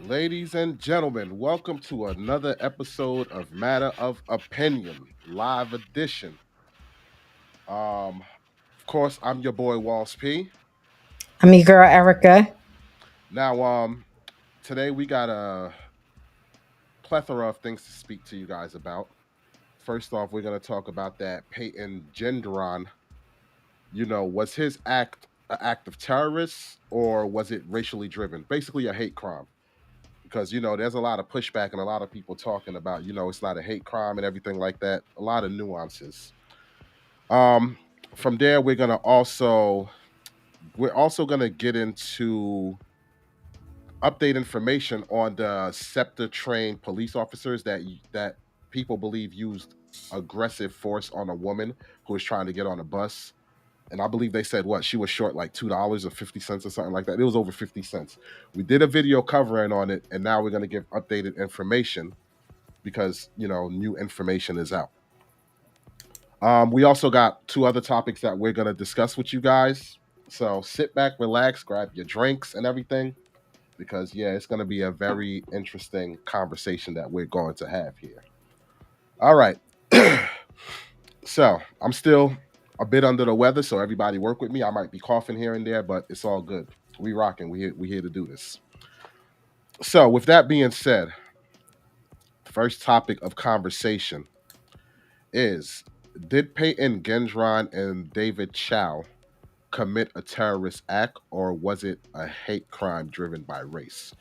Ladies and gentlemen, welcome to another episode of Matter of Opinion, live edition. Of course, I'm your boy Walls P. I'm your girl Erica. Now, today we got a plethora of things to speak to you guys about. First off, we're gonna talk about that Payton Gendron. Was his act an act of terrorists or was it racially driven? Basically, a hate crime. Because there's a lot of pushback and a lot of people talking about it's not a hate crime and everything like that. A lot of nuances. Um, from there, we're also gonna get into update information on the scepter trained police officers that people believe used aggressive force on a woman who was trying to get on a bus. And I believe they said what she was short like $2 or 50 cents or something like that. It was over 50 cents. We did a video covering on it, and now we're gonna give updated information because new information is out. We also got two other topics that we're going to discuss with you guys. So sit back, relax, grab your drinks and everything because, yeah, it's going to be a very interesting conversation that we're going to have here. All right. So I'm still a bit under the weather, so everybody work with me. I might be coughing here and there, but it's all good. We rocking. We here to do this. So with that being said, first topic of conversation is: did Peyton Gendron and David Chow commit a terrorist act, or was it a hate crime driven by race?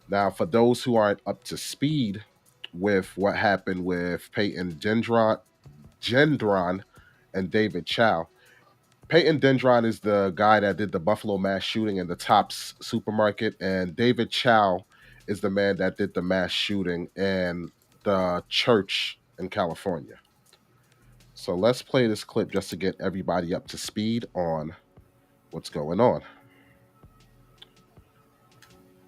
Now, for those who aren't up to speed with what happened with Gendron and David Chow, Peyton Gendron is the guy that did the Buffalo mass shooting in the Tops supermarket, and David Chow is the man that did the mass shooting in the church in California. So let's play this clip just to get everybody up to speed on what's going on.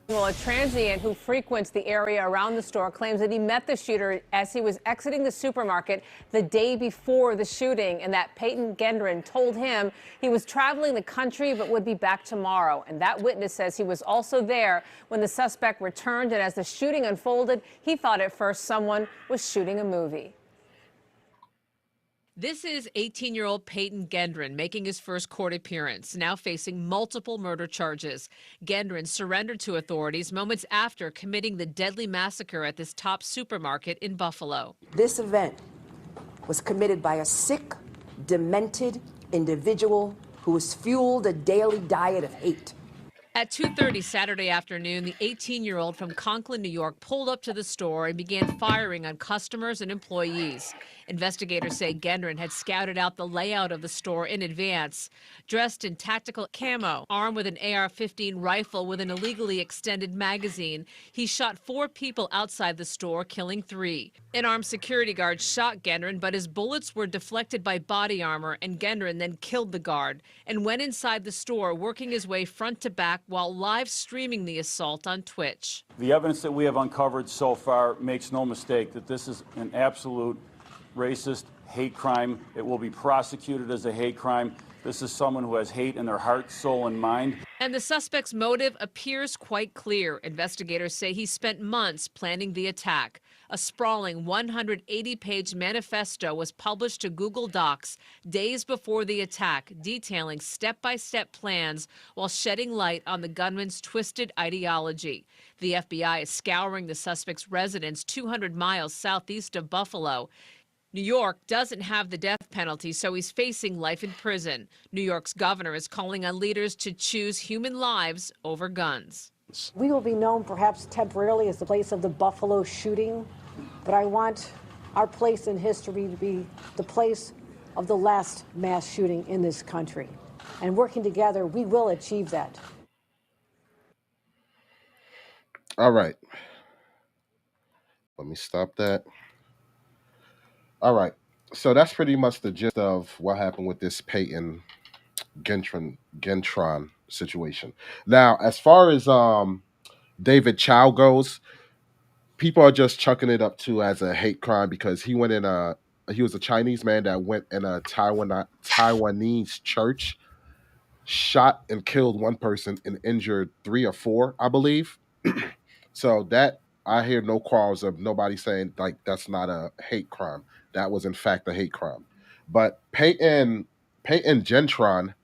Well, a transient who frequents the area around the store claims that he met the shooter as he was exiting the supermarket the day before the shooting, and that Payton Gendron told him he was traveling the country but would be back tomorrow. And that witness says he was also there when the suspect returned, and as the shooting unfolded, he thought at first someone was shooting a movie. This is 18-year-old Payton Gendron making his first court appearance, now facing multiple murder charges. Gendron surrendered to authorities moments after committing the deadly massacre at this top supermarket in Buffalo. This event was committed by a sick, demented individual who has fueled a daily diet of hate. At 2:30 Saturday afternoon, the 18-year-old from Conklin, New York, pulled up to the store and began firing on customers and employees. Investigators say Gendron had scouted out the layout of the store in advance. Dressed in tactical camo, armed with an AR-15 rifle with an illegally extended magazine, he shot 4 people outside the store, killing 3. An armed security guard shot Gendron, but his bullets were deflected by body armor, and Gendron then killed the guard and went inside the store, working his way front to back while live streaming the assault on Twitch. The evidence that we have uncovered so far makes no mistake that this is an absolute racist hate crime. It will be prosecuted as a hate crime. This is someone who has hate in their heart, soul, and mind. And the suspect's motive appears quite clear. Investigators say he spent months planning the attack. A sprawling 180-page manifesto was published to Google Docs days before the attack, detailing step-by-step plans while shedding light on the gunman's twisted ideology. The FBI is scouring the suspect's residence 200 miles southeast of Buffalo. New York doesn't have the death penalty, so he's facing life in prison. New York's governor is calling on leaders to choose human lives over guns. We will be known perhaps temporarily as the place of the Buffalo shooting, but I want our place in history to be the place of the last mass shooting in this country. And working together, we will achieve that. All right. Let me stop that. All right. So that's pretty much the gist of what happened with this Peyton Gentron situation. Now, as far as David Chow goes, people are just chucking it up to as a hate crime because he was a Chinese man that went in a Taiwanese church, shot and killed one person and injured 3 or 4, I believe. So that I hear no quarrels of nobody saying like that's not a hate crime. That was in fact a hate crime. But Payton Gentron,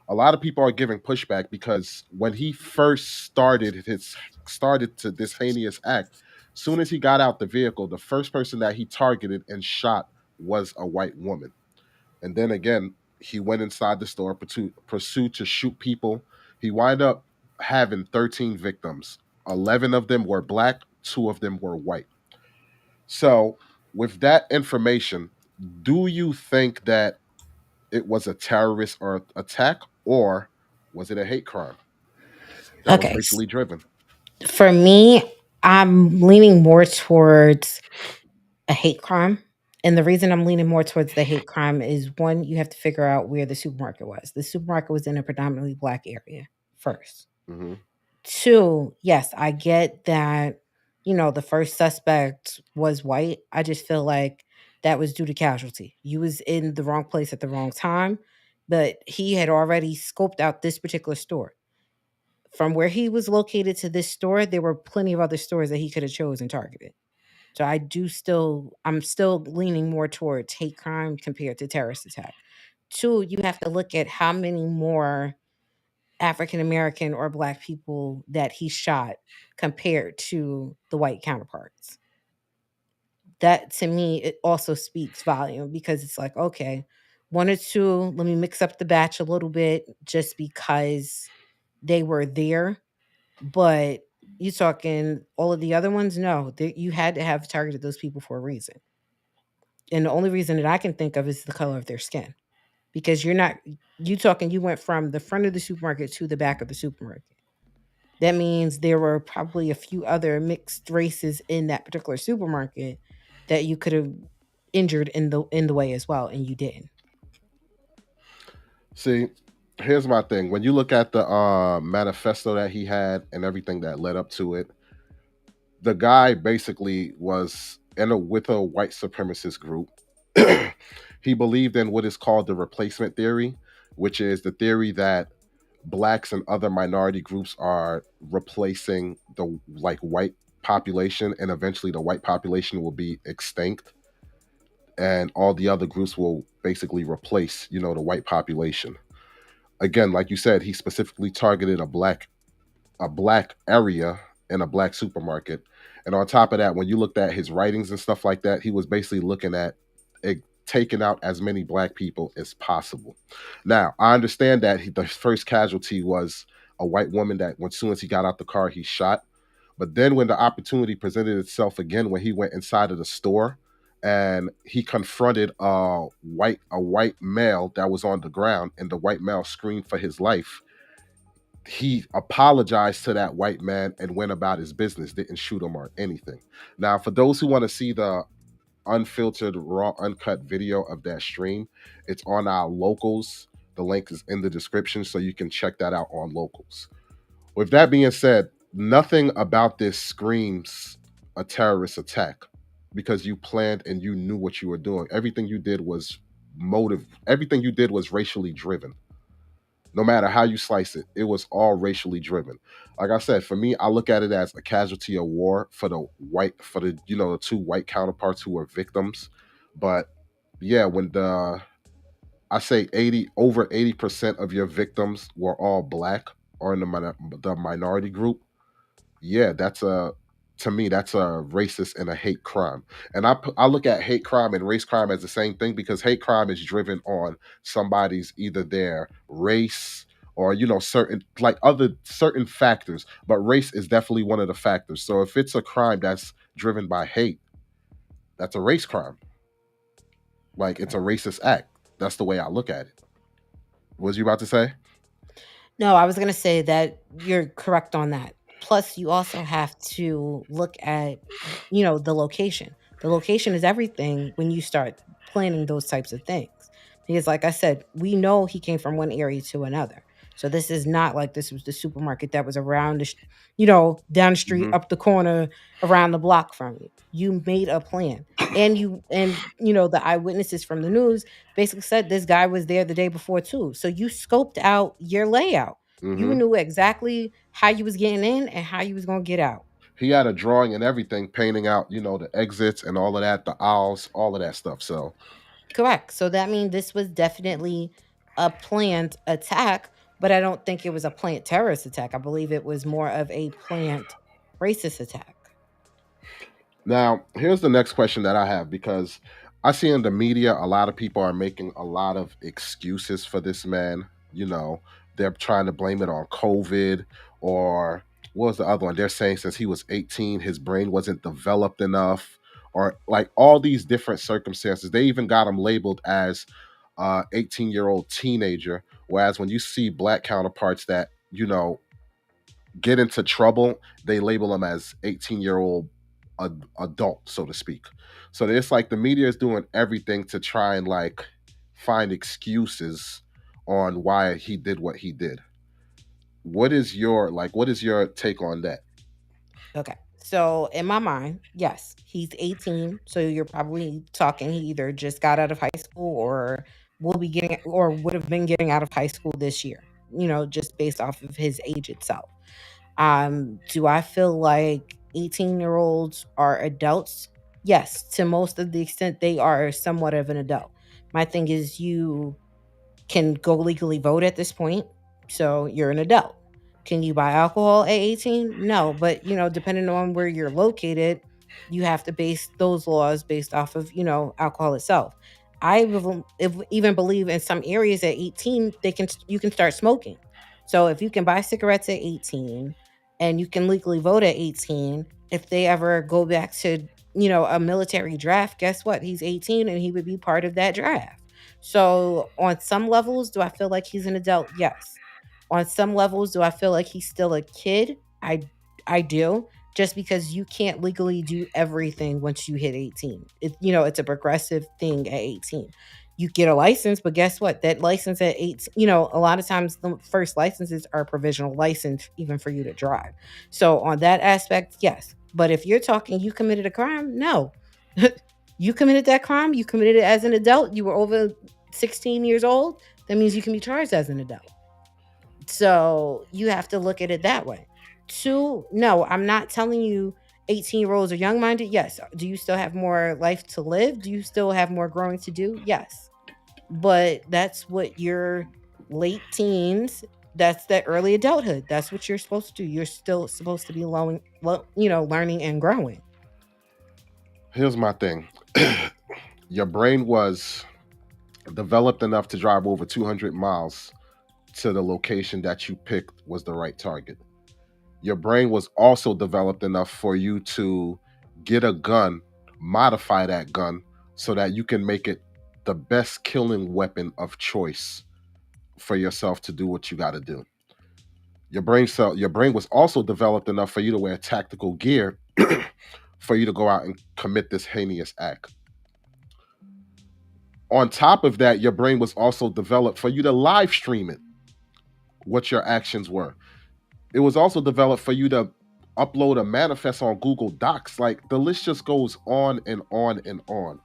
a lot of people are giving pushback because when he first started to this heinous act, soon as he got out the vehicle, the first person that he targeted and shot was a white woman. And then again, he went inside the store, pursued to shoot people. He wound up having 13 victims. 11 of them were black, two of them were white. So, with that information, do you think that it was a terrorist or attack, or was it a hate crime that was Okay. racially driven? For me, I'm leaning more towards a hate crime. And the reason I'm leaning more towards the hate crime is one, you have to figure out where the supermarket was. The supermarket was in a predominantly black area first. Hmm. Two, yes, I get that, the first suspect was white. I just feel like that was due to casualty. You was in the wrong place at the wrong time, but he had already scoped out this particular store. From where he was located to this store, there were plenty of other stores that he could have chosen and targeted. So I'm still leaning more towards hate crime compared to terrorist attack. Two, you have to look at how many more African American or black people that he shot compared to the white counterparts. That to me, it also speaks volume because it's like, okay, one or two, let me mix up the batch a little bit just because they were there. But you talking all of the other ones? No, you had to have targeted those people for a reason. And the only reason that I can think of is the color of their skin. Because you talking, you went from the front of the supermarket to the back of the supermarket. That means there were probably a few other mixed races in that particular supermarket that you could have injured in the way as well, and you didn't. See, here's my thing. When you look at the manifesto that he had and everything that led up to it, the guy basically was with a white supremacist group. He believed in what is called the replacement theory, which is the theory that blacks and other minority groups are replacing the like white population, and eventually the white population will be extinct, and all the other groups will basically replace, the white population. Again, like you said, he specifically targeted a black area in a black supermarket. And on top of that, when you looked at his writings and stuff like that, he was basically looking at taking out as many black people as possible. Now, I understand that the first casualty was a white woman that, as soon as he got out the car, he shot. But then, when the opportunity presented itself again, when he went inside of the store and he confronted a white male that was on the ground, and the white male screamed for his life, he apologized to that white man and went about his business, didn't shoot him or anything. Now, for those who want to see the unfiltered, raw, uncut video of that stream, it's on our locals. The link is in the description, so you can check that out on locals. With that being said, nothing about this screams a terrorist attack because you planned and you knew what you were doing. Everything you did was everything you did was racially driven. No matter how you slice it, it was all racially driven. Like I said, for me, I look at it as a casualty of war for the two white counterparts who were victims. But yeah, when I say 80% of your victims were all black or in the minority group, yeah, to me that's a racist and a hate crime. And I look at hate crime and race crime as the same thing because hate crime is driven on somebody's either their race or certain like other certain factors, but race is definitely one of the factors. So if it's a crime that's driven by hate, that's a race crime. Like it's a racist act. That's the way I look at it. What was you about to say? No, I was going to say that you're correct on that. Plus, you also have to look at, the location. The location is everything when you start planning those types of things. Because, like I said, we know he came from one area to another. So this is not like this was the supermarket that was around down the street, Hmm. up the corner, around the block from you. You made a plan. And the eyewitnesses from the news basically said this guy was there the day before too. So you scoped out your layout. You Hmm. knew exactly how you was getting in and how you was going to get out. He had a drawing and everything, painting out, the exits and all of that, the aisles, all of that stuff. So Correct. So that means this was definitely a planned attack, but I don't think it was a planned terrorist attack. I believe it was more of a planned racist attack. now here's the next question that I have, because I see in the media a lot of people are making a lot of excuses for this man. They're trying to blame it on COVID, or what was the other one? They're saying since he was 18, his brain wasn't developed enough, or like all these different circumstances. They even got him labeled as 18-year-old teenager. Whereas when you see black counterparts that, get into trouble, they label them as 18-year-old adult, so to speak. So it's like the media is doing everything to try and like find excuses on why he did what he did. What is your take on that? Okay. So in my mind, yes, he's 18. So you're probably talking he either just got out of high school or will be getting or would have been getting out of high school this year, just based off of his age itself. Do I feel like 18-year-olds are adults? Yes, to most of the extent they are somewhat of an adult. My thing is you can go legally vote at this point, so you're an adult. Can you buy alcohol at 18? No, but depending on where you're located, you have to base those laws based off of alcohol itself. Even believe in some areas at 18 you can start smoking. So if you can buy cigarettes at 18 and you can legally vote at 18, if they ever go back to a military draft, guess what? He's 18 and he would be part of that draft. So on some levels, do I feel like he's an adult? Yes. On some levels, do I feel like he's still a kid? I do. Just because you can't legally do everything once you hit 18. It's a progressive thing at 18. You get a license, but guess what? That license at 18, a lot of times the first licenses are provisional license even for you to drive. So on that aspect, yes. But if you're talking you committed a crime, no. You committed that crime, you committed it as an adult, you were over 16 years old, that means you can be charged as an adult. So you have to look at it that way. Two, no, I'm not telling you 18-year-olds are young minded. Yes. Do you still have more life to live? Do you still have more growing to do? Yes. But that's what your late teens, that's that early adulthood. That's what you're supposed to do. You're still supposed to be learning and growing. Here's my thing. Your brain was developed enough to drive over 200 miles to the location that you picked was the right target. Your brain was also developed enough for you to get a gun, modify that gun so that you can make it the best killing weapon of choice for yourself to do what you got to do. Your brain was also developed enough for you to wear tactical gear for you to go out and commit this heinous act. On top of that, your brain was also developed for you to live stream it, what your actions were. It was also developed for you to upload a manifest on Google Docs. Like the list just goes on and on and on.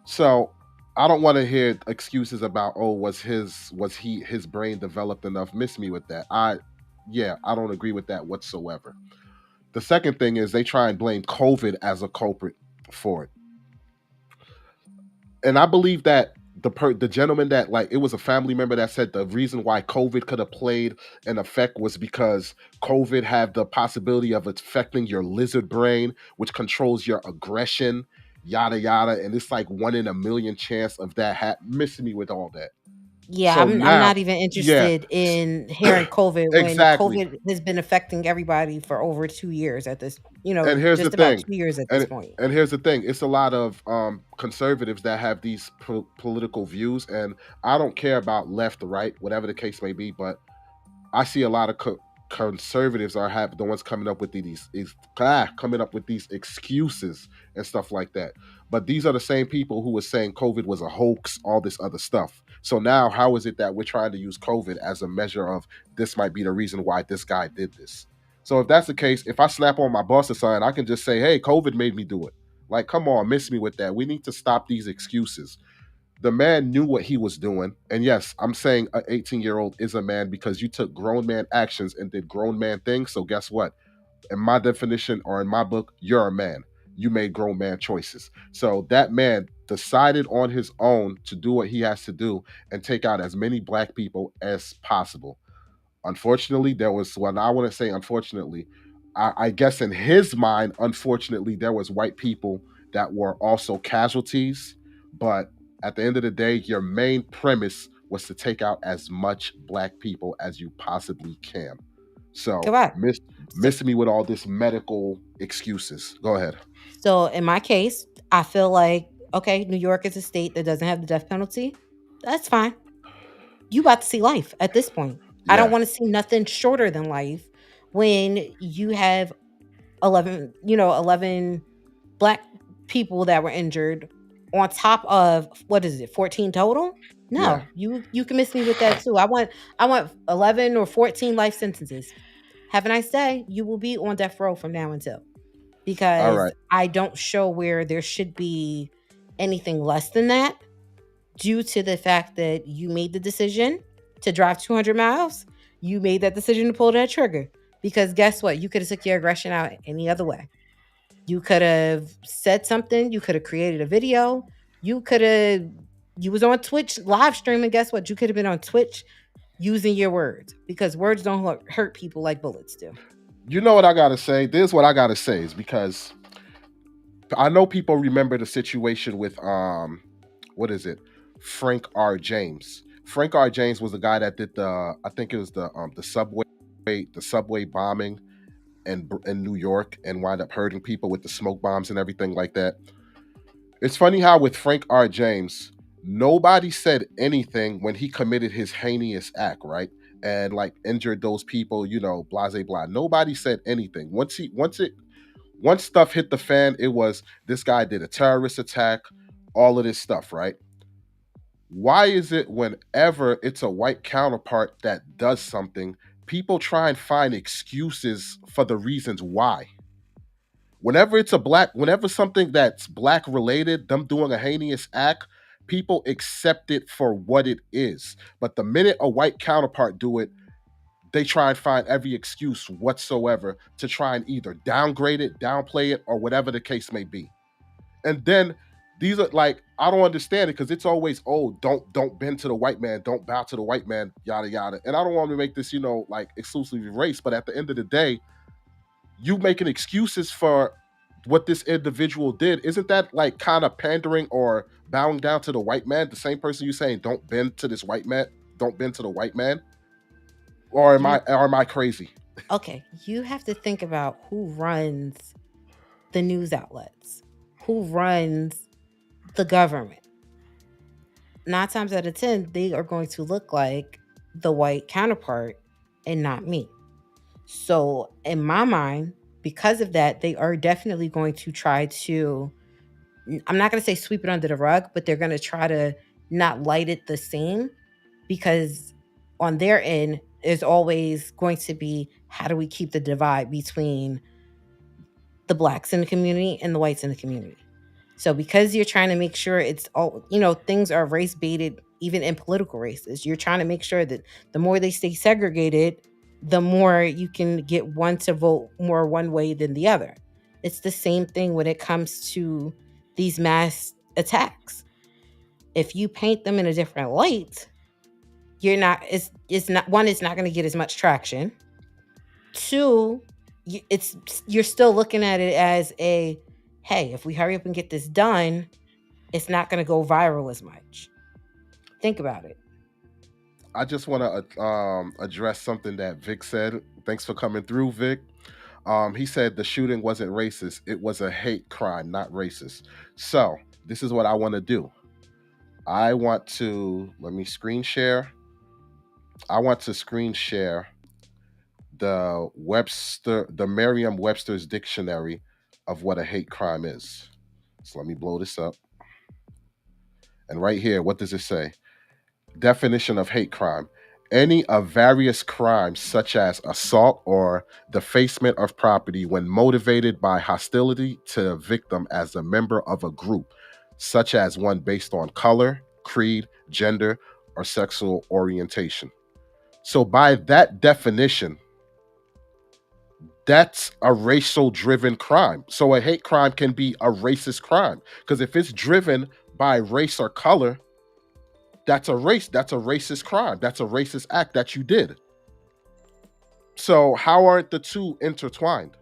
So I don't want to hear excuses about, oh, his brain developed enough. Miss me with that. I don't agree with that whatsoever. The second thing is they try and blame COVID as a culprit for it. And I believe that the gentleman that, like, it was a family member that said the reason why COVID could have played an effect was because COVID had the possibility of affecting your lizard brain, which controls your aggression, yada yada, and it's like 1 in a million chance of that missing me with all that. Yeah, So I'm now, not even yeah, interested in hearing COVID when exactly. COVID has been affecting everybody for over 2 years at this, And here's the just about thing, 2 years at this and point. and here's the thing. It's a lot of conservatives that have these political views, and I don't care about left or right, whatever the case may be, but I see a lot of conservatives are the ones coming up with coming up with these excuses and stuff like that. But these are the same people who were saying COVID was a hoax, all this other stuff. So now, how is it that we're trying to use COVID as a measure of this might be the reason why this guy did this? So if that's the case, if I snap on my boss or something, I can just say, "Hey, COVID made me do it." Like, come on, miss me with that. We need to stop these excuses. The man knew what he was doing. And yes, I'm saying an 18-year-old is a man because you took grown man actions and did grown man things. So guess what? in my definition or in my book, you're a man. You made grown man choices. So that man decided on his own to do what he has to do and take out as many black people as possible. Unfortunately, there was, well, I wouldn't say unfortunately, I guess in his mind, unfortunately, there was white people that were also casualties. But at the end of the day, your main premise was to take out as much black people as you possibly can. So Correct. So, miss me with all this medical excuses. Go ahead. so in my case, I feel like, okay, New York is a state that doesn't have the death penalty. That's fine. You about to see life at this point. I don't Yeah. want to see nothing shorter than life when you have 11 black people that were injured on top of, what is it, 14 total? Yeah. No, you can miss me with that too. I want 11 or 14 life sentences. Have a nice day. You will be on death row from now until, All because right. I don't show where there should be anything less than that, due to the fact that you made the decision to drive 200 miles. You made that decision to pull that trigger, because guess what? You could have took your aggression out any other way. You could have said something. You could have created a video. You could have. You was on Twitch live streaming. Guess what? You could have been on Twitch using your words, because words don't hurt people like bullets do. You know what I gotta say? This is what I gotta say is because I know people remember the situation with what is it? Frank R. James. Frank R. James was the guy that did the, I think it was the subway bombing in New York and wound up hurting people with the smoke bombs and everything like that. It's funny how with Frank R. James, nobody said anything when he committed his heinous act, right? And like injured those people, blase blah. Nobody said anything. Once stuff hit the fan, it was this guy did a terrorist attack, all of this stuff, right? Why is it whenever it's a white counterpart that does something, people try and find excuses for the reasons why? Whenever something that's black related, them doing a heinous act, people accept it for what it is. But the minute a white counterpart do it, they try and find every excuse whatsoever to try and either downgrade it, downplay it, or whatever the case may be. And then these are like, I don't understand it because it's always, oh, don't bend to the white man, don't bow to the white man, yada yada. And I don't want to make this, like exclusively race, but at the end of the day, you making excuses for what this individual did, isn't that like kind of pandering or bowing down to the white man? The same person you saying don't bend to this white man, don't bend to the white man, or am You I crazy? Okay, you have to think about who runs the news outlets, who runs the government. 9 times out of 10, they are going to look like the white counterpart and not me. So, in my mind, because of that, they are definitely going to try to, I'm not going to say sweep it under the rug, but they're going to try to not light it the same, because on their end is always going to be, how do we keep the divide between the blacks in the community and the whites in the community? So because you're trying to make sure it's all, things are race baited, even in political races, you're trying to make sure that the more they stay segregated, the more you can get one to vote more one way than the other. It's the same thing when it comes to these mass attacks. If you paint them in a different light, it's not, one, it's not going to get as much traction. Two, you're still looking at it as a, hey, if we hurry up and get this done, it's not going to go viral as much. Think about it. I just want to address something that Vic said. Thanks for coming through, Vic. He said the shooting wasn't racist. It was a hate crime, not racist. So this is what I want to do. I want to, let me screen share. I want to screen share the Merriam Webster's dictionary of what a hate crime is. So let me blow this up. And right here, what does it say? Definition of hate crime: any of various crimes such as assault or defacement of property when motivated by hostility to the victim as a member of a group, such as one based on color, creed, gender, or sexual orientation. So by that definition, that's a racial driven crime. So a hate crime can be a racist crime because if it's driven by race or color, that's a racist crime. That's a racist act that you did. So how aren't the two intertwined?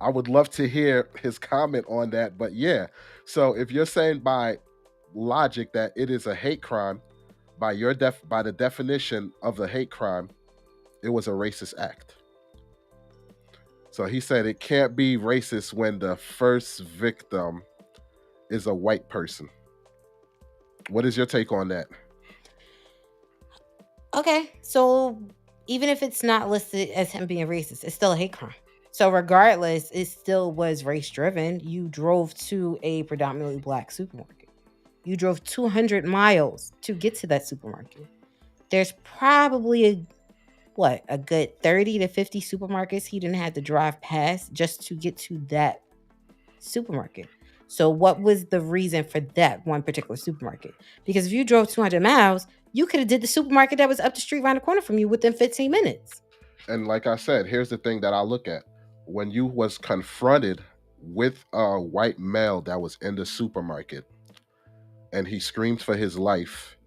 I would love to hear his comment on that, but yeah. So if you're saying by logic that it is a hate crime, by the definition of the hate crime, it was a racist act. So he said it can't be racist when the first victim is a white person. What is your take on that? Okay, so even if it's not listed as him being racist, it's still a hate crime. So regardless, it still was race driven. You drove to a predominantly black supermarket. You drove 200 miles to get to that supermarket. There's probably a good 30 to 50 supermarkets he didn't have to drive past just to get to that supermarket. So what was the reason for that one particular supermarket? Because if you drove 200 miles, you could have did the supermarket that was up the street around the corner from you within 15 minutes. And like I said, here's the thing that I look at. When you was confronted with a white male that was in the supermarket and he screamed for his life,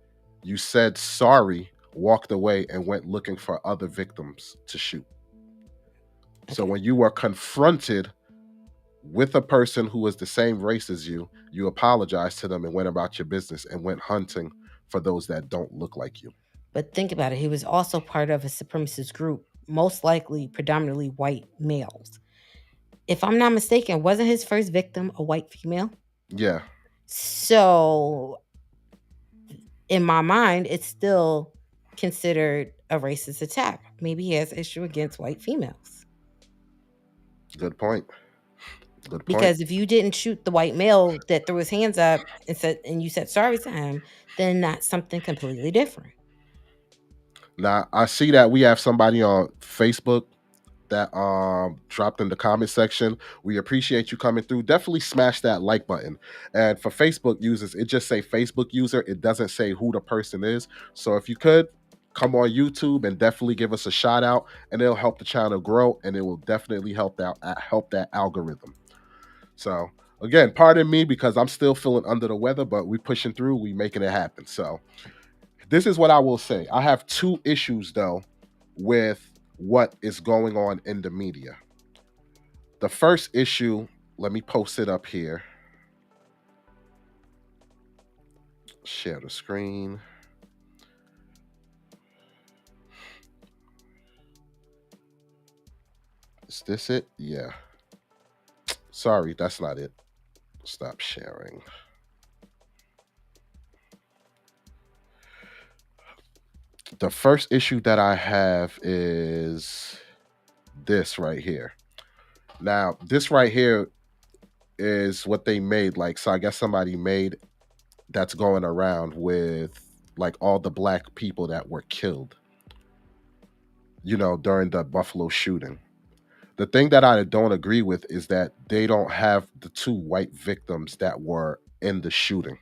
you said sorry, walked away, and went looking for other victims to shoot. So Okay. when you were confronted with a person who was the same race as you apologized to them and went about your business and went hunting for those that don't look like you. But think about it. He was also part of a supremacist group, most likely predominantly white males. If I'm not mistaken, wasn't his first victim a white female? Yeah. So in my mind, it's still considered a racist attack. Maybe he has issue against white females. Good point. Good point. Because if you didn't shoot the white male that threw his hands up and you said sorry to him, then that's something completely different. Now I see that we have somebody on Facebook that dropped in the comment section. We appreciate you coming through. Definitely smash that like button. And for Facebook users, it just say Facebook user. It doesn't say who the person is. So if you could come on YouTube and definitely give us a shout out, and it'll help the channel grow, and it will definitely help that algorithm. So again, pardon me because I'm still feeling under the weather, but we pushing through. We making it happen. So this is what I will say. I have two issues though with what is going on in the media. The first issue, let me post it up here. Share the screen. Is this it? Yeah. Sorry, that's not it. Stop sharing. The first issue that I have is this right here. Now, this right here is what they made. Like, so I guess somebody made that's going around with like all the black people that were killed, during the Buffalo shooting. The thing that I don't agree with is that they don't have the two white victims that were in the shooting.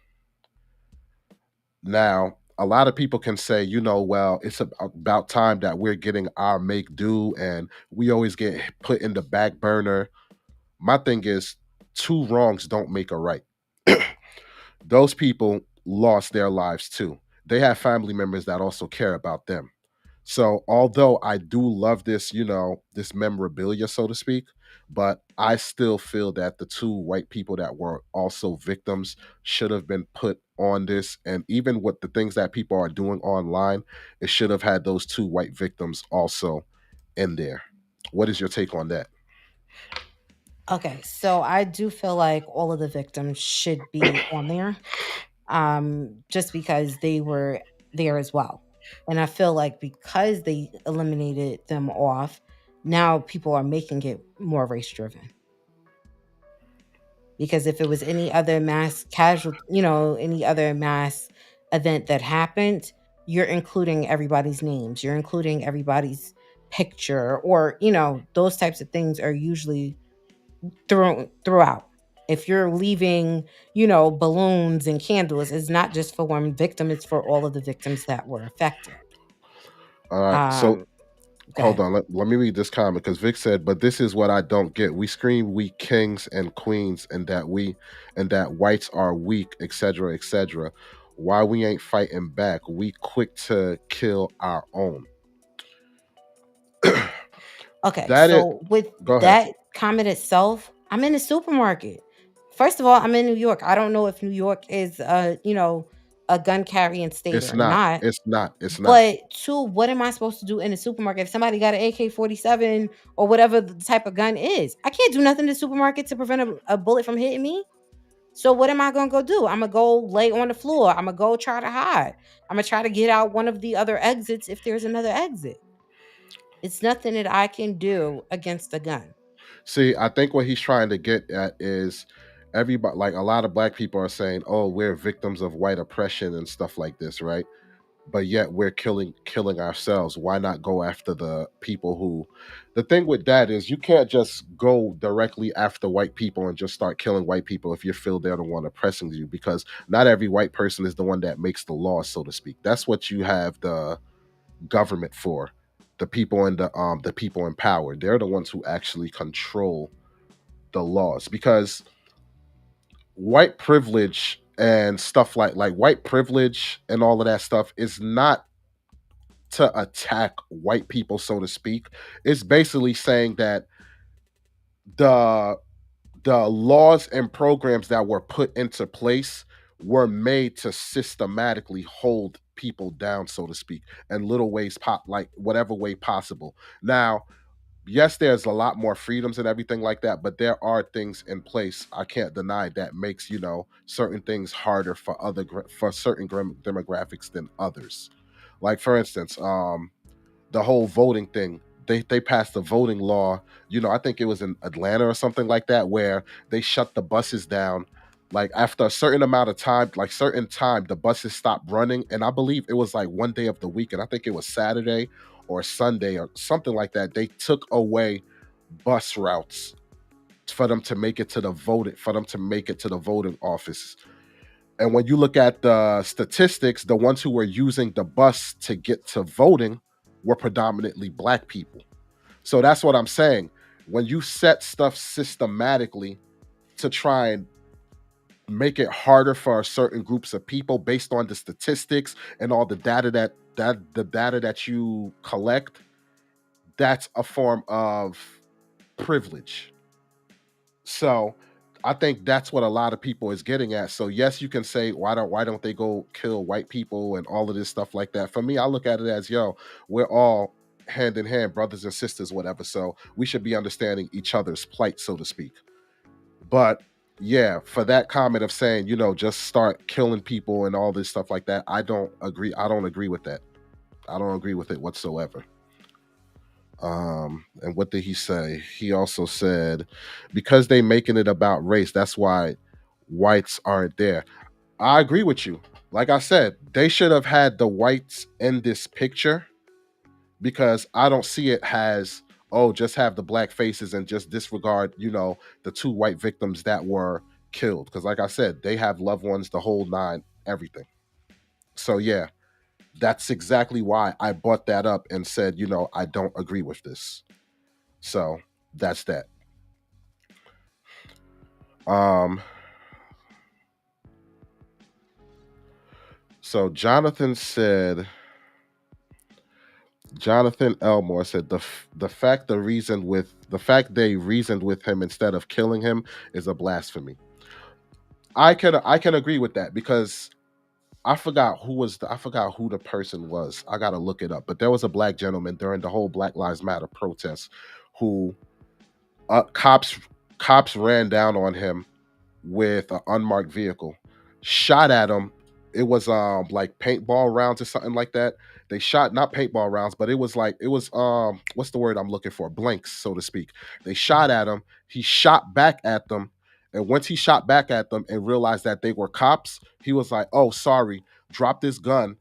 Now, a lot of people can say, well, it's about time that we're getting our make due and we always get put in the back burner. My thing is, two wrongs don't make a right. Those people lost their lives too. They have family members that also care about them. So, although I do love this, this memorabilia, so to speak, but I still feel that the two white people that were also victims should have been put on this. And even with the things that people are doing online, it should have had those two white victims also in there. What is your take on that? Okay, so I do feel like all of the victims should be on there, just because they were there as well. And I feel like because they eliminated them off, now people are making it more race driven. Because if it was any other mass casual, any other mass event that happened, you're including everybody's names, you're including everybody's picture, or those types of things are usually throughout. If you're leaving, balloons and candles, it's not just for one victim, it's for all of the victims that were affected. All right. So Um, go hold ahead. on. Let me read this comment because Vic said, "But this is what I don't get. We scream we kings and queens, and that whites are weak, etc., etc. Why we ain't fighting back? We quick to kill our own." Okay, That is. so with Go ahead. that comment itself, I'm in the supermarket. First of all, I'm in New York. I don't know if New York is a gun carrying state It's or not. not. It's not. It's not. But two, what am I supposed to do in the supermarket if somebody got an AK-47 or whatever the type of gun is? I can't do nothing in the supermarket to prevent a bullet from hitting me. So what am I gonna go do? I'm gonna go lay on the floor. I'm gonna go try to hide. I'm gonna try to get out one of the other exits if there's another exit. It's nothing that I can do against a gun. See, I think what he's trying to get at is everybody, like a lot of black people are saying, "Oh, we're victims of white oppression and stuff like this," right? But yet we're killing ourselves. Why not go after the people who? The thing with that is you can't just go directly after white people and just start killing white people if you feel they're the one oppressing you, because not every white person is the one that makes the law, so to speak. That's what you have the government for. The people in power. They're the ones who actually control the laws, because white privilege and stuff like white privilege and all of that stuff is not to attack white people, so to speak. It's basically saying that the the laws and programs that were put into place were made to systematically hold people down, so to speak, in little ways, like whatever way possible. Now, yes, there's a lot more freedoms and everything like that, but there are things in place, I can't deny, that makes certain things harder for for certain demographics than others. Like for instance, the whole voting thing. They passed a voting law. I think it was in Atlanta or something like that, where they shut the buses down. Like after a certain amount of time, like certain time, the buses stopped running, and I believe it was like one day of the week, and I think it was Saturday or Sunday or something like that. They took away bus routes for them to make it to the voting office. And when you look at the statistics, the ones who were using the bus to get to voting were predominantly black people. So that's what I'm saying. When you set stuff systematically to try and make it harder for certain groups of people based on the statistics and all the data that you collect, that's a form of privilege. So I think that's what a lot of people is getting at. So yes, you can say why don't they go kill white people and all of this stuff like that. For me, I look at it as, we're all hand in hand, brothers and sisters, whatever. So we should be understanding each other's plight, so to speak. But yeah, for that comment of saying, just start killing people and all this stuff like that, I don't agree. I don't agree with that. I don't agree with it whatsoever. And what did he say? He also said, because they making it about race, that's why whites aren't there. I agree with you. Like I said, they should have had the whites in this picture, because I don't see it as, oh, just have the black faces and just disregard, the two white victims that were killed. Because like I said, they have loved ones, the whole nine, everything. So yeah, that's exactly why I brought that up and said, I don't agree with this. So that's that. Um, so Jonathan Elmore said the fact they reasoned with him instead of killing him is a blasphemy. I can agree with that, because I forgot who the person was. I gotta look it up. But there was a black gentleman during the whole Black Lives Matter protest who, cops ran down on him with an unmarked vehicle, shot at him. It was like paintball rounds or something like that. They shot, not paintball rounds, but it was what's the word I'm looking for? Blanks, so to speak. They shot at him. He shot back at them. And once he shot back at them and realized that they were cops, he was like, "Oh, sorry," dropped his gun,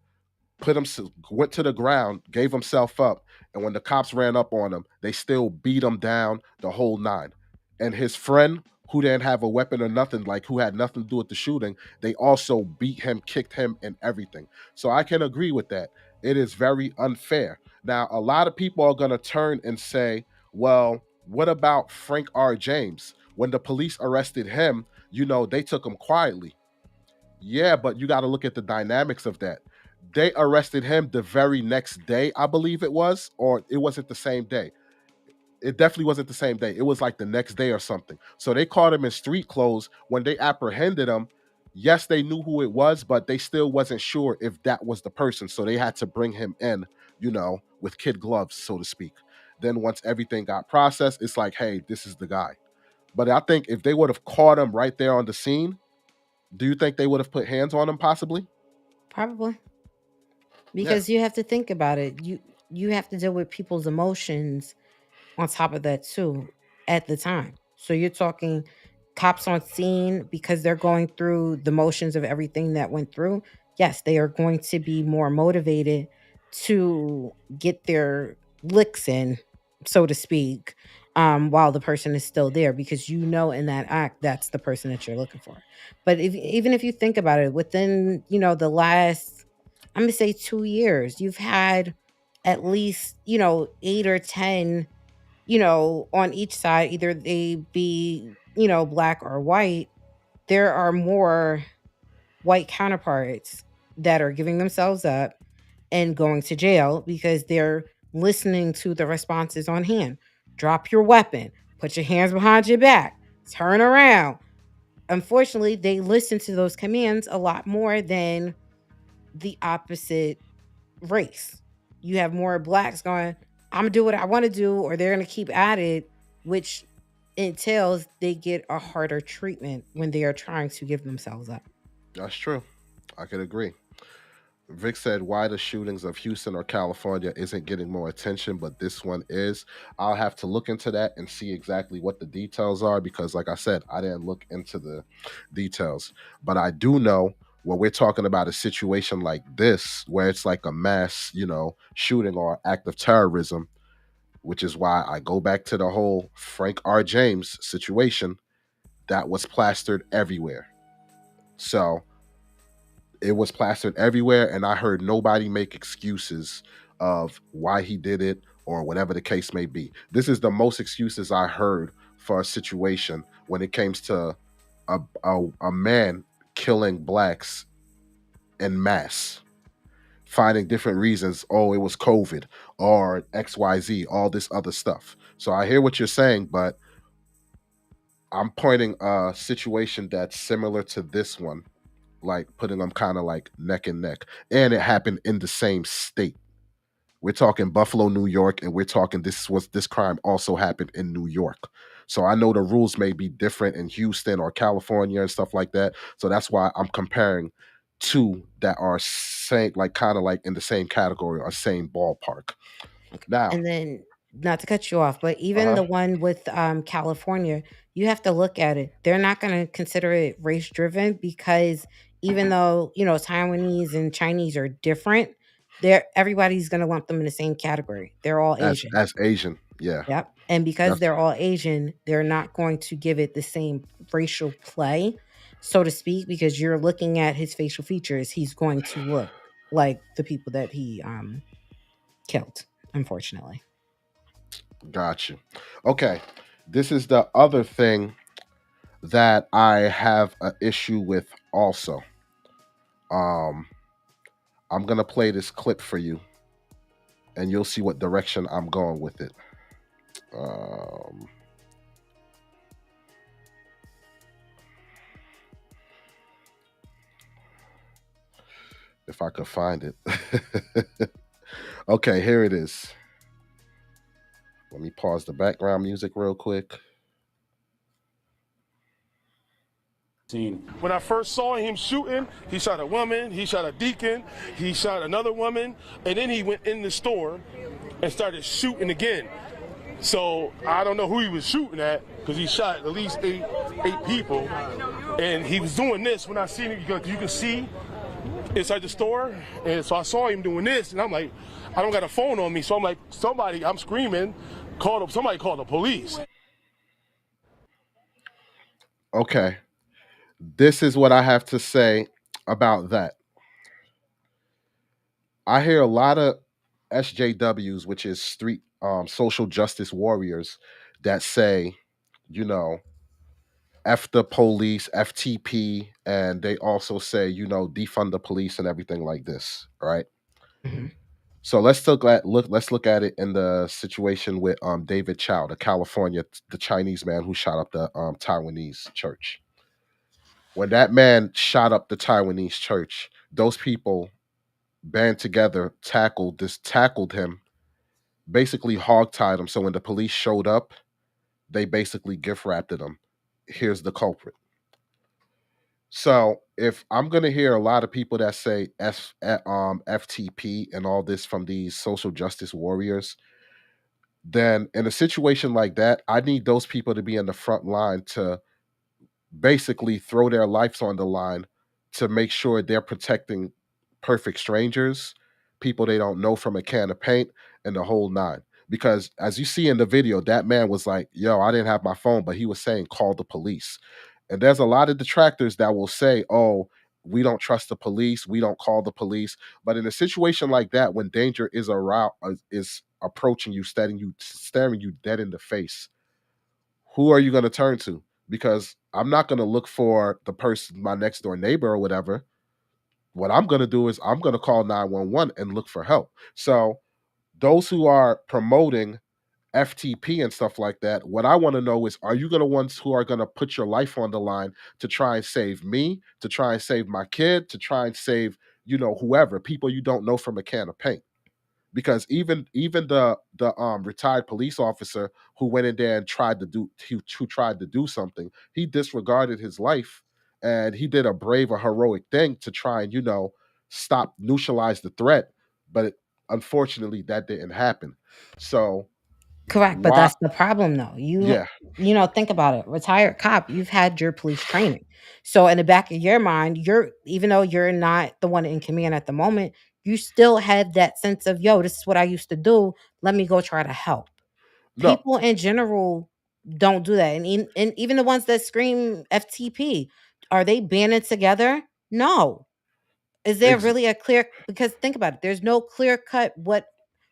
went to the ground, gave himself up, and when the cops ran up on him, they still beat him down, the whole nine. And his friend, who didn't have a weapon or nothing, like who had nothing to do with the shooting, they also beat him, kicked him, and everything. So I can agree with that. It is very unfair. Now, a lot of people are going to turn and say, well, what about Frank R. James? When the police arrested him, they took him quietly. Yeah, but you got to look at the dynamics of that. They arrested him the very next day, I believe it was, or it wasn't the same day. It definitely wasn't the same day. It was like the next day or something. So they caught him in street clothes. When they apprehended him, yes, they knew who it was, but they still wasn't sure if that was the person. So they had to bring him in, with kid gloves, so to speak. Then once everything got processed, it's like, hey, this is the guy. But I think if they would have caught him right there on the scene, do you think they would have put hands on him possibly? Probably. Yeah, Because you have to think about it. You have to deal with people's emotions on top of that too at the time. So you're talking cops on scene because they're going through the motions of everything that went through. Yes, they are going to be more motivated to get their licks in, so to speak, while the person is still there because in that act that's the person that you're looking for. But even if you think about it, within the last, I'm gonna say 2 years, you've had at least 8 or 10 on each side, either they be, black or white, there are more white counterparts that are giving themselves up and going to jail because they're listening to the responses on hand. Drop your weapon, put your hands behind your back, turn around. Unfortunately, they listen to those commands a lot more than the opposite race. You have more blacks going, I'm gonna do what I want to do, or they're gonna keep at it, which entails they get a harder treatment when they are trying to give themselves up. that's true. I could agree. Vic said, why the shootings of Houston or California isn't getting more attention, but this one is. I'll have to look into that and see exactly what the details are because, like I said, I didn't look into the details. But I do know when we're talking about a situation like this, where it's like a mass, shooting or act of terrorism, which is why I go back to the whole Frank R. James situation that was plastered everywhere. So it was plastered everywhere, and I heard nobody make excuses of why he did it or whatever the case may be. This is the most excuses I heard for a situation when it comes to a man killing blacks en masse, finding different reasons. Oh, it was COVID or XYZ, all this other stuff. So I hear what you're saying, but I'm pointing a situation that's similar to this one, like putting them kind of like neck and neck. And it happened in the same state. We're talking Buffalo, New York, and we're talking this crime also happened in New York. So I know the rules may be different in Houston or California and stuff like that. So that's why I'm comparing two that are same, like kind of like in the same category or same ballpark. Now, And then, not to cut you off, but even uh-huh. the one with California, you have to look at it. They're not going to consider it race driven because even though Taiwanese and Chinese are different, everybody's going to lump them in the same category. They're all Asian. As Asian, yeah. Yep. And because That's they're all Asian, they're not going to give it the same racial play, so to speak, because you're looking at his facial features. He's going to look like the people that he killed, unfortunately. got you. Okay. This is the other thing that I have an issue with also. Um I'm gonna play this clip for you, and you'll see what direction I'm going with it. Um, if I could find it. Okay, here it is. Let me pause the background music real quick. When I first saw him shooting, he shot a woman, he shot a deacon, he shot another woman, and then he went in the store and started shooting again. So I don't know who he was shooting at because he shot at least eight people, and he was doing this when I seen him. You can see inside the store, and so I saw him doing this, and I'm like, I don't got a phone on me, so I'm like, I'm screaming, somebody called the police. Okay, this is what I have to say about that. I hear a lot of SJWs, which is street social justice warriors, that say, you know, F the police, FTP, and they also say, defund the police and everything like this, right? Mhm. So let's look at it in the situation with David Chow, the Chinese man who shot up the Taiwanese church. When that man shot up the Taiwanese church, those people band together, tackled him, basically hogtied him. So when the police showed up, they basically gift wrapped him. Here's the culprit. So if I'm gonna hear a lot of people that say FTP and all this from these social justice warriors, then in a situation like that, I need those people to be in the front line to basically throw their lives on the line to make sure they're protecting perfect strangers, people they don't know from a can of paint, and the whole nine. Because as you see in the video, that man was like, yo, I didn't have my phone, but he was saying, call the police. And there's a lot of detractors that will say, oh, we don't trust the police, we don't call the police. But in a situation like that, when danger is approaching you, staring you dead in the face, who are you going to turn to? Because I'm not going to look for the person, my next door neighbor or whatever. What I'm going to do is I'm going to call 911 and look for help. So those who are promoting FTP and stuff like that, what I want to know is, are you going to ones who are going to put your life on the line to try and save me, to try and save my kid, to try and save, whoever, people you don't know from a can of paint? Because even the retired police officer who went in there and tried to do something, he disregarded his life, and he did a brave or heroic thing to try and stop neutralize the threat, but unfortunately that didn't happen. So Correct, but why? that's the problem though. Yeah, Think about it. Retired cop, you've had your police training. So in the back of your mind, even though you're not the one in command at the moment, you still have that sense of, yo, this is what I used to do. Let me go try to help. no, People in general don't do that. And even the ones that scream FTP, are they banding together? No. Is there ex- really a clear, because think about it, there's no clear cut what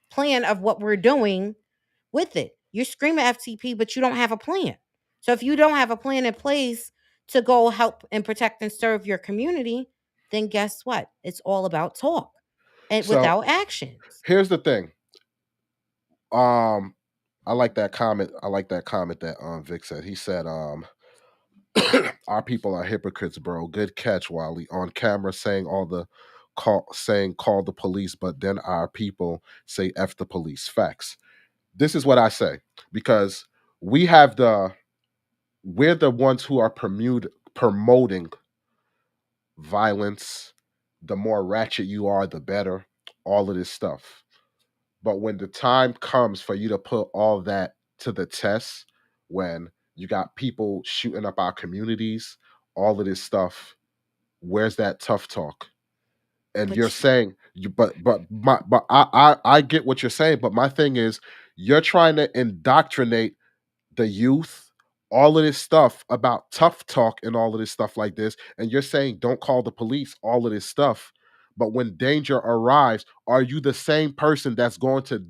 plan of what we're doing with it. You're screaming FTP, but you don't have a plan. So if you don't have a plan in place to go help and protect and serve your community, then guess what? It's all about talk and so without actions. here's the thing. um I like that comment. I like that comment that Vic said. He said, our people are hypocrites, bro. Good catch, Wally. On camera saying call the police, but then our people say F the police. Facts. This is what I say, because we have we're the ones who are promoting violence. The more ratchet you are, the better. All of this stuff. But when the time comes for you to put all that to the test, when you got people shooting up our communities, all of this stuff, where's that tough talk? And you're But saying you but I get what you're saying, but my thing is, you're trying to indoctrinate the youth, all of this stuff about tough talk and all of this stuff like this, and you're saying don't call the police, all of this stuff. But when danger arrives, are you the same person that's going to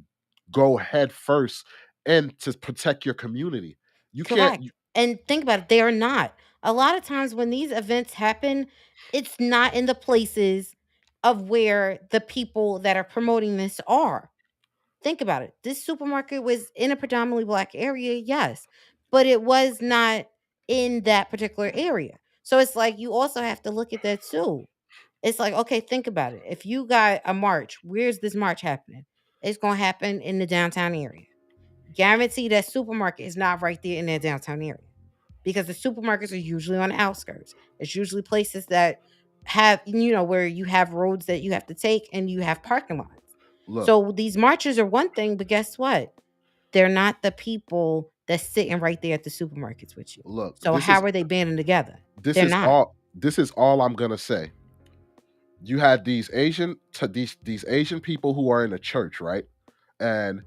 go head first and to protect your community? You can't. correct. And think about it, they are not. A lot of times when these events happen, it's not in the places of where the people that are promoting this are. Think about it. This supermarket was in a predominantly black area, yes, but it was not in that particular area. So it's like you also have to look at that too. It's like, okay, think about it. If you got a march, where's this march happening? It's going to happen in the downtown area. Guarantee that supermarket is not right there in that downtown area, because the supermarkets are usually on the outskirts. It's usually places that have, where you have roads that you have to take and you have parking lots. Look, So these marches are one thing, but guess what? They're not the people that's sitting right there at the supermarkets with you. look. So how are they banding together? This They're is not. all. This is all I'm gonna say. You had these Asian people who are in a church, right? And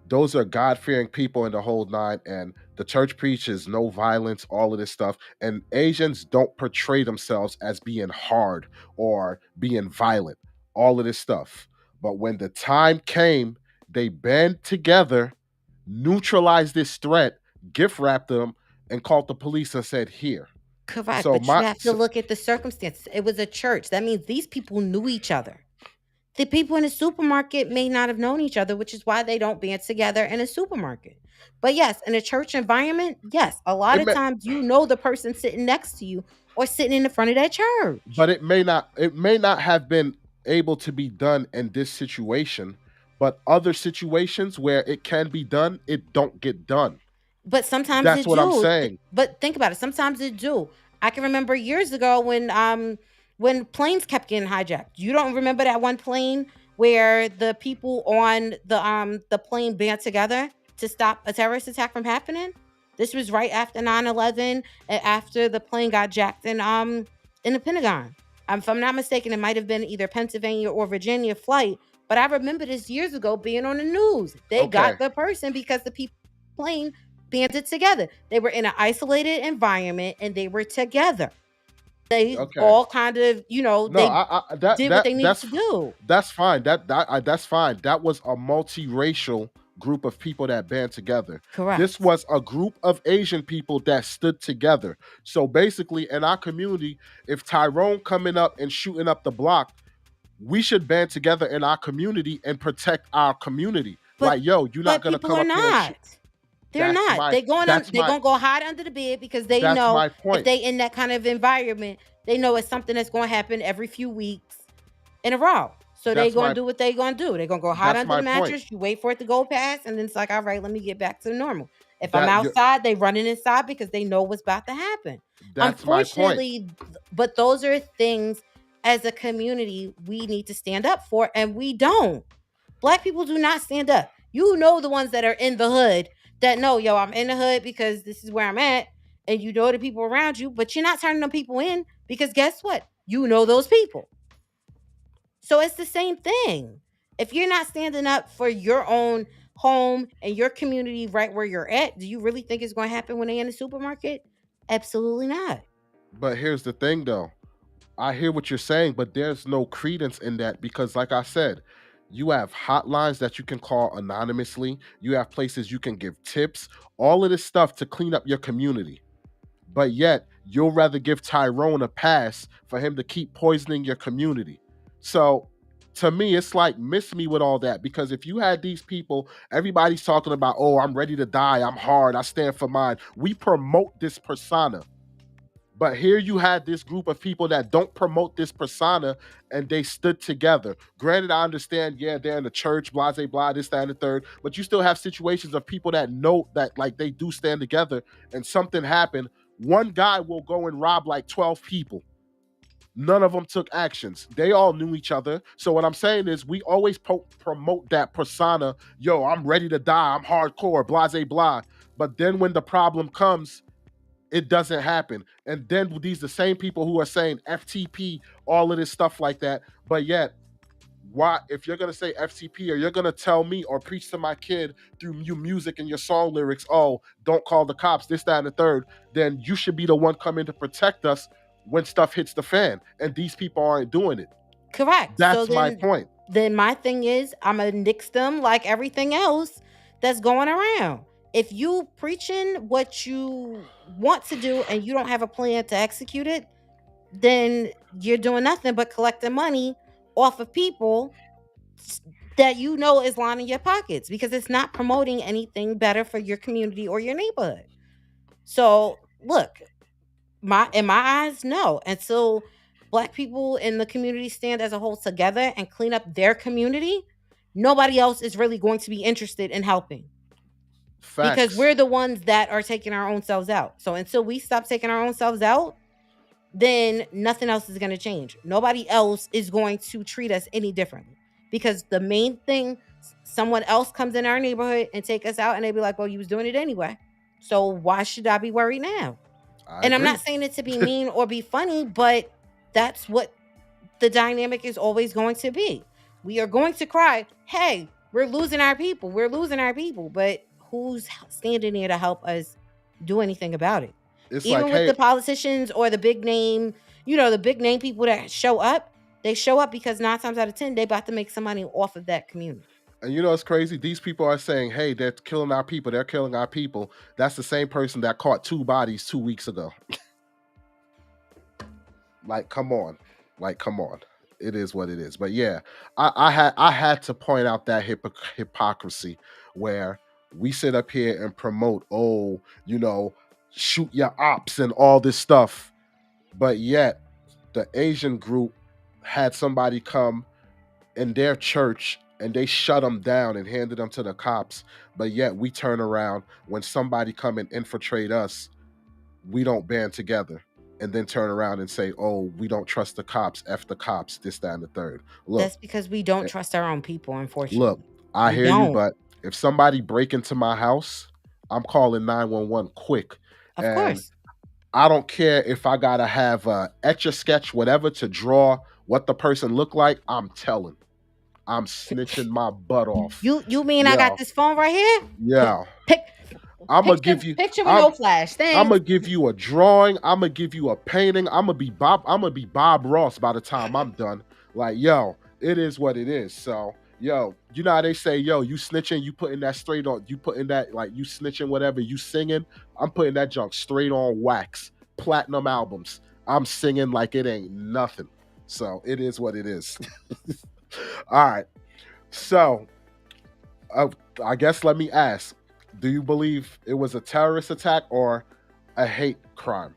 those are God fearing people in the whole nine. And the church preaches no violence, all of this stuff. And Asians don't portray themselves as being hard or being violent, all of this stuff. But when the time came, they band together, neutralized this threat, gift wrapped them, and called the police and said, "Here." Correct, So but you my have to look at the circumstances. It was a church. That means these people knew each other. The people in the supermarket may not have known each other, which is why they don't band together in a supermarket. But yes, in a church environment, yes, a lot it of may, times you know the person sitting next to you or sitting in the front of that church. but it may not have been able to be done in this situation, but other situations where it can be done, it don't get done. But sometimes That's it what I'm do. saying. But think about it. Sometimes it do. I can remember years ago when planes kept getting hijacked. You don't remember that one plane where the people on the plane band together to stop a terrorist attack from happening? This was right after 9/11 and after the plane got jacked in the Pentagon. If I'm not mistaken, it might have been either Pennsylvania or Virginia flight. But I remember this years ago being on the news. They Okay. got the person because the people plane banded together. They were in an isolated environment and they were together. They Okay. all kind of, No, they I that did what that they needed that's to do. that's fine. That's fine. That was a multiracial group of people that band together. This Correct. was a group of Asian people that stood together. So basically, in our community, if Tyrone coming up and shooting up the block, we should band together in our community and protect our community. But Like, yo, you're not but gonna people come are up here and shoot. not. They're That's not. my They going on. that's They my gonna go hide under the bed because they that's know my if point. they in that kind of environment, they know it's something that's gonna happen every few weeks in a row. So they That's gonna my do what they gonna do. They gonna go hide that's under my the point. mattress. You wait for it to go past, and then it's like, all right, let me get back to normal. If I'm That you outside, they running inside because they know what's about to happen. that's my point. Unfortunately, but those are things as a community we need to stand up for, and we don't. Black people do not stand up. You know the ones that are in the hood that know, yo, I'm in the hood because this is where I'm at, and you know the people around you, but you're not turning them people in because guess what? You know those people. So it's the same thing. If you're not standing up for your own home and your community right where you're at, do you really think it's going to happen when they're in the supermarket? Absolutely not. But here's the thing though. I hear what you're saying, but there's no credence in that because, like I said, you have hotlines that you can call anonymously. You have places you can give tips, all of this stuff to clean up your community. But yet, you'll rather give Tyrone a pass for him to keep poisoning your community. So, to me, it's like miss me with all that because if you had these people, everybody's talking about, oh, I'm ready to die, I'm hard, I stand for mine. We promote this persona. But here you had this group of people that don't promote this persona and they stood together. Granted, I understand, yeah, they're in the church, blah, blah, blah, this, that, and the third. But you still have situations of people that know that like they do stand together and something happened. One guy will go and rob like 12 people. None of them took actions. They all knew each other. So what I'm saying is we always promote that persona. Yo, I'm ready to die. I'm hardcore, blah, blah, blah. But then when the problem comes, it doesn't happen. And then these the same people who are saying FTP, all of this stuff like that. But yet, why if you're gonna say FTP or you're gonna tell me or preach to my kid through your music and your song lyrics, oh, don't call the cops, this, that, and the third, then you should be the one coming to protect us when stuff hits the fan. And these people aren't doing it. Correct. So That's my point. then my thing is I'm gonna nix them like everything else that's going around. If you preaching what you want to do and you don't have a plan to execute it, then you're doing nothing but collecting money off of people that you know is lining your pockets because it's not promoting anything better for your community or your neighborhood. So look, in my eyes, no. Until black people in the community stand as a whole together and clean up their community, nobody else is really going to be interested in helping because Facts. we're the ones that are taking our own selves out. So until we stop taking our own selves out, then nothing else is going to change. Nobody else is going to treat us any differently because the main thing, someone else comes in our neighborhood and take us out and they be like, well, you was doing it anyway. So why should I be worried now? I And I'm agree. not saying it to be mean or be funny, but that's what the dynamic is always going to be. We are going to cry, hey, we're losing our people. We're losing our people. But who's standing there to help us do anything about it? It's like, Even with the hey, politicians or the big name, the big name people that show up, They show up because 9 times out of 10, they about to make some money off of that community. And you know what's crazy? These people are saying, "Hey, they're killing our people. They're killing our people." That's the same person that caught 2 bodies 2 weeks ago. Like, come on. Like, come on. It is what it is. But yeah, I had to point out that hypocrisy where we sit up here and promote, oh, shoot your ops and all this stuff, but yet the Asian group had somebody come in their church and they shut them down and handed them to the cops. But yet we turn around when somebody come and infiltrate us, we don't band together and then turn around and say, oh, we don't trust the cops, F the cops, this, that, and the third. That's because we don't trust our own people, unfortunately. Look, I We hear you, don't. but if somebody break into my house, I'm calling 911 quick. Of And course. I don't care if I gotta have a etch a sketch, whatever, to draw what the person look like. I'm telling. I'm snitching my butt off. You mean I got this phone right here? Yeah. I'm gonna give you picture with no flash. Thanks. I'm gonna give you a drawing. I'm gonna give you a painting. I'm gonna be Bob Ross by the time I'm done. Like, yo, it is what it is. So, yo, you know how they say, yo, you snitching, you putting that straight on, you putting that, like, you snitching, whatever, you singing. I'm putting that junk straight on wax, platinum albums. I'm singing like it ain't nothing. So it is what it is. All right. So I guess let me ask, do you believe it was a terrorist attack or a hate crime?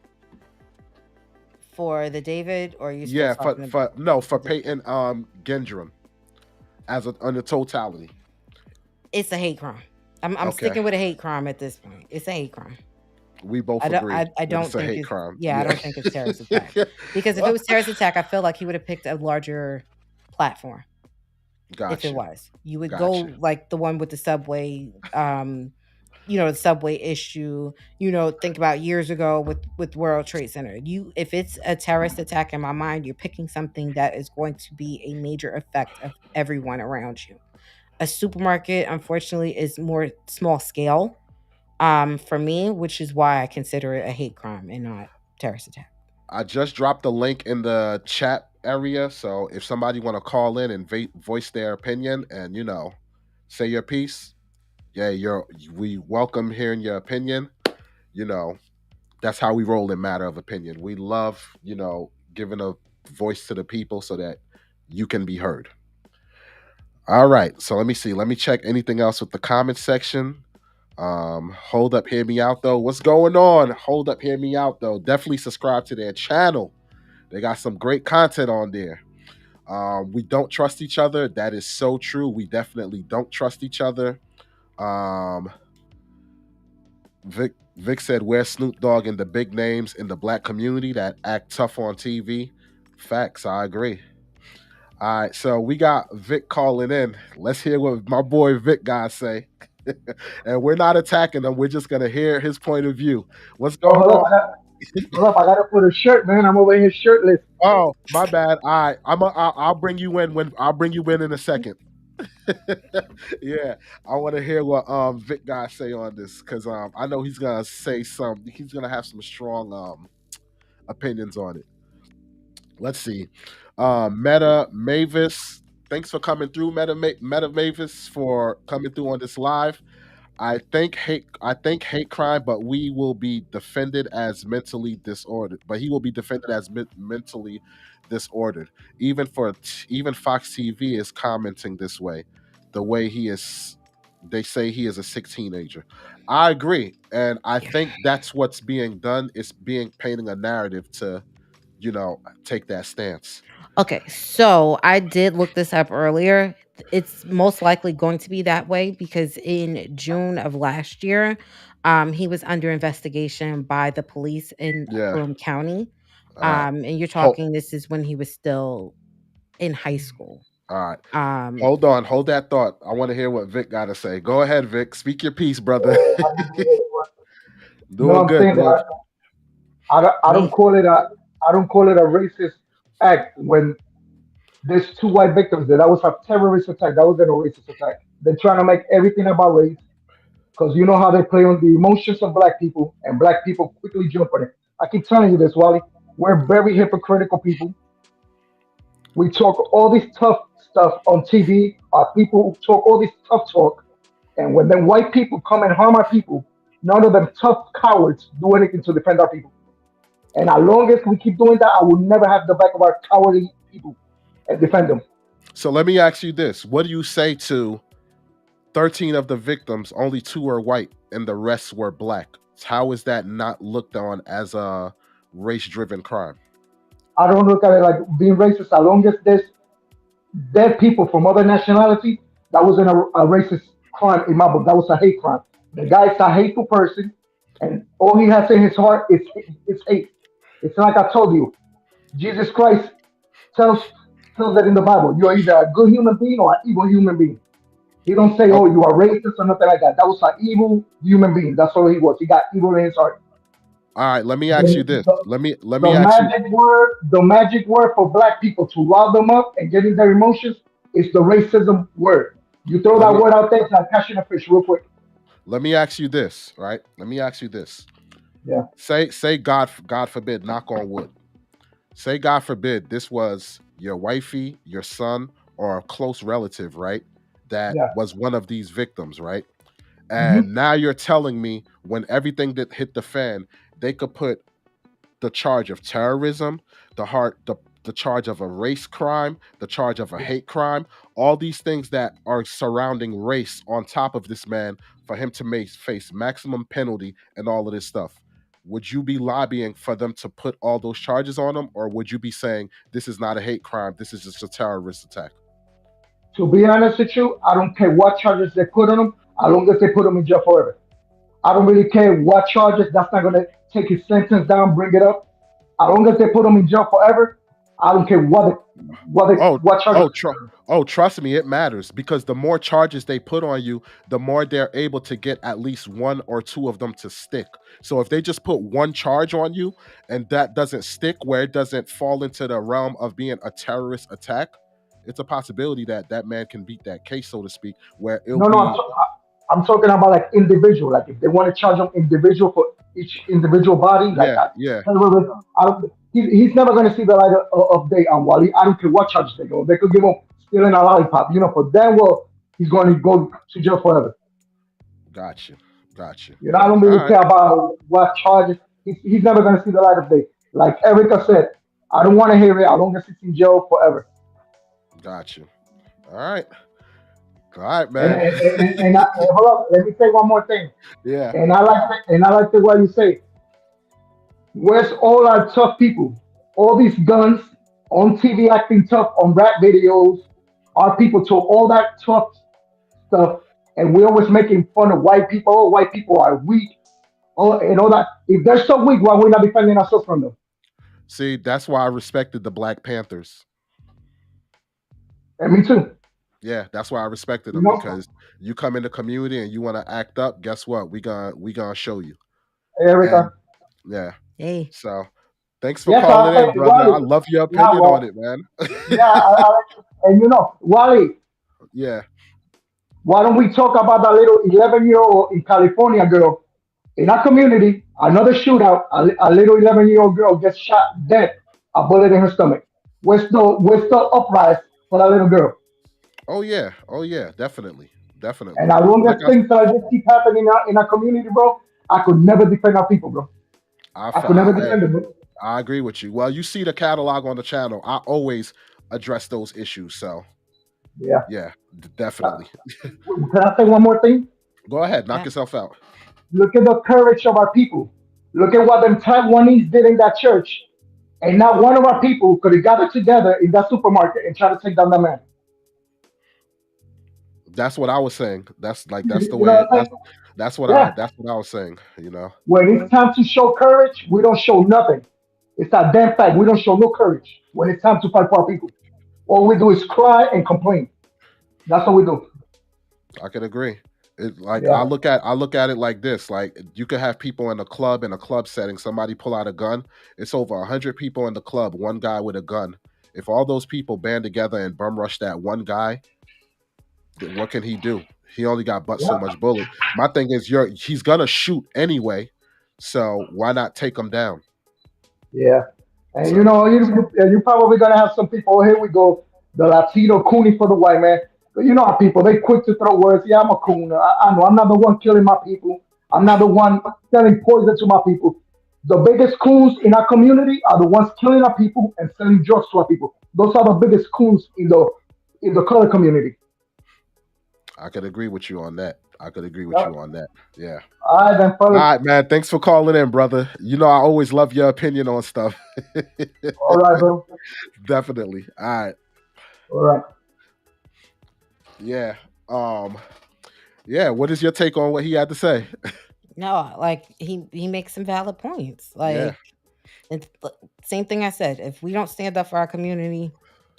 For the David, or you still Yeah, talking for Payton Gendron on the totality. It's a hate crime. I'm Okay. sticking with a hate crime at this point. It's a hate crime. We both I don't, agree. I don't it's a think hate it's crime. Yeah, I don't think it's terrorist attack. Because if it was terrorist attack, I feel like he would have picked a larger platform. Gotcha. If it was, you would go like the one with the subway, the subway issue. Think about years ago with World Trade Center. If it's a terrorist attack, in my mind, you're picking something that is going to be a major effect of everyone around you. A supermarket, unfortunately, is more small scale, for me, which is why I consider it a hate crime and not terrorist attack. I just dropped the link in the chat area, so if somebody want to call in and voice their opinion and say your piece, yeah, we welcome hearing your opinion. That's how we roll in matter of opinion. We love giving a voice to the people so that you can be heard. All right, so let me see. Let me check anything else with the comment section. Hold up, hear me out though. What's going on? Hold up, hear me out though. Definitely subscribe to their channel. They got some great content on there. We don't trust each other. That is so true. We definitely don't trust each other. Vic said, "Where's Snoop Dogg and the big names in the black community that act tough on TV?" Facts. I agree. All right, so we got Vic calling in. Let's hear what my boy Vic got to say. And we're not attacking him. We're just gonna hear his point of view. What's going on? Hold up, I gotta put a shirt, man. I'm over here shirtless. Oh, my bad. All right, I'll bring you in in a second. Yeah, I want to hear what Vic got to say on this because I know he's gonna say some. He's gonna have some strong opinions on it. Let's see. Meta Mavis, thanks for coming through. Meta Mavis for coming through on this live. I think hate crime, but we will be defended as mentally disordered. But he will be defended as mentally disordered. Even Fox TV is commenting this way. The way he is, they say he is a sick teenager. I agree, and I think that's what's being done. It's being painting a narrative to, take that stance. Okay, so I did look this up earlier. It's most likely going to be that way because in June of last year, he was under investigation by the police in Broome County. And you're talking, this is when he was still in high school. All right. Hold on. Hold that thought. I want to hear what Vic got to say. Go ahead, Vic. Speak your piece, brother. Doing good, bro. I don't call it a racist act when there's 2 white victims there. That was a terrorist attack. That wasn't a racist attack. They're trying to make everything about race because you know how they play on the emotions of black people, and black people quickly jump on it. I keep telling you this, Wally. We're very hypocritical people. We talk all this tough stuff on TV. Our people talk all this tough talk, and when the white people come and harm our people, none of them tough cowards do anything to defend our people. And as long as we keep doing that, I will never have the back of our cowardly people and defend them. So let me ask you this: what do you say to 13 of the victims, only 2 are white, and the rest were black? How is that not looked on as a race-driven crime? I don't look at it like being racist. As long as there's dead people from other nationality, that wasn't a racist crime in my book. That was a hate crime. The guy's a hateful person, and all he has in his heart is hate. It's like I told you. Jesus Christ tells tells that in the Bible. You're either a good human being or an evil human being. He don't say, Oh, "Oh, you are racist" or nothing like that. That was an evil human being. That's all he was. He got evil in his heart. all right. Let me ask you The, this. the, Let me the ask you. magic word for black people to rile them up and get in their emotions is the racism word. You throw Let that me word out there, it's like catching a fish real quick. let me ask you this. Right. Let me ask you this. Yeah, Say God forbid, knock on wood. Say God forbid this was your wifey, your son, or a close relative, right? That yeah. was one of these victims, right? hmm And now you're telling me when everything that hit the fan, they could put the charge of terrorism, the charge of a race crime, the charge of a hate crime, all these things that are surrounding race on top of this man for him to face maximum penalty and all of this stuff. Would you be lobbying for them to put all those charges on him, or would you be saying this is not a hate crime, this is just a terrorist attack? To be honest with you, I don't care what charges they put on him, as long as they put him in jail forever. I don't really care what charges. That's not gonna take his sentence down, bring it up. As long as they put him in jail forever, I don't care Oh, what charges. oh, trust me, it matters because the more charges they put on you, the more they're able to get at least one or two of them to stick. So if they just put one charge on you and that doesn't stick, where it doesn't fall into the realm of being a terrorist attack, it's a possibility that that man can beat that case, so to speak, where it'll No, no, be, I'm talking about like individual. Like if they want to charge him individual for each individual body, like yeah, that. yeah, He's never going to see the light of day on Wally. I don't care what charges they go. They could give him stealing a lollipop. For them, well, he's going to go to jail forever. got you, got you. I don't All really right, care about what charges. He's never going to see the light of day. Like Erica said, I don't want to hear it. I don't want to see in jail forever. got you. All right, And man. and, and hold up, let me say one more thing. Yeah. And I like the way you say, where's all our tough people? All these guns on TV acting tough on rap videos. Our people talk all that tough stuff, and we're always making fun of white people. Oh, white people are weak. Oh, and all that. If they're so weak, why are we not defending ourselves from them? See, that's why I respected the Black Panthers. And me too. Yeah, that's why I respected You them know, because you come in the community and you want to act up. Guess what? We gonna show you. hey, And Erica. yeah, Hey, so thanks for Yes, I calling in, said brother. I Wally. love your Yeah, opinion on well, it, man. yeah, and Wally. Yeah. Why don't we talk about that little 11-year-old in California girl in our community? Another shootout. A little 11-year-old girl gets shot dead. A bullet in her stomach. Where's the uprise for that little girl? Oh yeah. Oh yeah. Definitely. Definitely. And as long Like as things like this keep happening in our community, bro, I could never defend our people, bro. I could never hey, defend them, bro. I agree with you. Well, you see the catalog on the channel. I always address those issues. So Yeah. yeah, Uh, definitely. Can I say one more thing? Go ahead, knock yeah. yourself out. Look at the courage of our people. Look at what them Taiwanese did in that church. And not one of our people could have gathered together in that supermarket and try to take down that man. That's what I was saying. That's the You know way what I'm saying? Yeah. that's what I was saying. When it's time to show courage, we don't show nothing. It's that damn fact. We don't show no courage when it's time to fight for our people. All we do is cry and complain. That's what we do. I can agree. It, like Yeah. I look at it like this. Like you could have people in a club setting, somebody pull out a gun. It's over 100 people in the club, one guy with a gun. If all those people band together and bum rush that one guy, then what can he do? He only got but so Yeah. much bullet. My thing is he's gonna shoot anyway. So why not take him down? Yeah. And So you probably gonna have some people. Here we go, the Latino coonie for the white man. But you know how people they quick to throw words. Yeah, I'm a coon. I know I'm not the one killing my people. I'm not the one selling poison to my people. The biggest coons in our community are the ones killing our people and selling drugs to our people. Those are the biggest coons in the color community. I could agree with you on that. I could agree with Yep. you on that. Yeah. All right, then, All fellas. right, man. Thanks for calling in, brother. You know I always love your opinion on stuff. All right, bro. Definitely. All right. All right. Yeah. Um. Yeah. What is your take on what he had to say? No, like he makes some valid points. Yeah. Like it's same thing I said. If we don't stand up for our community,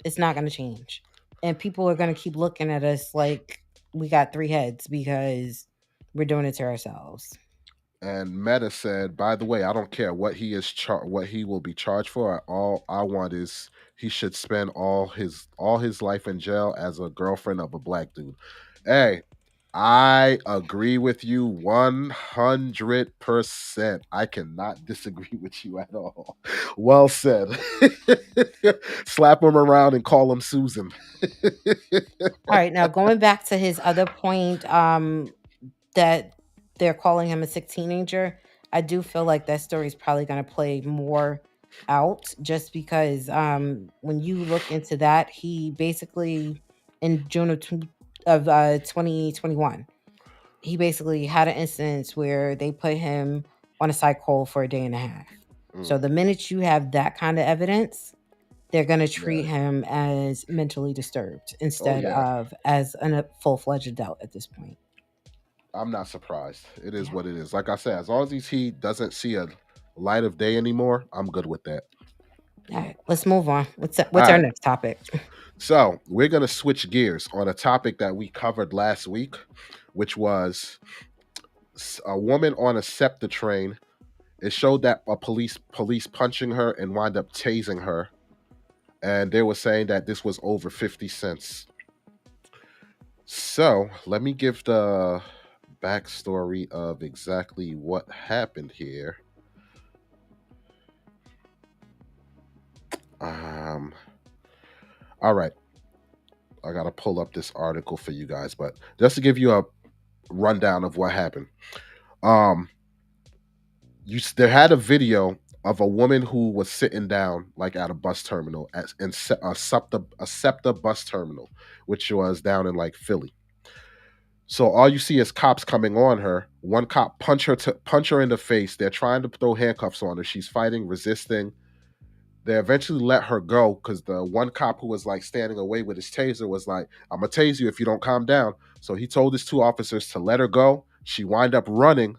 it's not going to change, and people are going to keep looking at us like we got three heads because we're doing it to ourselves. And Meta said, by the way, I don't care what what he will be charged for. All I want is he should spend all his life in jail as a girlfriend of a black dude. Hey, I agree with you 100%. I cannot disagree with you at all. Well said. Slap him around and call him Susan. All right, now going back to his other point, that they're calling him a sick teenager. I do feel like that story is probably going to play more out just because when you look into that, he basically in June of 2021, he basically had an instance where they put him on a psych hold for a day and a half. So Mm, the minute you have that kind of evidence, they're going to treat yeah. him as mentally disturbed Oh instead yeah. of as a full-fledged adult at this point. I'm not surprised. It is Yeah. what it is. Like I said, as long as he doesn't see a light of day anymore, I'm good with that. All right, let's move on. All What's our right. next topic? So we're gonna switch gears on a topic that we covered last week, which was a woman on a SEPTA train. It showed that a police punching her and wind up tasing her, and they were saying that this was over 50 cents. So let me give the backstory of exactly what happened here. Um, all right, I gotta pull up this article for you guys, but just to give you a rundown of what happened. Um, there had a video of a woman who was sitting down like at a bus terminal a SEPTA bus terminal, which was down in like Philly. So all you see is cops coming on her. One cop punch her in the face. They're trying to throw handcuffs on her. She's fighting, resisting. They eventually let her go because the one cop who was like standing away with his taser was like, "I'm gonna tase you if you don't calm down." So he told his two officers to let her go. She wind up running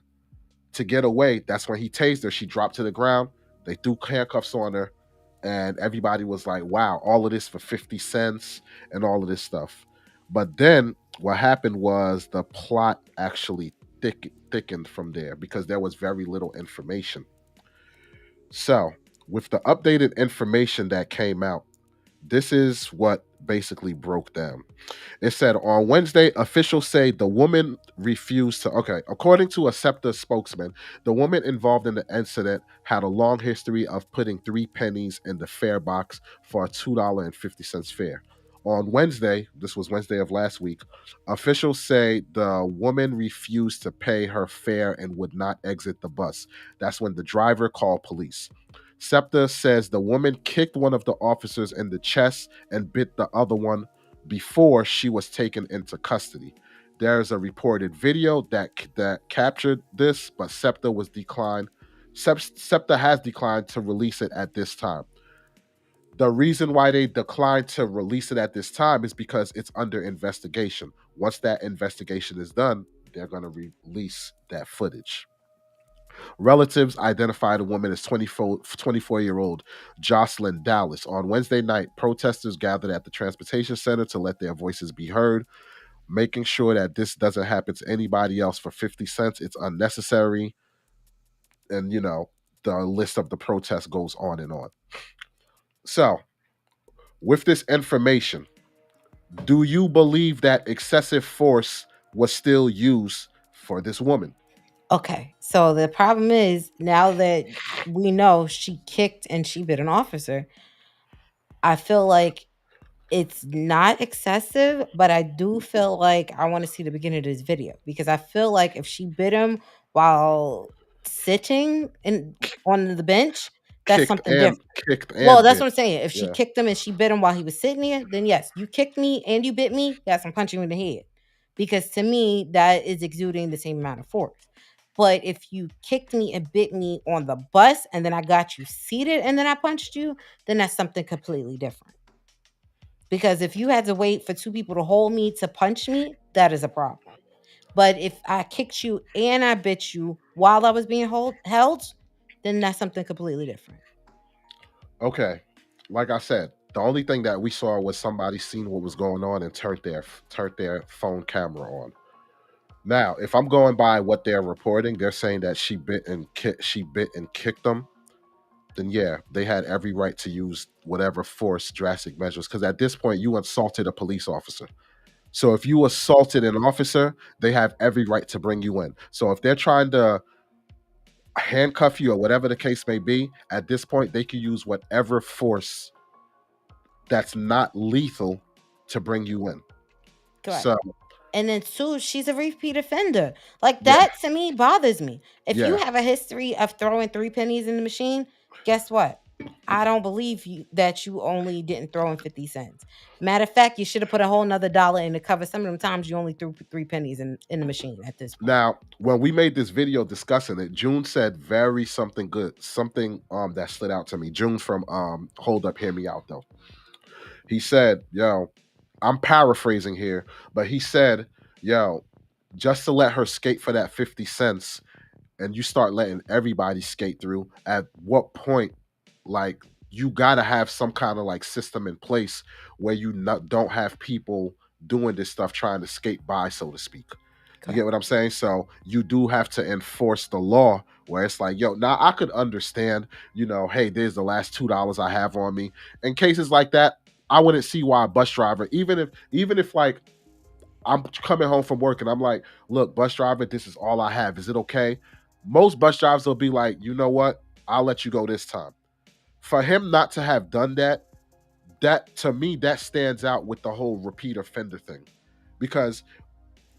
to get away. That's when he tased her. She dropped to the ground. They threw handcuffs on her, and everybody was like, "Wow, all of this for 50 cents and all of this stuff." But then what happened was the plot actually thickened from there because there was very little information. So, with the updated information that came out, this is what basically broke down. It said on Wednesday, officials say the woman refused to. Okay, according to a SEPTA spokesman, the woman involved in the incident had a long history of putting 3 pennies in the fare box for a $2.50 fare. On Wednesday, this was Wednesday of last week, officials say the woman refused to pay her fare and would not exit the bus. That's when the driver called police. SEPTA says the woman kicked one of the officers in the chest and bit the other one before she was taken into custody. There's a reported video that captured this, but SEPTA was declined. SEPTA has declined to release it at this time. The reason why they declined to release it at this time is because it's under investigation. Once that investigation is done, they're going to release that footage. Relatives identified a woman as 24-year-old Jocelyn Dallas. On Wednesday night, protesters gathered at the transportation center to let their voices be heard, making sure that this doesn't happen to anybody else for 50 cents. It's unnecessary. And, the list of the protests goes on and on. So, with this information, do you believe that excessive force was still used for this woman? Okay, so the problem is now that we know she kicked and she bit an officer, I feel like it's not excessive, but I do feel like I want to see the beginning of this video because I feel like if she bit him while sitting in on the bench, that's Kicked something and different. kicked Well, and that's bit. what I'm saying. If she Yeah. kicked him and she bit him while he was sitting there, then yes, you kicked me and you bit me. Yes, I'm punching you in the head. Because to me, that is exuding the same amount of force. But if you kicked me and bit me on the bus and then I got you seated and then I punched you, then that's something completely different. Because if you had to wait for two people to hold me to punch me, that is a problem. But if I kicked you and I bit you while I was being held, then that's something completely different. Okay. Like I said, the only thing that we saw was somebody seen what was going on and turned their phone camera on. Now, if I'm going by what they're reporting, they're saying that she bit and kicked them. Then yeah, they had every right to use whatever force, drastic measures. Because at this point, you assaulted a police officer. So if you assaulted an officer, they have every right to bring you in. So if they're trying to handcuff you or whatever the case may be, at this point, they can use whatever force that's not lethal to bring you in. Correct. So And then two, she's a repeat offender. Like yeah, that to me bothers me. If you yeah. have a history of throwing three pennies in the machine, guess what? I don't believe you that you only didn't throw in 50 cents. Matter of fact, you should have put a whole nother dollar in to cover some of them times you only threw three pennies in the machine at this point. Now, when we made this video discussing it, June said very something good, something that stood out to me. June from Hold Up, Hear Me Out though. He said, "Yo, I'm paraphrasing here, but he said, yo, just to let her skate for that 50 cents and you start letting everybody skate through, at what point, like, you got to have some kind of like system in place where you don't have people doing this stuff trying to skate by, so to speak. You get Correct. what I'm saying? So you do have to enforce the law where it's like, yo, now I could understand, hey, there's the last $2 I have on me. In cases like that, I wouldn't see why a bus driver, even if like I'm coming home from work and I'm like, look, bus driver, this is all I have. Is it okay? Most bus drivers will be like, you know what? I'll let you go this time. For him not to have done that, that to me, that stands out with the whole repeat offender thing. Because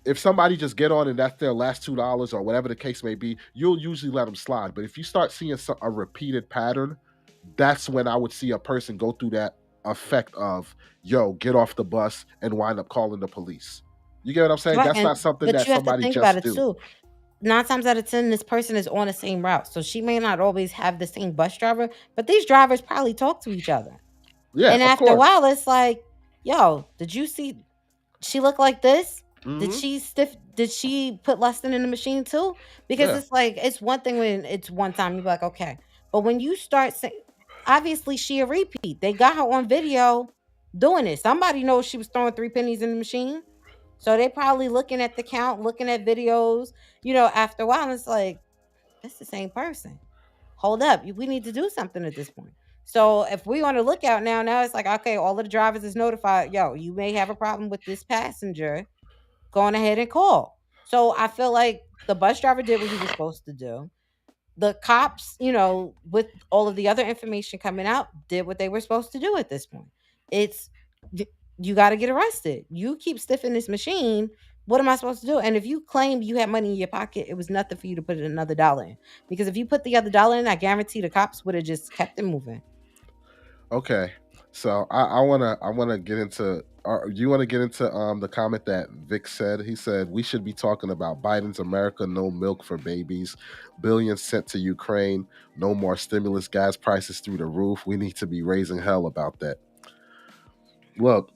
if somebody just get on and that's their last $2 or whatever the case may be, you'll usually let them slide. But if you start seeing a repeated pattern, that's when I would see a person go through that effect of, yo, get off the bus and wind up calling the police. You get what I'm saying? Right. That's And not something but that you have to somebody think about just it do. too. 9 times out of 10, this person is on the same route. So she may not always have the same bus driver, but these drivers probably talk to each other. Yeah, And of after a course. while, it's like, yo, did you see she look like this? Did Hmm. she stiff? Did she put Lustin in the machine too? Because Yeah. it's like it's one thing when it's one time you're like okay, but when you start saying, obviously she a repeat. They got her on video doing it. Somebody knows she was throwing three pennies in the machine, so they probably looking at the count, looking at videos. After a while, it's like it's the same person. Hold up, we need to do something at this point. So if we on the lookout now it's like okay, all of the drivers is notified. Yo, you may have a problem with this passenger. Go on ahead and call. So I feel like the bus driver did what he was supposed to do. The cops, with all of the other information coming out, did what they were supposed to do at this point. It's you got to get arrested. You keep stiffing this machine. What am I supposed to do? And if you claim you had money in your pocket, it was nothing for you to put another dollar in. Because if you put the other dollar in, I guarantee the cops would have just kept it moving. Okay. So I wanna get into. You want to get into the comment that Vic said? He said we should be talking about Biden's America, no milk for babies, billions sent to Ukraine, no more stimulus, gas prices through the roof. We need to be raising hell about that. Look,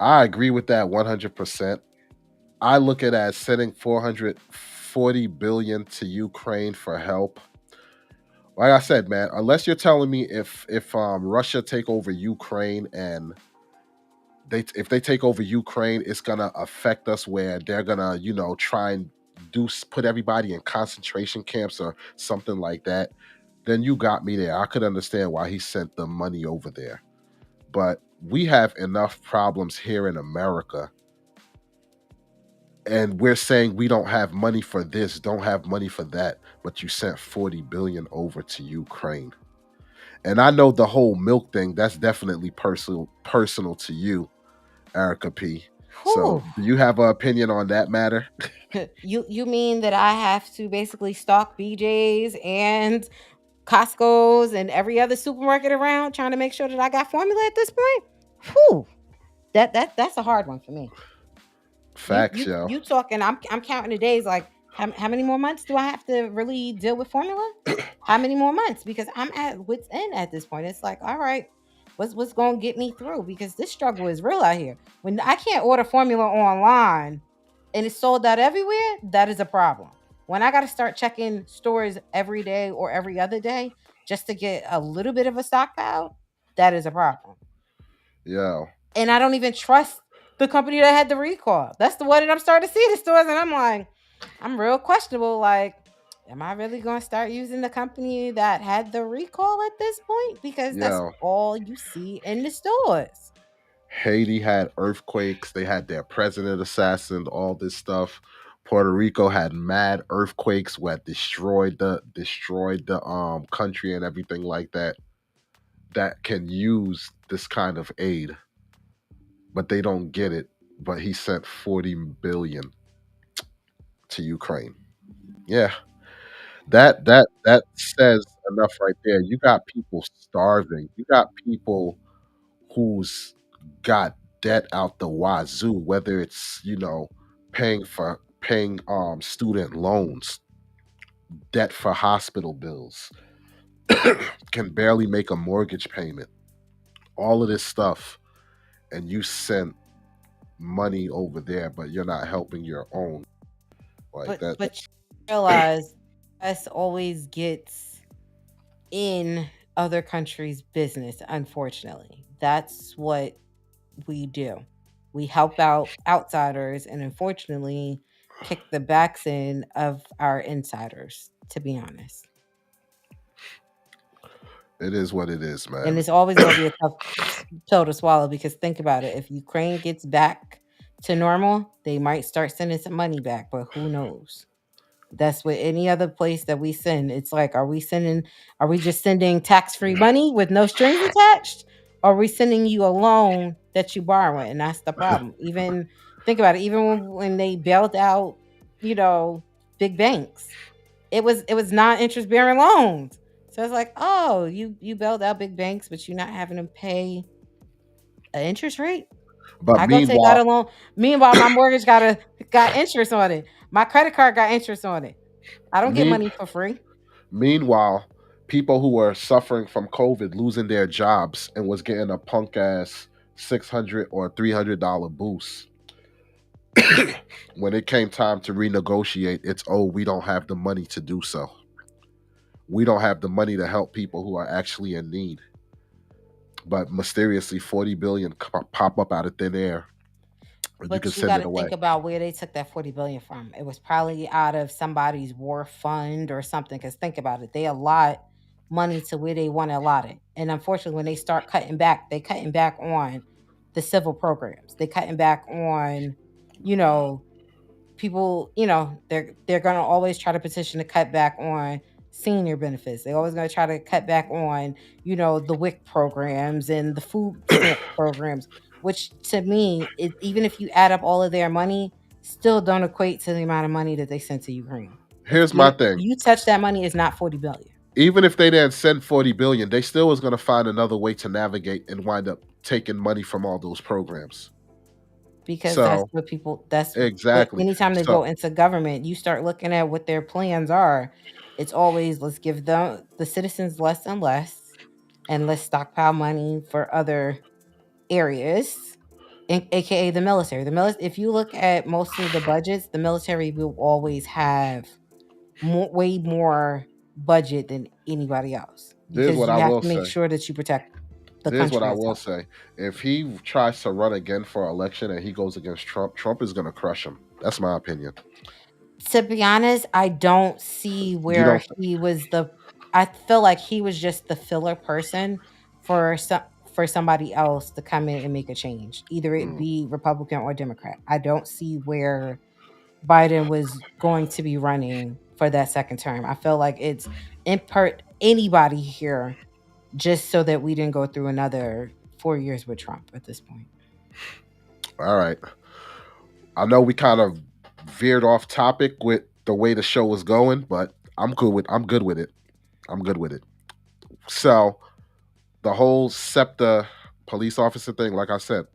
I agree with that 100%. I look at it as sending 440 billion to Ukraine for help. Like I said, man, unless you're telling me if Russia take over Ukraine and if they take over Ukraine, it's gonna affect us where they're gonna try and put everybody in concentration camps or something like that. Then you got me there. I could understand why he sent the money over there, but we have enough problems here in America and we're saying we don't have money for this, don't have money for that, but you sent 40 billion over to Ukraine. And I know the whole milk thing, that's definitely personal to you, Erica P. So Whew. do you have an opinion on that matter? You mean that I have to basically stock BJ's and Costco's and every other supermarket around trying to make sure that I got formula at this point? Whew. That's a hard one for me. You Facts, you yo. you talking? I'm counting the days. Like how many more months do I have to really deal with formula? How many more months? Because I'm at wit's end at this point. It's like, all right, what's going to get me through? Because this struggle is real out here. When I can't order formula online and it's sold out everywhere, that is a problem. When I got to start checking stores every day or every other day just to get a little bit of a stockpile, that is a problem. Yo. And I don't even trust the company that had the recall. That's the one that I'm starting to see in the stores, and I'm like, I'm real questionable. Like, am I really going to start using the company that had the recall at this point? Because that's Yo. all you see in the stores. Haiti had earthquakes, they had their president assassined, all this stuff. Puerto Rico had mad earthquakes that destroyed the country and everything like that, that can use this kind of aid, but they don't get it. But he sent 40 billion to Ukraine. Yeah. That says enough right there. You got people starving. You got people who's got debt out the wazoo, whether it's, paying student loans, debt for hospital bills, can barely make a mortgage payment, all of this stuff, and you sent money over there, but you're not helping your own. Like that. But you realize us always gets in other countries' business, unfortunately. That's what we do. We help out outsiders and unfortunately kick the backs in of our insiders, to be honest. It is what it is, And man. it's always going to be a tough pill to swallow because think about it. If Ukraine gets back to normal, they might start sending some money back, but who knows? That's what any other place that we send. It's like, are we just sending tax free money with no strings attached? Or are we sending you a loan that you borrow? And that's the problem. Even think about it, even when they bailed out, you know, big banks, it was non interest bearing loans. So it's like, oh, you bailed out big banks, but you're not having to pay an interest rate. But I go take out meanwhile, a loan. Meanwhile, my mortgage got interest on it. My credit card got interest on it. I don't get mean, money for free meanwhile, people who were suffering from COVID losing their jobs and was getting a punk ass 600 or $300 boost. When it came time to renegotiate, it's, oh, we don't have the money to do so. We don't have the money to help people who are actually in need. But mysteriously, 40 billion pop up out of thin air, and you can but you send got it to away. think about where they took that 40 billion from. It was probably out of somebody's war fund or something. Because think about it, they allot money to where they want to allot it, and unfortunately, when they start cutting back, they cutting back on the civil programs. They cutting back on, you know, people, they're going to always try to petition to cut back on senior benefits. They're always going to try to cut back on, the WIC programs and the food stamp programs, which to me, even if you add up all of their money, still don't equate to the amount of money that they sent to Ukraine. It's Here's my thing. you touch that money is not 40 billion Even if they didn't send 40 billion, they still was going to find another way to navigate and wind up taking money from all those programs. because So, that's what exactly. anytime they So, go into government, you start looking at what their plans are. It's always let's give the citizens less and less, and let's stockpile money for other areas, aka the military. If you look at most of the budgets, the military will always have way more budget than anybody else here's because what you I have will to make say. sure that you protect the Here's what country I as will well. say. If he tries to run again for election and he goes against Trump, Trump is going to crush him. That's my opinion. To be honest, I don't see You where don't. he was I feel like he was just the filler person for somebody else to come in and make a change, either it Mm. be Republican or Democrat. I don't see where Biden was going to be running for that second term. I feel like it's in part anybody here just so that we didn't go through another 4 years with Trump at this point. All right. I know we kind of veered off topic with the way the show was going, but I'm good with it. I'm good with it. So the whole SEPTA police officer thing, like I said,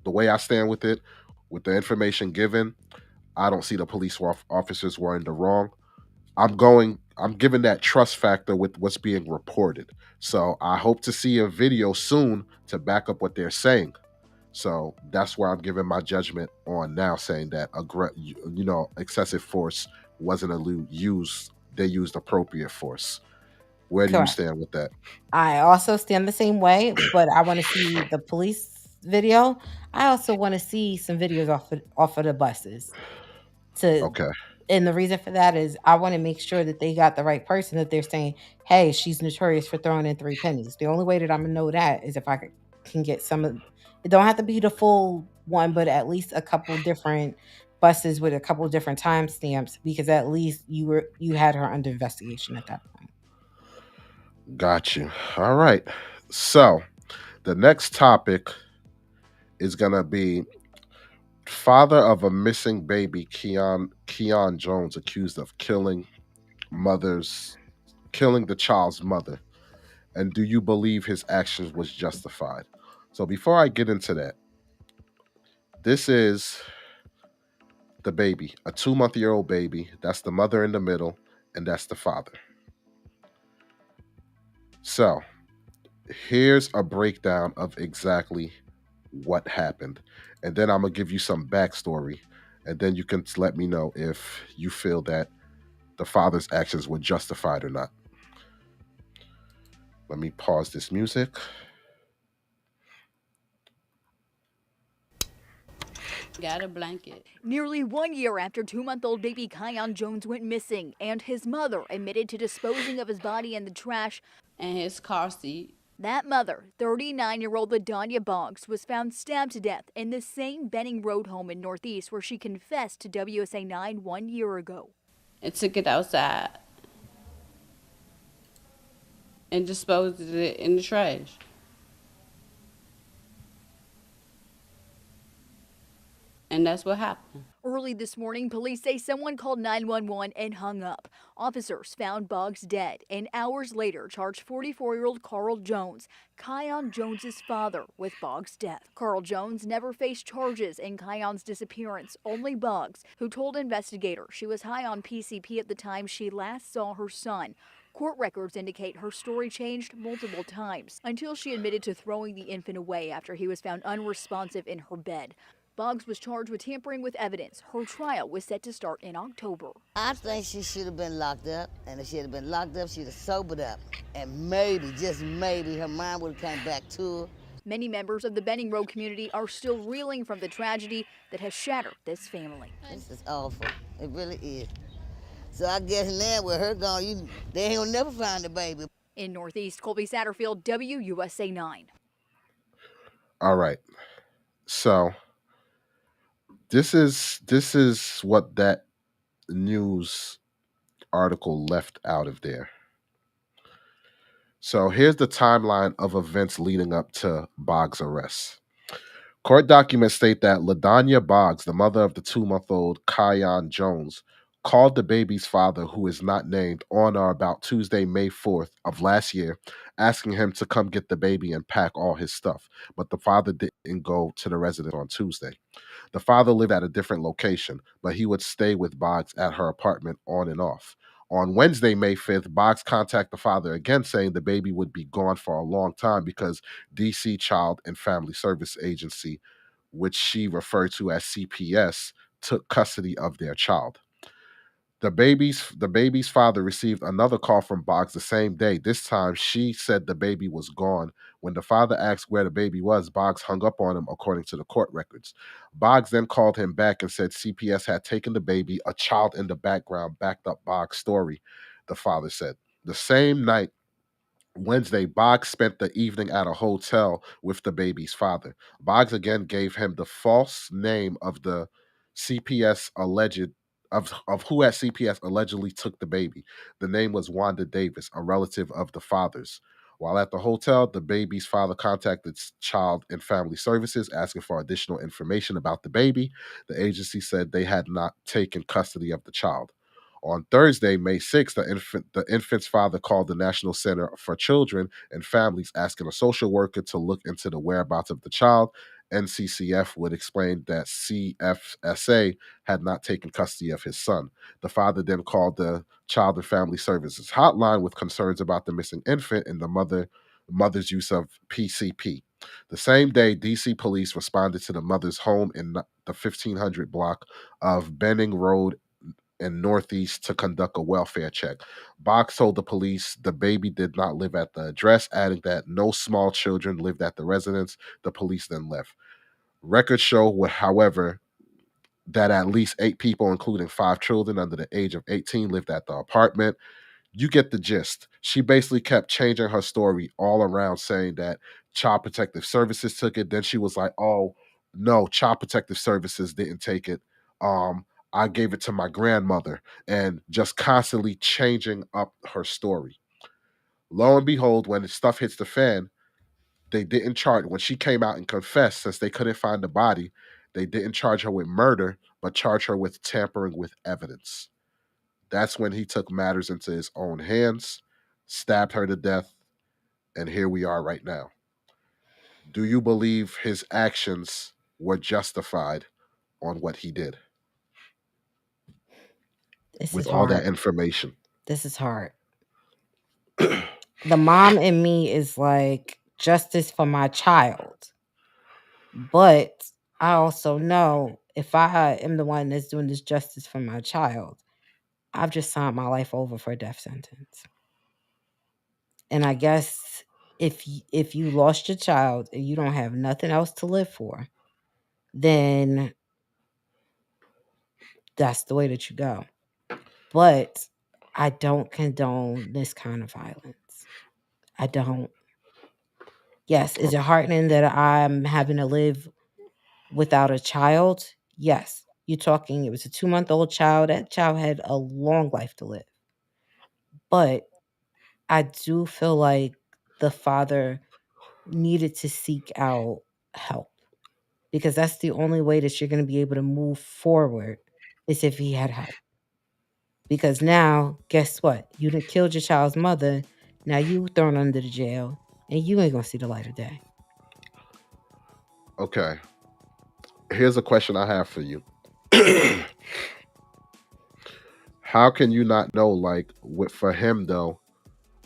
the way I stand with it, with the information given, I don't see the police officers were in the wrong. I'm giving that trust factor with what's being reported. So I hope to see a video soon to back up what they're saying. So that's where I'm giving my judgment on now, saying that excessive force wasn't used. They used appropriate force. Where do you Correct. stand with that? I also stand the same way, but I want to see the police video. I also want to see some videos off of the buses. To Okay, And the reason for that is I want to make sure that they got the right person, that they're saying, "Hey, she's notorious for throwing in three pennies." The only way that I'm gonna know that is if can get some of it. Don't have to be the full one, but at least a couple different buses with a couple different timestamps, because at least you had her under investigation at that point. got you. All right. So the next topic is gonna be father of a missing baby, Keon Jones, accused of killing the child's mother. And do you believe his actions was justified? So before I get into that, this is the baby, a 2-month-old baby. That's the mother in the middle, and that's the father. So here's a breakdown of exactly what happened. And then I'm going to give you some backstory. And then you can let me know if you feel that the father's actions were justified or not. Let me pause this music. Got a blanket. Nearly 1 year after 2-month-old baby Kion Jones went missing, and his mother admitted to disposing of his body in the trash and his car seat. That mother, 39-year-old LaDanya Boggs, was found stabbed to death in the same Benning Road home in Northeast where she confessed to WSA 9 1 year ago. And took it outside and disposed of it in the trash. And that's what happened. Early this morning, police say someone called 911 and hung up. Officers found Boggs dead and hours later charged 44-year-old Carl Jones, Kion Jones's father, with Boggs' death. Carl Jones never faced charges in Kion's disappearance, only Boggs, who told investigators she was high on PCP at the time she last saw her son. Court records indicate her story changed multiple times until she admitted to throwing the infant away after he was found unresponsive in her bed. Boggs was charged with tampering with evidence. Her trial was set to start in October. I think she should have been locked up, and if she had been locked up, she'd have sobered up. And maybe, just maybe, her mind would have come back to her. Many members of the Benning Road community are still reeling from the tragedy that has shattered this family. This is awful. It really is. So I guess now with her gone, they ain't gonna never find the baby. In Northeast, Colby Satterfield, WUSA 9. All right. So this is what that news article left out of there. So here's the timeline of events leading up to Boggs' arrest. Court documents state that LaDanya Boggs, the mother of the 2-month-old Kion Jones, called the baby's father, who is not named, on or about Tuesday, May 4th of last year, asking him to come get the baby and pack all his stuff. But the father didn't go to the residence on Tuesday. The father lived at a different location, but he would stay with Boggs at her apartment on and off. On Wednesday, May 5th, Boggs contacted the father again, saying the baby would be gone for a long time because DC Child and Family Service Agency, which she referred to as CPS, took custody of their child. The baby's father received another call from Boggs the same day. This time, she said the baby was gone. When the father asked where the baby was, Boggs hung up on him, according to the court records. Boggs then called him back and said CPS had taken the baby. A child in the background backed up Boggs' story, the father said. The same night, Wednesday, Boggs spent the evening at a hotel with the baby's father. Boggs again gave him the false name of the CPS of who at CPS allegedly took the baby. The name was Wanda Davis, a relative of the father's. While at the hotel, the baby's father contacted Child and Family Services asking for additional information about the baby. The agency said they had not taken custody of the child. On Thursday, May 6th, the infant's father called the National Center for Children and Families asking a social worker to look into the whereabouts of the child. NCCF would explain that CFSA had not taken custody of his son. The father then called the Child and Family Services hotline with concerns about the missing infant and the mother's use of PCP. The same day, DC police responded to the mother's home in the 1500 block of Benning Road in Northeast to conduct a welfare check. Boggs told the police the baby did not live at the address, adding that no small children lived at the residence. The police then left. Records show, however, that at least 8 people, including 5 children under the age of 18, lived at the apartment. You get the gist. She basically kept changing her story all around, saying that Child Protective Services took it. Then she was like, "Oh no, Child Protective Services didn't take it. I gave it to my grandmother," and just constantly changing up her story. Lo and behold, when the stuff hits the fan, they didn't charge. When she came out and confessed, since they couldn't find the body, they didn't charge her with murder, but charge her with tampering with evidence. That's when he took matters into his own hands, stabbed her to death, and here we are right now. Do you believe his actions were justified on what he did This with is all that hard. information? This is hard. The mom in me is like, justice for my child. But I also know if I am the one that's doing this justice for my child, I've just signed my life over for a death sentence. And I guess if you lost your child and you don't have nothing else to live for, then that's the way that you go. But I don't condone this kind of violence. I don't. Yes, is it heartening that I'm having to live without a child? Yes. You're talking, it was a 2-month-old child. That child had a long life to live. But I do feel like the father needed to seek out help, because that's the only way that you're going to be able to move forward is if he had help. Because now, guess what? You done killed your child's mother. Now you thrown under the jail, and you ain't going to see the light of day. Okay. Here's a question I have for you. How can you not know, like, for him, though,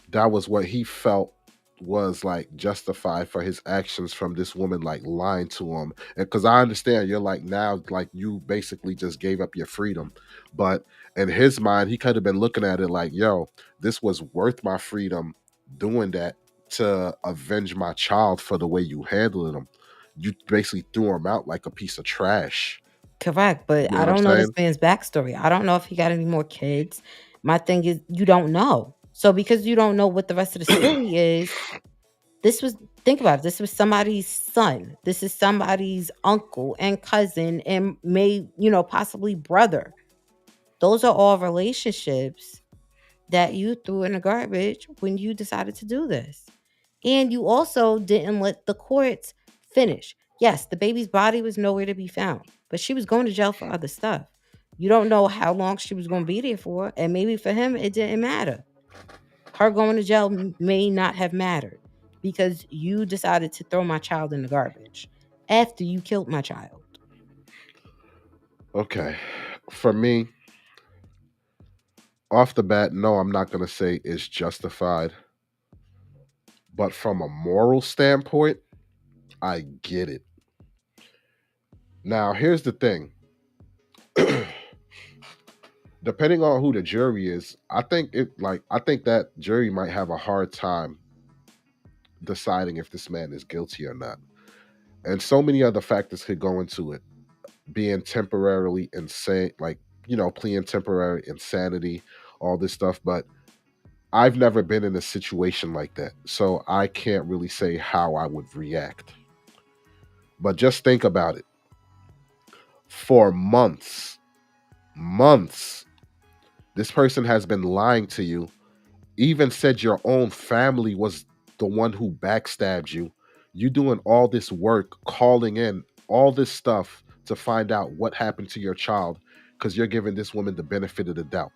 that was what he felt was like justified for his actions from this woman like lying to him? And because I understand you're like, now like you basically just gave up your freedom, but in his mind he could have been looking at it like, yo, this was worth my freedom doing that to avenge my child for the way you handled him. You basically threw him out like a piece of trash. Correct, but You know I what I'm don't know this saying? man's backstory. I don't know if he got any more kids. My thing is, you don't know. So because you don't know what the rest of the story is, think about it. This was somebody's son. This is somebody's uncle and cousin and possibly brother. Those are all relationships that you threw in the garbage when you decided to do this. And you also didn't let the courts finish. Yes, the baby's body was nowhere to be found, but she was going to jail for other stuff. You don't know how long she was going to be there for, and maybe for him it didn't matter. Her going to jail may not have mattered because you decided to throw my child in the garbage after you killed my child. Okay. For me, off the bat, no, I'm not going to say it's justified. But from a moral standpoint, I get it. Now, here's the thing. Depending on who the jury is, I think that jury might have a hard time deciding if this man is guilty or not. And so many other factors could go into it. Being temporarily insane, like, pleading temporary insanity, all this stuff. But I've never been in a situation like that, so I can't really say how I would react. But just think about it. For months, Months. This person has been lying to you, even said your own family was the one who backstabbed you. You doing all this work, calling in all this stuff to find out what happened to your child because you're giving this woman the benefit of the doubt.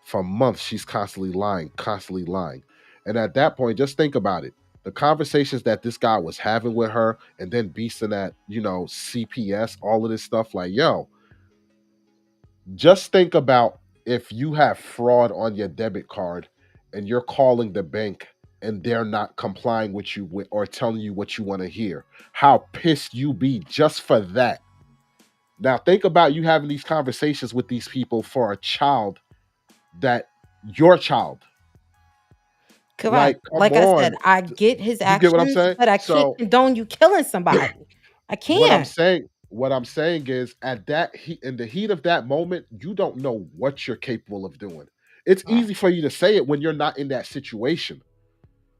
For months, she's constantly lying, constantly lying. And at that point, just think about it. The conversations that this guy was having with her and then beasting at, CPS, all of this stuff, like, yo, just think about if you have fraud on your debit card and you're calling the bank and they're not complying with you or telling you what you want to hear. How pissed you be just for that. Now think about you having these conversations with these people for a child that your child. Correct. Like, come Like I said, on. I get his You get what I'm actions, saying? but I can't So condone you killing somebody. I what I'm can't. saying, what I'm saying is at that heat, in the heat of that moment, you don't know what you're capable of doing. It's Right. easy for you to say it when you're not in that situation.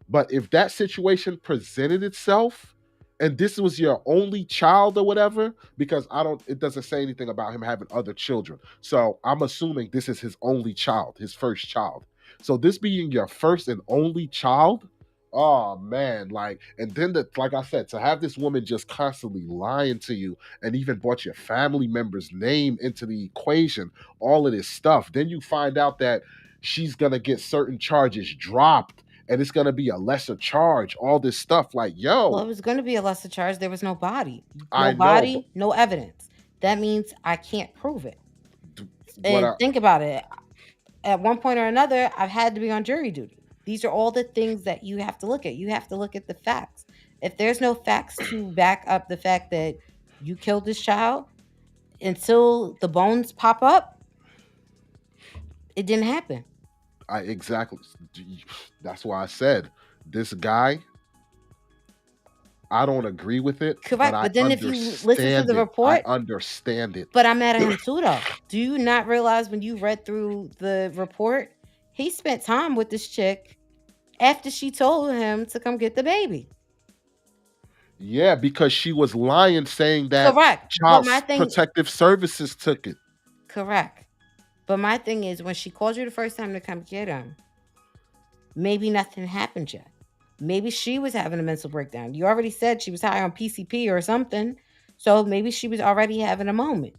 But if that situation presented itself and this was your only child or whatever, because it doesn't say anything about him having other children. So I'm assuming this is his only child, his first child. So this being your first and only child, oh man, and then like I said, to have this woman just constantly lying to you and even brought your family member's name into the equation, all of this stuff, then you find out that she's gonna get certain charges dropped and it's gonna be a lesser charge. All this stuff, like, Well, yo, it was going to be a lesser charge. There was no body. No I know, but body, no evidence. That means I can't prove it. what And I think about it. At one point or another, I've had to be on jury duty. These are all the things that you have to look at. You have to look at the facts. If there's no facts to back up the fact that you killed this child, until the bones pop up, it didn't happen. exactly. That's why I said this guy. I don't agree with it, but Correct. I But then if you listen to understand the it. I report, understand it. but I'm mad at him too, though. Do you not realize when you read through the report, he spent time with this chick after she told him to come get the baby? Yeah, because she was lying, saying that Correct. But Child my thing, Protective Services took it. correct. But my thing is, when she called you the first time to come get him, maybe nothing happened yet. Maybe she was having a mental breakdown. You already said she was high on PCP or something. So maybe she was already having a moment.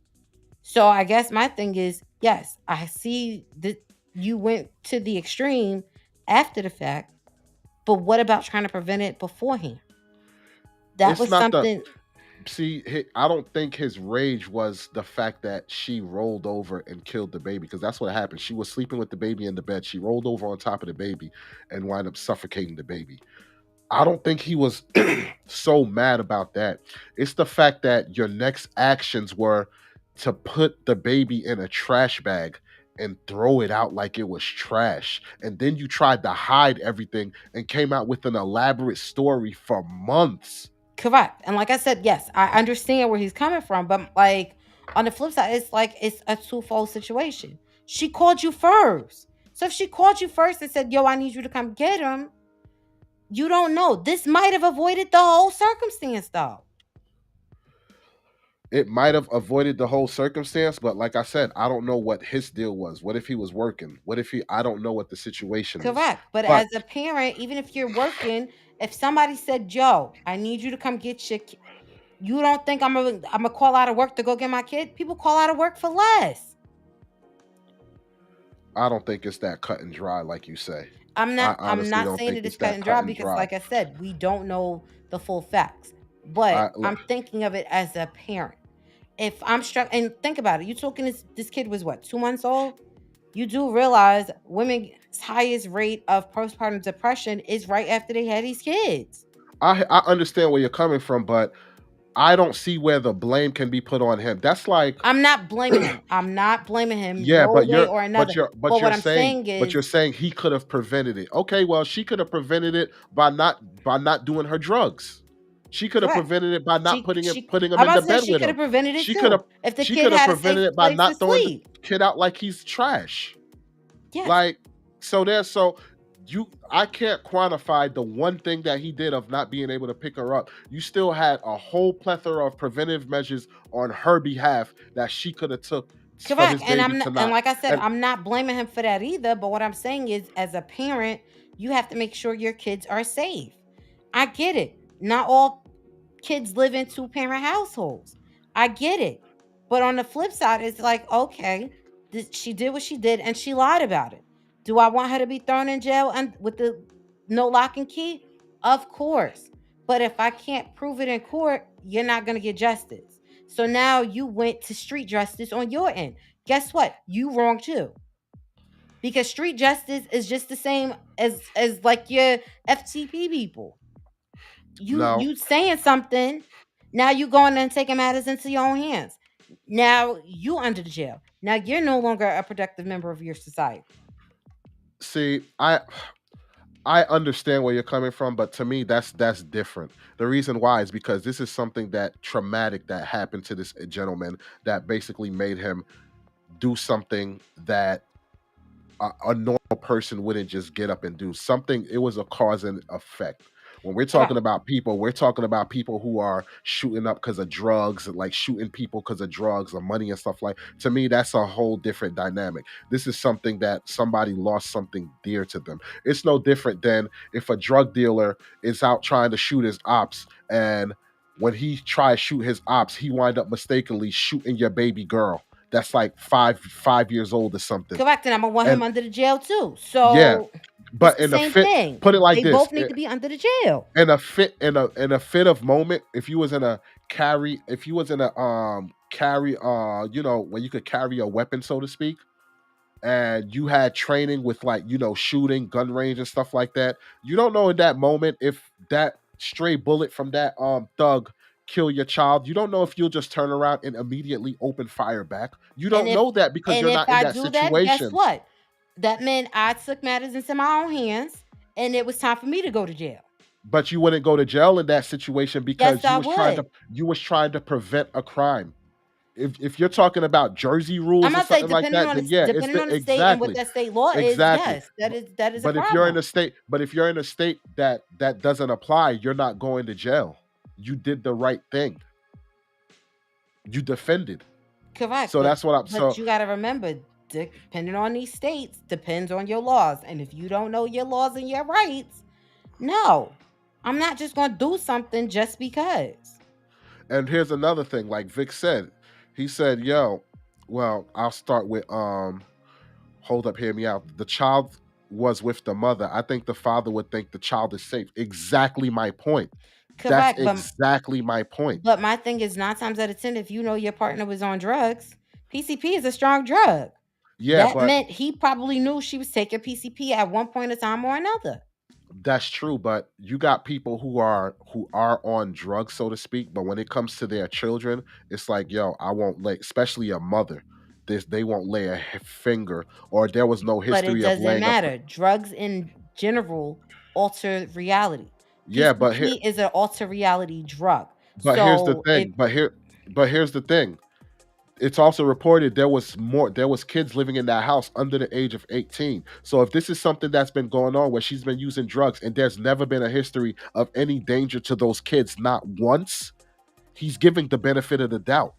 So I guess my thing is, yes, I see that you went to the extreme after the fact, but what about trying to prevent it beforehand? That It's was not the something. See, I don't think his rage was the fact that she rolled over and killed the baby, because that's what happened. She was sleeping with the baby in the bed. She rolled over on top of the baby and wound up suffocating the baby. I don't think he was so mad about that. It's the fact that your next actions were to put the baby in a trash bag and throw it out like it was trash. And then you tried to hide everything and came out with an elaborate story for months. Correct. And like I said, yes, I understand where he's coming from, but like on the flip side, it's like it's a twofold situation. She called you first. So if she called you first and said, "Yo, I need you to come get him," you don't know. This might have avoided the whole circumstance, though. It might have avoided the whole circumstance, but like I said, I don't know what his deal was. What if he was working? What if I don't know what the situation is. Correct. But But as a parent, even if you're working, if somebody said, "Yo, I need you to come get your kid," you don't think I'm gonna call out of work to go get my kid? People call out of work for less. I don't think it's that cut and dry like you say. I'm I not I'm honestly not don't saying think that it's it's cut that and cut dry and because dry. like I said, we don't know the full facts. But Look, I'm thinking of it as a parent. If I'm struck and think about it, you talking this kid was what, 2 months old? You do realize women's highest rate of postpartum depression is right after they had these kids. I understand where you're coming from, but I don't see where the blame can be put on him. That's like, I'm not blaming him. I'm not blaming him yeah, no but way or another. But what I'm saying but is you're saying he could have prevented it. Okay, well, she could have prevented it by not doing her drugs. She could have correct. prevented it by not She putting him I'm in about the to say bed she with could him. have prevented it She could have too. If the she kid could have had a safe prevented it by place to not throwing the sleep. kid out like he's trash. Yes. Like, so I can't quantify the one thing that he did of not being able to pick her up. You still had a whole plethora of preventive measures on her behalf that she could have took for Correct. his And baby to and not. like I said, And I'm not blaming him for that either. But what I'm saying is, as a parent, you have to make sure your kids are safe. I get it. Not all kids live in two-parent households. I get it. But on the flip side, it's like, okay, she did what she did and she lied about it. Do I want her to be thrown in jail and with the no lock and key? Of course. But if I can't prove it in court, you're not going to get justice. So now you went to street justice on your end. Guess what? You wrong too. Because street justice is just the same as like your FTP people. no, You saying something, now you going and taking matters into your own hands. Now you under the jail. Now you're no longer a productive member of your society. see, I understand where you're coming from, but to me, that's different. The reason why is because this is something that traumatic that happened to this gentleman that basically made him do something that a normal person wouldn't just get up and do something. It was a cause and effect. When we're Correct. talking about people, we're talking about people who are shooting up because of drugs, like shooting people because of drugs or money and stuff like. To me, that's a whole different dynamic. This is something that somebody lost something dear to them. It's no different than if a drug dealer is out trying to shoot his ops, and when he tries to shoot his ops, he wind up mistakenly shooting your baby girl that's like five years old or something. Correct. And I'm gonna want him And under the jail too. yeah, So it's but the in a same fit, thing. put it like They this: both need to be under the jail. in a fit of moment, if you was in a carry, if you was in a carry, when you could carry a weapon, so to speak, and you had training with like shooting, gun range, and stuff like that, you don't know in that moment if that stray bullet from that thug kill your child. You don't know if you'll just turn around and immediately open fire back. You And don't if know that because and you're if not in I that do that, guess situation. what? That meant I took matters into my own hands and it was time for me to go to jail. But you wouldn't go to jail in that situation Yes, because I would. you was trying to prevent a crime. If you're talking about Jersey I'm rules or gonna say something like that, then yeah, it's depending the on the state and what exactly that state law is, exactly. yes, that is a But if you're in problem. a state, that doesn't apply, you're not going to jail. You did the right thing. You defended. Correct, So that's what I'm. but So you got to remember, depending on these states, depends on your laws, and if you don't know your laws and your rights, no, I'm not just gonna do something just because. and here's another thing. Like Vic said, he said, "Yo, well, I'll start with hold up, hear me out. The child was with the mother. I think the father would think the child is safe. Exactly my point. That's Correct, exactly my point. but my thing is 9 times out of 10, if you know your partner was on drugs, PCP is a strong drug. Yeah, That but meant he probably knew she was taking PCP at one point in time or another. that's true. But you got people who are on drugs, so to speak. But when it comes to their children, it's like, yo, I won't lay, especially a mother. This they won't lay a finger, or there was no But it history of doesn't laying a. matter. Drugs in general alter reality. Yeah, PCP is an alter reality drug. but here's the So if thing. But here's the thing. It's also reported there was kids living in that house under the age of 18. So if this is something that's been going on where she's been using drugs and there's never been a history of any danger to those kids, not once, he's giving the benefit of the doubt.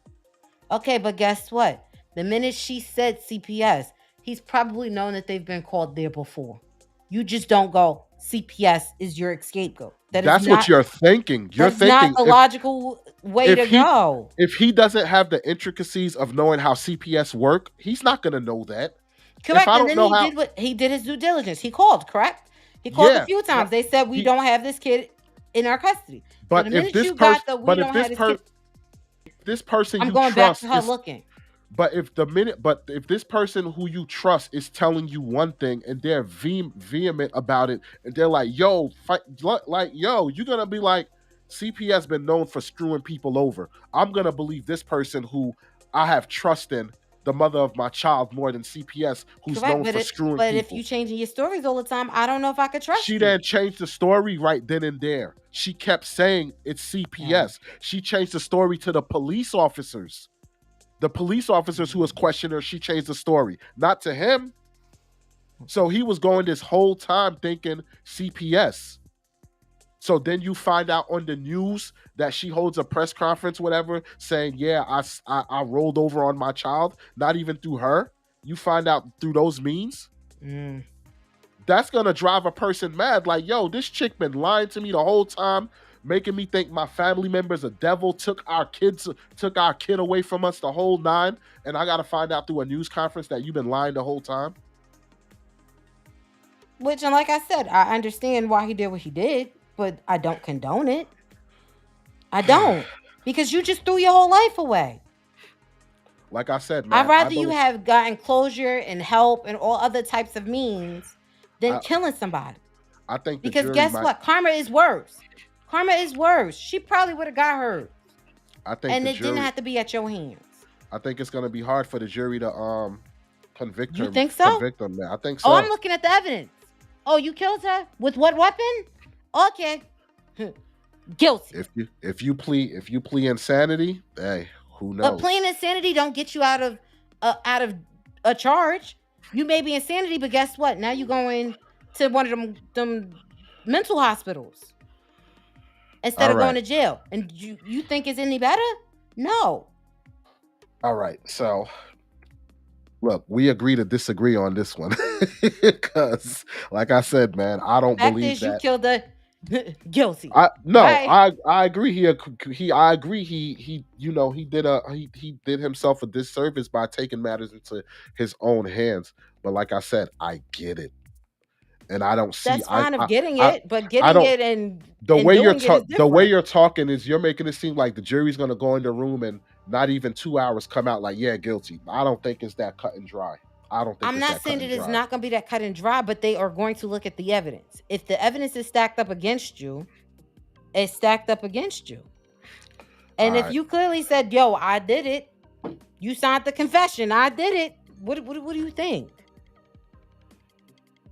okay, but guess what? The minute she said CPS, he's probably known that they've been called there before. You just don't go CPS is your scapegoat. That's what you're thinking. You're That's not thinking the logical way if to he go. if he doesn't have the intricacies of knowing how CPS work, he's not going to know that. If Correct. I And don't then know how, he did his due diligence. He called, correct? He called a yeah, few but times. They said we he don't have this kid in our custody. So the but if minute this you person got the we but if don't have this kid, this person I'm you going back to trust her is looking. but if this person who you trust is telling you one thing and they're vehement about it and they're like, yo, fight, like, yo, you're gonna be like, CPS been known for screwing people over. I'm gonna believe this person who I have trust in, the mother of my child, more than CPS, who's Correct. known for screwing But if you people. changing your stories all the time, I don't know if I could She trust you. then changed the story right then and there. She kept saying it's CPS. She changed the story to the police officers. The police officers who was questioning her, she changed the story, not to him. So he was going this whole time thinking CPS. So then you find out on the news that she holds a press conference, whatever, saying, "Yeah, I rolled over on my child." Not even through her. You find out through those means. Mm. That's gonna drive a person mad. Like, yo, this chick been lying to me the whole time, making me think my family member's a devil. Took our kid away from us the whole nine, and I gotta find out through a news conference that you've been lying the whole time. Which, and like I said, I understand why he did what he did, but I don't condone it. I don't, because you just threw your whole life away. Like I said, man, I'd rather you have gotten closure and help and all other types of means than killing somebody. I think because guess what? Karma is worse. Karma is worse. She probably would have got hurt. I think, and it didn't have to be at your hands. I think it's gonna be hard for the jury to convict her. You think so? Convict him, man. I think so. Oh, I'm looking at the evidence. Oh, you killed her with what weapon? Okay, guilty. If you plea insanity, hey, who knows? But pleading insanity don't get you out of a charge. You may be insanity, but guess what? Now you're going to one of them mental hospitals instead of going to jail. And you think it's any better? No. All right, so look, we agree to disagree on this one because, like I said, man, I don't believe that you killed the guilty. I agree. I agree. He did himself a disservice by taking matters into his own hands. But like I said, I get it, and I don't see. That's fine of getting it, but the way you're talking is you're making it seem like the jury's gonna go in the room and not even 2 hours come out like, yeah, guilty. I don't think it's that cut and dry. I'm not saying that it's not going to be that cut and dry, but they are going to look at the evidence. If the evidence is stacked up against you, it's stacked up against you. And if you clearly said, yo, I did it, you signed the confession, I did it, what do you think?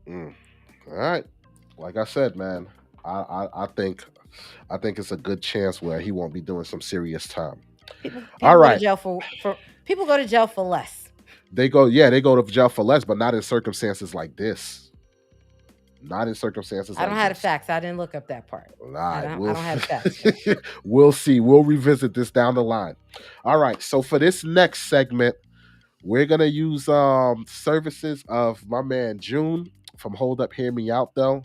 All right. Like I said, man, I think it's a good chance where he won't be doing some serious time. People go to jail for people go to jail for less. They go to jail for less, but not in circumstances like this. Not in circumstances. I don't have the facts. I didn't look up that part. Right, I don't have the facts. We'll see. We'll revisit this down the line. All right. So for this next segment, we're gonna use services of my man June from Hold Up, Hear Me Out, though,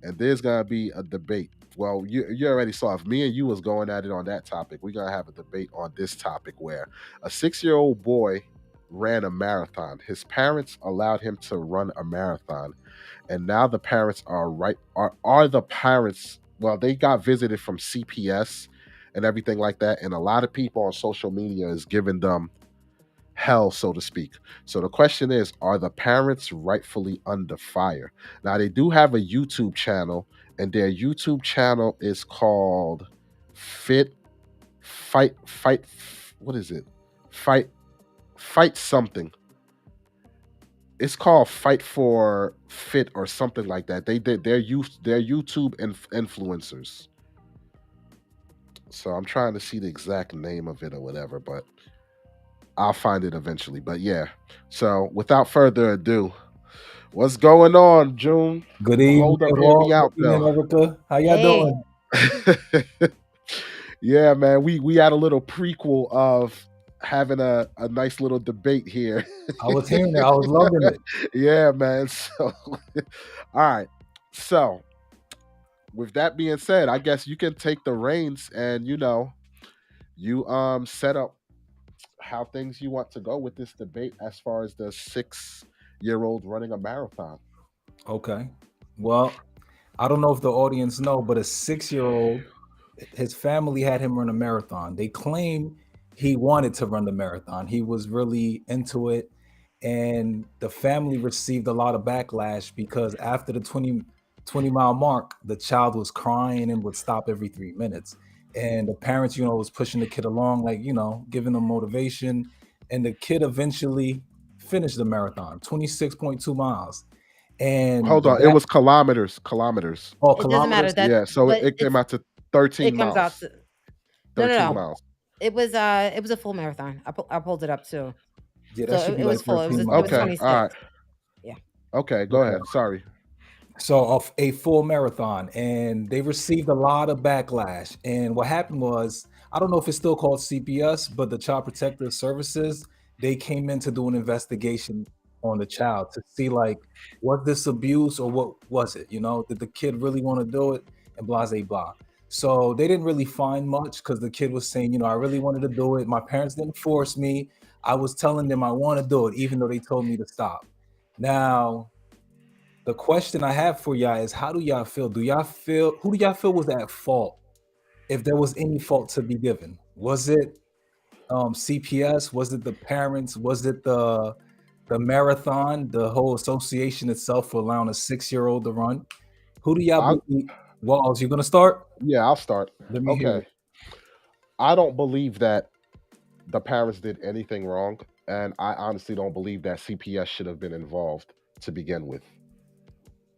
and there's gonna be a debate. Well, you already saw, if me and you was going at it on that topic, we're gonna have a debate on this topic where a 6-year-old boy ran a marathon. His parents allowed him to run a marathon, and now the parents they got visited from CPS and everything like that, and a lot of people on social media is giving them hell, so to speak. So the question is, are the parents rightfully under fire? Now, they do have a YouTube channel, and their YouTube channel is called Fight something. It's called Fight for Fit or something like that. They're YouTube influencers. So I'm trying to see the exact name of it or whatever, but I'll find it eventually. But yeah. So without further ado, what's going on, June? Good evening. Hold up, hear me out, though. Erica. How y'all doing? Yeah, man. We had a little prequel of having a nice little debate here. I was hearing it. I was loving it. Yeah, man. So, all right. So, with that being said, I guess you can take the reins and you set up how things you want to go with this debate as far as the 6-year-old running a marathon. Okay. Well, I don't know if the audience know, but a 6-year-old, his family had him run a marathon. They claim he wanted to run the marathon. He was really into it. And the family received a lot of backlash because after the 20-mile mark, the child was crying and would stop every 3 minutes. And the parents, was pushing the kid along, like, giving them motivation. And the kid eventually finished the marathon, 26.2 miles. And hold on, it was kilometers. Oh, kilometers. It doesn't matter. Yeah, so it came out to 13 miles. It comes out to 13 miles. It was a full marathon. I pulled it up too. Yeah, that should be it was full. It was 26. All right. Yeah. Okay, go ahead. Sorry. So of a full marathon, and they received a lot of backlash. And what happened was, I don't know if it's still called CPS, but the Child Protective Services, they came in to do an investigation on the child to see like, was this abuse or what was it? You know, did the kid really want to do it? And blah blah blah. So they didn't really find much because the kid was saying, you know, I really wanted to do it. My parents didn't force me. I was telling them I want to do it, even though they told me to stop. Now, the question I have for y'all is, how do y'all feel? Who do y'all feel was at fault? If there was any fault to be given, was it CPS? Was it the parents? Was it the marathon, the whole association itself for allowing a 6-year-old to run? Who do y'all I believe? Well, you gonna start? Yeah, I'll start. Let me hear Okay. it. I don't believe that the parents did anything wrong, and I honestly don't believe that CPS should have been involved to begin with.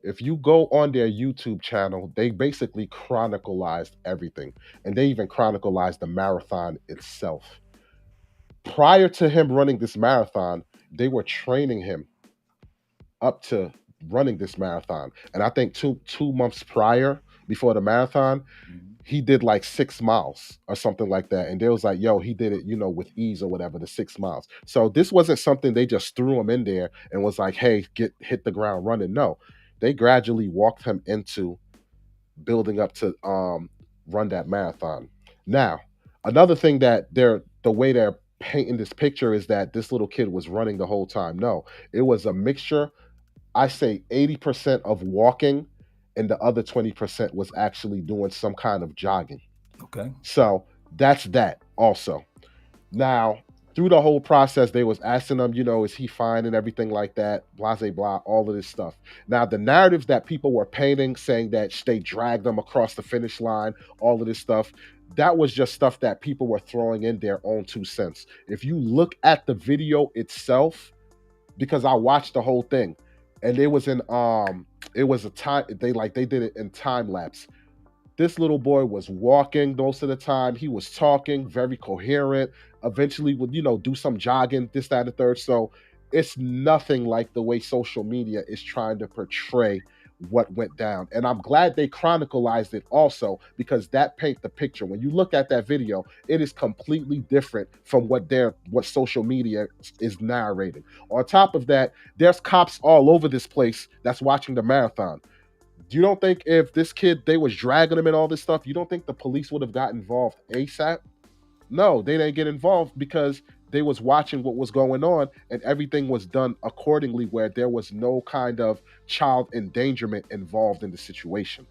If you go on their YouTube channel, they basically chronicalized everything, and they even chronicalized the marathon itself. Prior to him running this marathon, they were training him up to running this marathon, and I think two months prior, before the marathon, he did like 6 miles or something like that. And they was like, yo, he did it, with ease or whatever, the 6 miles. So this wasn't something they just threw him in there and was like, hey, hit the ground running. No, they gradually walked him into building up to run that marathon. Now, another thing that the way they're painting this picture is that this little kid was running the whole time. No, it was a mixture. I say 80% of walking, and the other 20% was actually doing some kind of jogging. Okay. So that's that also. Now, through the whole process, they was asking him, is he fine and everything like that, blah, blah, blah, all of this stuff. Now, the narratives that people were painting, saying that they dragged them across the finish line, all of this stuff, that was just stuff that people were throwing in their own 2 cents. If you look at the video itself, because I watched the whole thing, and it was a time, they did it in time lapse. This little boy was walking most of the time. He was talking, very coherent. Eventually would, do some jogging, this, that, and the third. So it's nothing like the way social media is trying to portray what went down. And I'm glad they chronicalized it also, because that paint the picture. When you look at that video, it is completely different from what social media is narrating. On top of that, there's cops all over this place that's watching the marathon. You don't think if this kid, they was dragging him and all this stuff, you don't think the police would have got involved ASAP? No, they didn't get involved because they was watching what was going on, and everything was done accordingly, where there was no kind of child endangerment involved in the situation.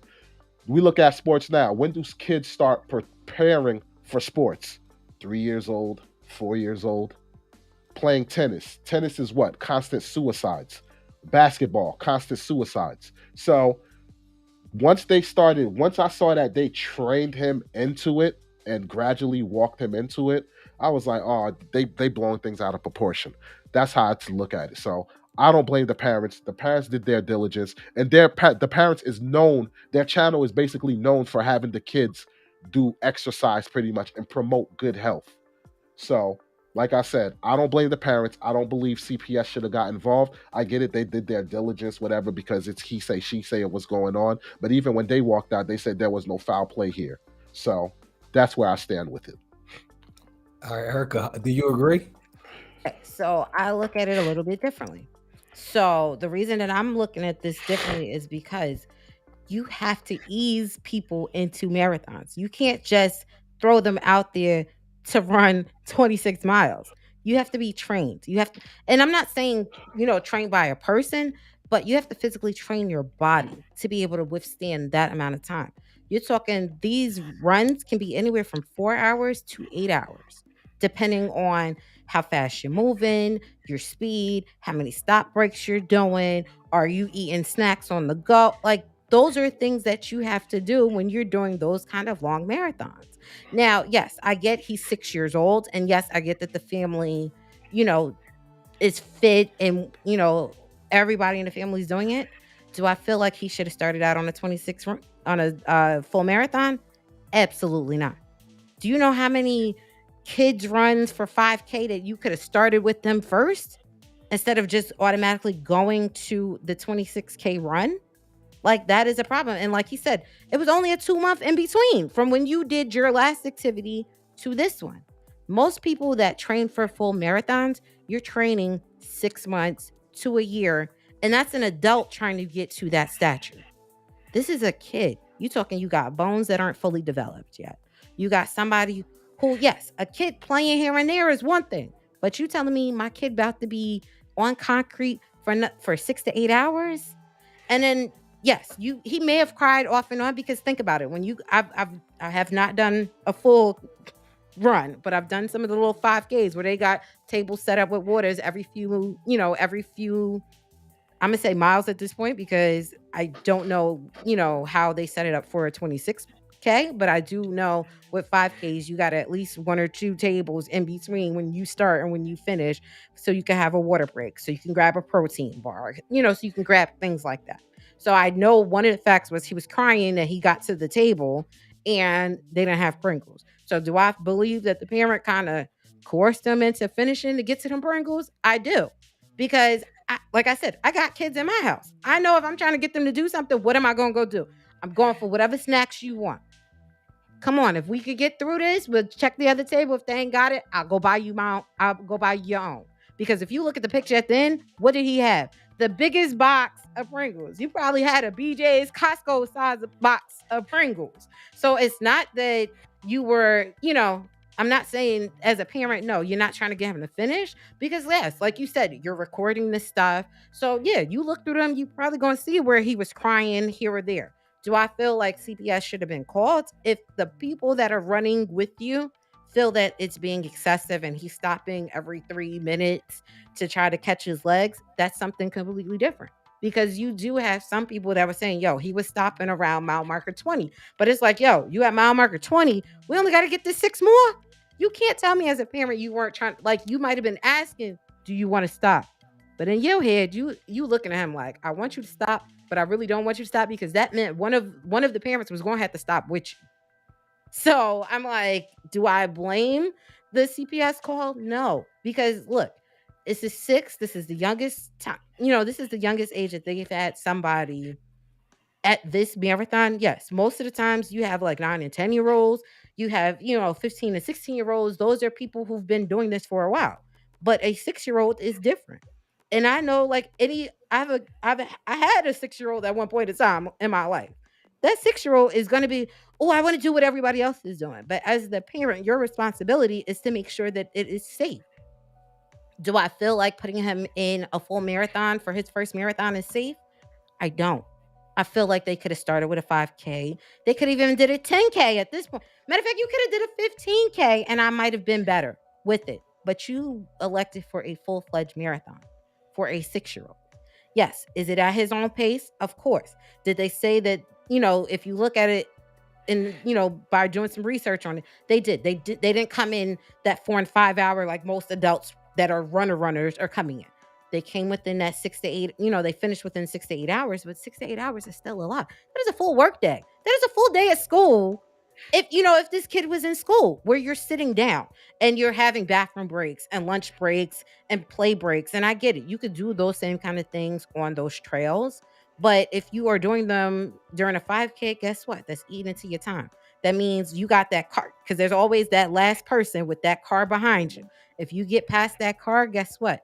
We look at sports now. When do kids start preparing for sports? 3 years old, 4 years old. Playing tennis. Tennis is what? Constant suicides. Basketball, constant suicides. So once I saw that they trained him into it and gradually walked him into it, I was like, oh, they blowing things out of proportion. That's how I to look at it. So I don't blame the parents. The parents did their diligence, and the parents is known. Their channel is basically known for having the kids do exercise pretty much and promote good health. So, like I said, I don't blame the parents. I don't believe CPS should have got involved. I get it. They did their diligence, whatever, because it's he say, she say of what's going on. But even when they walked out, they said there was no foul play here. So that's where I stand with it. All right, Erica, do you agree? Okay, so I look at it a little bit differently. So the reason that I'm looking at this differently is because you have to ease people into marathons. You can't just throw them out there to run 26 miles. You have to be trained. You have to, and I'm not saying, trained by a person, but you have to physically train your body to be able to withstand that amount of time. You're talking these runs can be anywhere from 4 hours to 8 hours, depending on how fast you're moving, your speed, how many stop breaks you're doing. Are you eating snacks on the go? Like, those are things that you have to do when you're doing those kind of long marathons. Now, yes, I get he's 6 years old. And yes, I get that the family, you know, is fit and, everybody in the family is doing it. Do I feel like he should have started out on a 26 on a full marathon? Absolutely not. Do you know how many kids runs for 5K that you could have started with them first instead of just automatically going to the 26K run? Like, that is a problem. And like he said, it was only a 2-month in between from when you did your last activity to this one. Most people that train for full marathons, you're training 6 months to a year, and that's an adult trying to get to that stature. This is a kid. You talking, you got bones that aren't fully developed yet. You got somebody who, yes, a kid playing here and there is one thing, but you telling me my kid about to be on concrete for 6 to 8 hours, and then yes, he may have cried off and on, because think about it. When I have not done a full run, but I've done some of the little 5Ks where they got tables set up with waters every few, I'm gonna say miles at this point, because I don't know, how they set it up for a 26K, but I do know with 5Ks, you got at least one or two tables in between when you start and when you finish, so you can have a water break, so you can grab a protein bar, so you can grab things like that. So I know one of the facts was he was crying that he got to the table and they didn't have Pringles. So do I believe that the parent kind of coerced them into finishing to get to them Pringles? I do. Because like I said, I got kids in my house. I know if I'm trying to get them to do something, what am I going to go do? I'm going for whatever snacks you want. Come on, if we could get through this, we'll check the other table. If they ain't got it, I'll go buy your own. Because if you look at the picture at the end, what did he have? The biggest box of Pringles. You probably had a BJ's Costco size box of Pringles. So it's not that you were, I'm not saying as a parent, no, you're not trying to get him to finish, because yes, like you said, you're recording this stuff. So yeah, you look through them, you probably going to see where he was crying here or there. Do I feel like CPS should have been called? If the people that are running with you feel that it's being excessive and he's stopping every 3 minutes to try to catch his legs, that's something completely different. Because you do have some people that were saying, yo, he was stopping around mile marker 20. But it's like, yo, you at mile marker 20, we only got to get this 6 more. You can't tell me as a parent you weren't trying, like, you might have been asking, do you want to stop? But in your head, you looking at him like, I want you to stop, but I really don't want you to stop, because that meant one of the parents was going to have to stop with you. So I'm like, do I blame the CPS call? No, because look, it's the 6. This is the youngest time. This is the youngest age that they've had somebody at this marathon. Yes, most of the times you have like 9 and 10-year-olds. You have 15 and 16-year-olds. Those are people who've been doing this for a while. But a 6-year-old is different. And I know, like, I had a 6-year-old at one point in time in my life. That 6-year-old is going to be, oh, I want to do what everybody else is doing. But as the parent, your responsibility is to make sure that it is safe. Do I feel like putting him in a full marathon for his first marathon is safe? I don't. I feel like they could have started with a 5K. They could have even did a 10K at this point. Matter of fact, you could have did a 15K and I might have been better with it. But you elected for a full-fledged marathon for a 6-year-old. Yes. Is it at his own pace? Of course. Did they say that, if you look at it and, by doing some research on it, they didn't come in that 4 and 5 hour like most adults that are runners are coming in. They came within that 6 to 8, they finished within 6 to 8 hours, but 6 to 8 hours is still a lot. That is a full work day. That is a full day at school. If this kid was in school where you're sitting down and you're having bathroom breaks and lunch breaks and play breaks, and I get it, you could do those same kind of things on those trails. But if you are doing them during a 5K, guess what? That's eating into your time. That means you got that car, because there's always that last person with that car behind you. If you get past that car, guess what?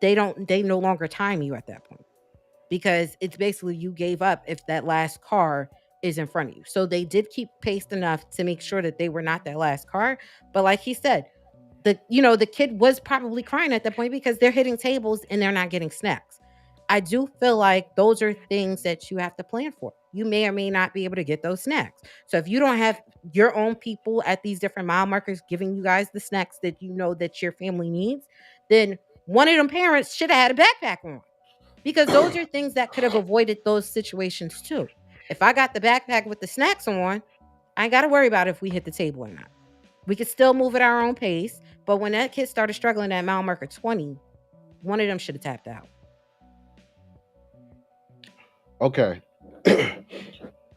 They no longer time you at that point, because it's basically you gave up if that last car is in front of you. So they did keep pace enough to make sure that they were not that last car. But like he said, the kid was probably crying at that point because they're hitting tables and they're not getting snacks. I do feel like those are things that you have to plan for. You may or may not be able to get those snacks. So if you don't have your own people at these different mile markers giving you guys the snacks that that your family needs, then one of them parents should have had a backpack on, because those are things that could have avoided those situations too. If I got the backpack with the snacks on, I ain't got to worry about if we hit the table or not. We could still move at our own pace. But when that kid started struggling at mile marker 20, one of them should have tapped out. Okay.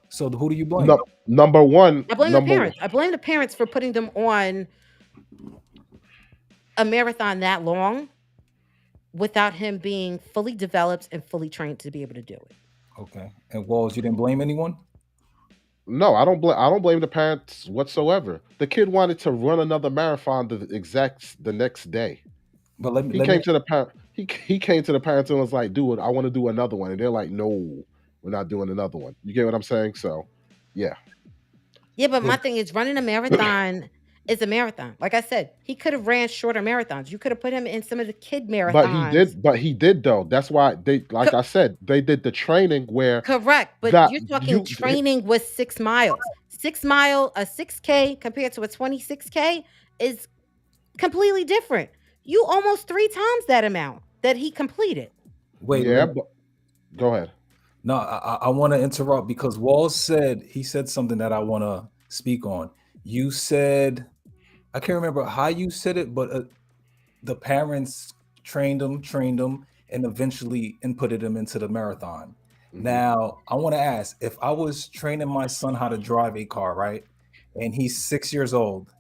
So who do you blame? Number one. I blame the parents. I blame the parents for putting them on a marathon that long without him being fully developed and fully trained to be able to do it. Okay. And Walls, you didn't blame anyone? No, I don't blame the parents whatsoever. The kid wanted to run another marathon the next day. But let me He let me came to the parent. He came to the parents and was like, "Dude, I want to do another one," and they're like, "No, we're not doing another one." You get what I'm saying? So, yeah. Yeah, but my thing is running a marathon is a marathon. Like I said, he could have ran shorter marathons. You could have put him in some of the kid But he marathons. did. But he did though. That's why like Co- I said, they did the training where Correct, but that you're talking you training was 6 miles. 6 mile, a 6K compared to a 26K is completely different. You almost 3 times that amount that he completed. wait. yeah. But go ahead. No, I want to interrupt because Walls said something that I want to speak on. You said I can't remember how you said it, but the parents trained him, and eventually inputted him into the marathon. Hmm. Now, I want to ask if I was training my son how to drive a car, right? And he's 6 years old,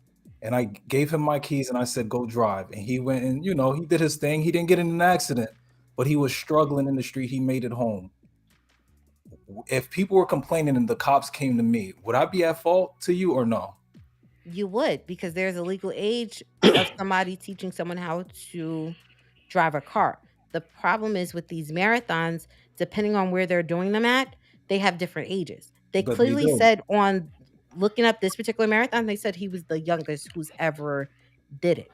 and I gave him my keys and I said, go drive. And he went and, he did his thing. He didn't get in an accident, but he was struggling in the street. He made it home. If people were complaining and the cops came to me, would I be at fault to you or no? You would, because there's a legal age of somebody teaching someone how to drive a car. The problem is with these marathons, depending on where they're doing them at, they have different ages. They But they clearly do. said on looking up this particular marathon, they said he was the youngest who's ever did it.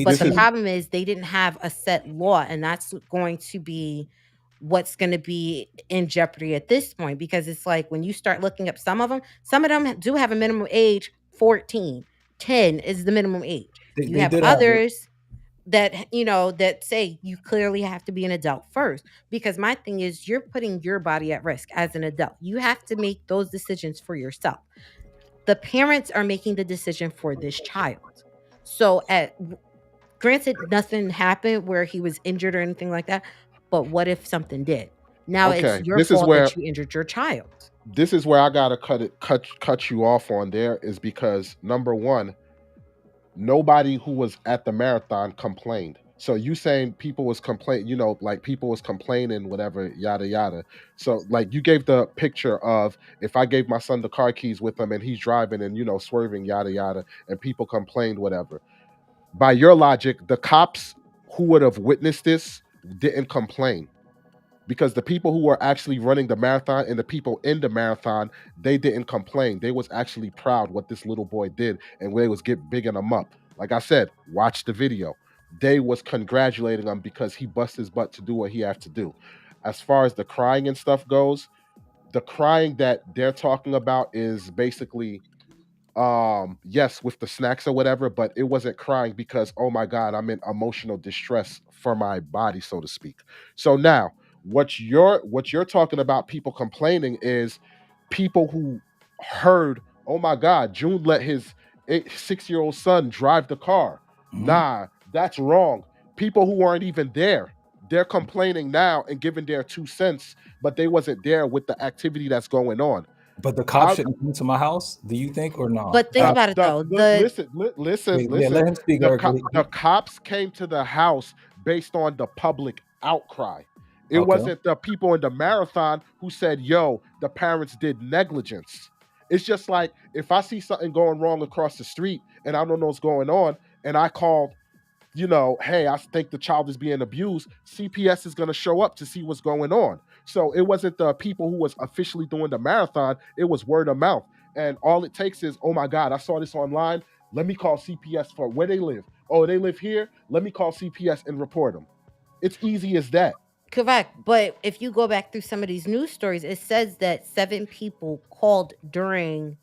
But This the is 18. problem is they didn't have a set law, and that's going to be what's going to be in jeopardy at this point, because it's like when you start looking up some of them do have a minimum age 14. 10 is the minimum age. They, You they have did have it. others that that say you clearly have to be an adult first, because my thing is you're putting your body at risk as an adult. You have to make those decisions for yourself. The parents are making the decision for this child. So at granted, nothing happened where he was injured or anything like that, but what if something did? Now it's okay. your fault that you injured your child. This is where I gotta cut you off on there is because number one, nobody who was at the marathon complained. So you saying people was like people was complaining, whatever, yada yada. So like you gave the picture of if I gave my son the car keys with him and he's driving and swerving, yada yada, and people complained, whatever. By your logic, the cops who would have witnessed this didn't complain because the people who were actually running the marathon and the people in the marathon, they didn't complain. They was actually proud what this little boy did, and they was get bigging him up. Like I said, watch the video. They was congratulating him because he bust his butt to do what he had to do. As far as the crying and stuff goes, the crying that they're talking about is basically yes, with the snacks or whatever, but it wasn't crying because oh my god, I'm in emotional distress for my body, so to speak. So now what you're talking about, people complaining, is people who heard, oh my god, June let his 6-year-old son drive the car. Mhm. Nah, that's wrong. People who weren't even there, they're complaining now and giving their 2 cents, but they wasn't there with the activity that's going on. But the cops I shouldn't come to my house. Do you think or no? But think about it though. The Wait, yeah, listen. let him speak, Eric. The cops came to the house based on the public outcry. It Okay. wasn't the people in the marathon who said, "Yo, the parents did negligence." It's just like if I see something going wrong across the street and I don't know what's going on, and I called, hey, I think the child is being abused, CPS is going to show up to see what's going on. So it wasn't the people who was officially doing the marathon, it was word of mouth. And all it takes is, oh my God, I saw this online. Let me call CPS for where they live. Oh, they live here. Let me call CPS and report them. It's easy as that. Correct. But if you go back through some of these news stories, it says that 7 people called during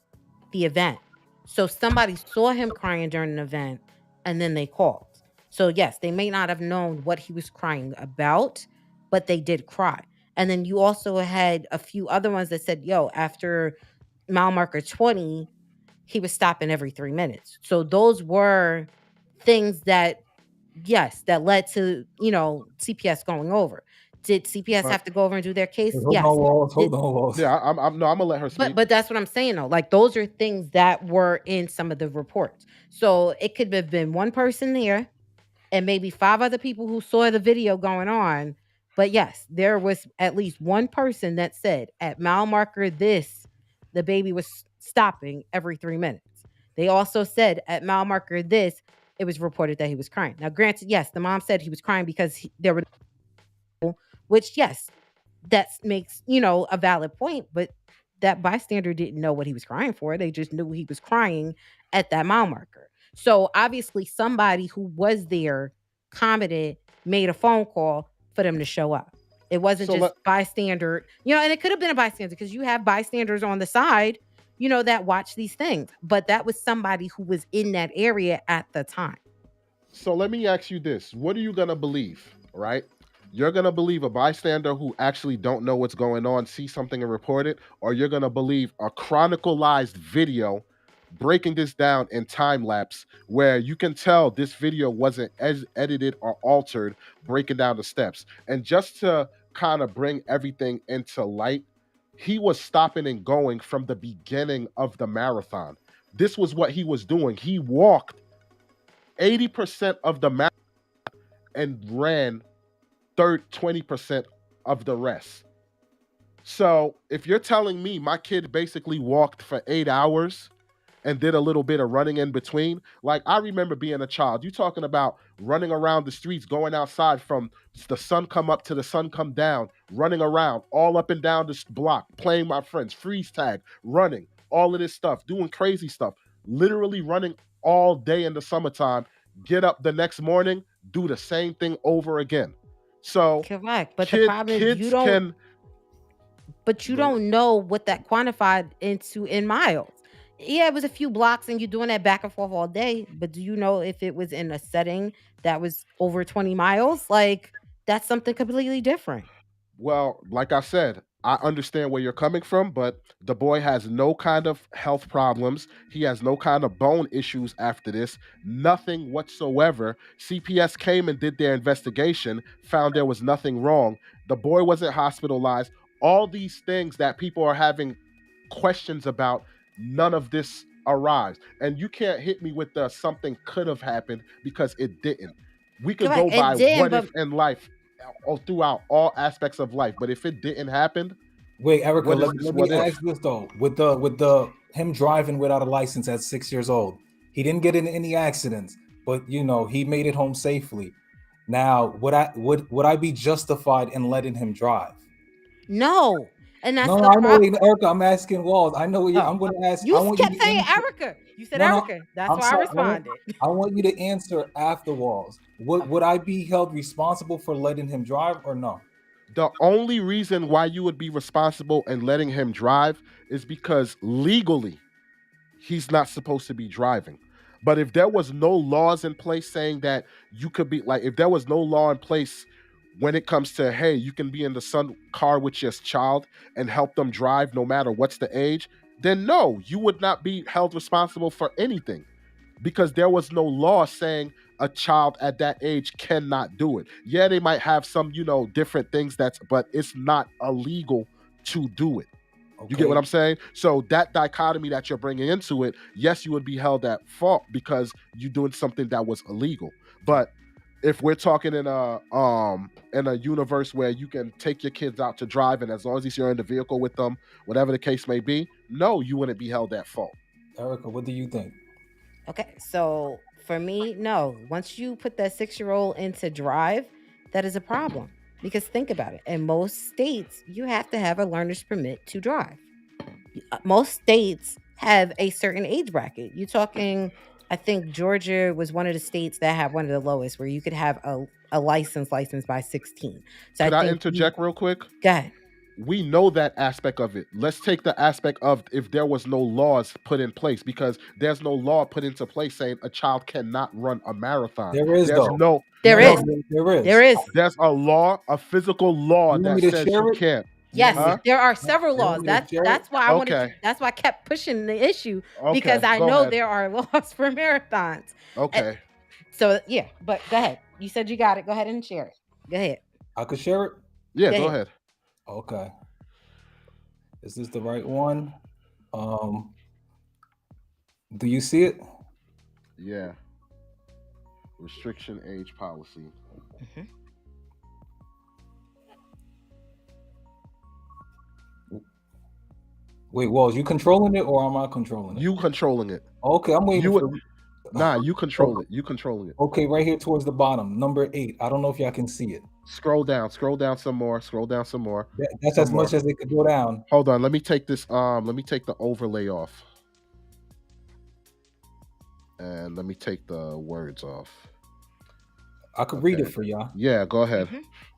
the event. So somebody saw him crying during an event and then they called. So yes, they may not have known what he was crying about, but they did cry. And then you also had a few other ones that said, yo, after mile marker 20, he was stopping every 3 minutes. So those were things that, yes, that led to, CPS going over. Did CPS But have to go over and do their case? Hold on, Yes. Walls. Did, Hold on, Walls. yeah, I'm no, I'm gonna let her speak. but that's what I'm saying though. Like those are things that were in some of the reports. So it could have been one person there and maybe 5 other people who saw the video going on, But yes, there was at least one person that said at mile marker this, the baby was stopping every 3 minutes. They also said at mile marker this, it was reported that he was crying. Now, granted, yes, the mom said he was crying because there were, which yes, that makes a valid point. But that bystander didn't know what he was crying for. They just knew he was crying at that mile marker. So obviously, somebody who was there, commented, made a phone call for them to show up. It wasn't So just bystander, and it could have been a bystander because you have bystanders on the side, that watch these things. But that was somebody who was in that area at the time. So let me ask you this. What are you going to believe, right? You're going to believe a bystander who actually don't know what's going on, see something and report it, or you're going to believe a chronicalized video breaking this down in time lapse where you can tell this video wasn't edited or altered, breaking down the steps. And just to kind of bring everything into light, he was stopping and going from the beginning of the marathon. This was what he was doing. He walked 80% of the marathon and ran 20% of the rest. So if you're telling me my kid basically walked for 8 hours and did a little bit of running in between, like I remember being a child, you talking about running around the streets, going outside from the sun come up to the sun come down, running around all up and down this block, playing my friends, freeze tag, running, all of this stuff, doing crazy stuff, literally running all day in the summertime, get up the next morning, do the same thing over again. So Correct. But the problem is kids can. but you don't know what that quantified into in miles. Yeah, it was a few blocks and you're doing that back and forth all day, but do you know if it was in a setting that was over 20 miles? Like, that's something completely different. Well, like I said, I understand where you're coming from, but the boy has no kind of health problems. He has no kind of bone issues after this, nothing whatsoever. CPS came and did their investigation, found there was nothing wrong. The boy wasn't hospitalized. All these things that people are having questions about, none of this arrives. And you can't hit me with the something could have happened because it didn't. We could Correct. go It by did, what but if in life or throughout all aspects of life. But if it didn't happen, Wait, Erica, what is let, this let me what if? ask this though. With the him driving without a license at 6 years old, he didn't get in any accidents, but he made it home safely. Now, would I be justified in letting him drive? no. And that's No, the I know, problem. Erica. I'm asking Walls. I know what Oh, I'm going to ask. I you want you kept to saying answer. Erica. You said No, no, Erica. That's I'm why I sorry. responded. I want you to answer after Walls. Would Okay. I be held responsible for letting him drive or no? The only reason why you would be responsible in letting him drive is because legally he's not supposed to be driving. But if there was no laws in place saying that you could be like, if there was no law in place when it comes to, hey, you can be in the sun car with your child and help them drive no matter what's the age, then no, you would not be held responsible for anything because there was no law saying a child at that age cannot do it. Yeah, they might have some, different things but it's not illegal to do it. You get what Okay. I'm saying? So that dichotomy that you're bringing into it, yes, you would be held at fault because you're doing something that was illegal. But if we're talking in a universe where you can take your kids out to drive and as long as you're in the vehicle with them, whatever the case may be, no, you wouldn't be held at fault. Erica, what do you think? Okay. So for me, no. Once you put that 6-year-old into drive, that is a problem. Because think about it. In most states, you have to have a learner's permit to drive. Most states have a certain age bracket. You talking, I think Georgia was one of the states that have one of the lowest where you could have a license by 16. So I Could I think you interject real quick? go ahead. We know that aspect of it. Let's take the aspect of if there was no laws put in place because there's no law put into place saying a child cannot run a marathon. There is There's though. no There No, no is. there is. There is. there's a law, a physical law You want that me to says share you it? can't. You want Yes, me Huh? to, there are several you want laws. me to That's share it? that's why I wanted you. Okay. That's why I kept pushing the issue because Okay. I Go know ahead. there are laws for marathons. And Okay. so yeah, but go ahead. You said you got it. Go ahead and share it. Go ahead. I could share it? Yeah, Go go ahead. ahead. Okay. Is this the right one? Um, do you see it? Yeah. Restriction age policy. Mhm. Wait, Walls, you controlling it or am I controlling it? You controlling it. Okay, I'm waiting You for. Nah, you control it. You controlling it. Okay, right here towards the bottom, number 8. I don't know if y'all can see it. Scroll down some more. That's Some as more. much as it could go down. Hold on, let me take this. Let me take the overlay off, and let me take the words off. I could read it for y'all. Yeah, go ahead.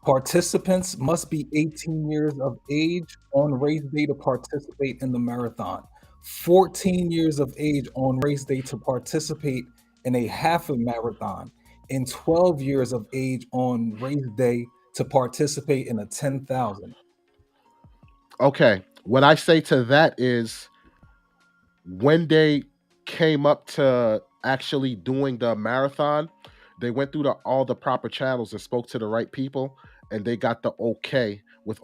Participants must be 18 years of age on race day to participate in the marathon. 14 years of age on race day to participate in a half a marathon, and 12 years of age on race day to participate in a 10,000. Okay, what I say to that is when they came up to actually doing the marathon, they went through all the proper channels and spoke to the right people, and they got the okay with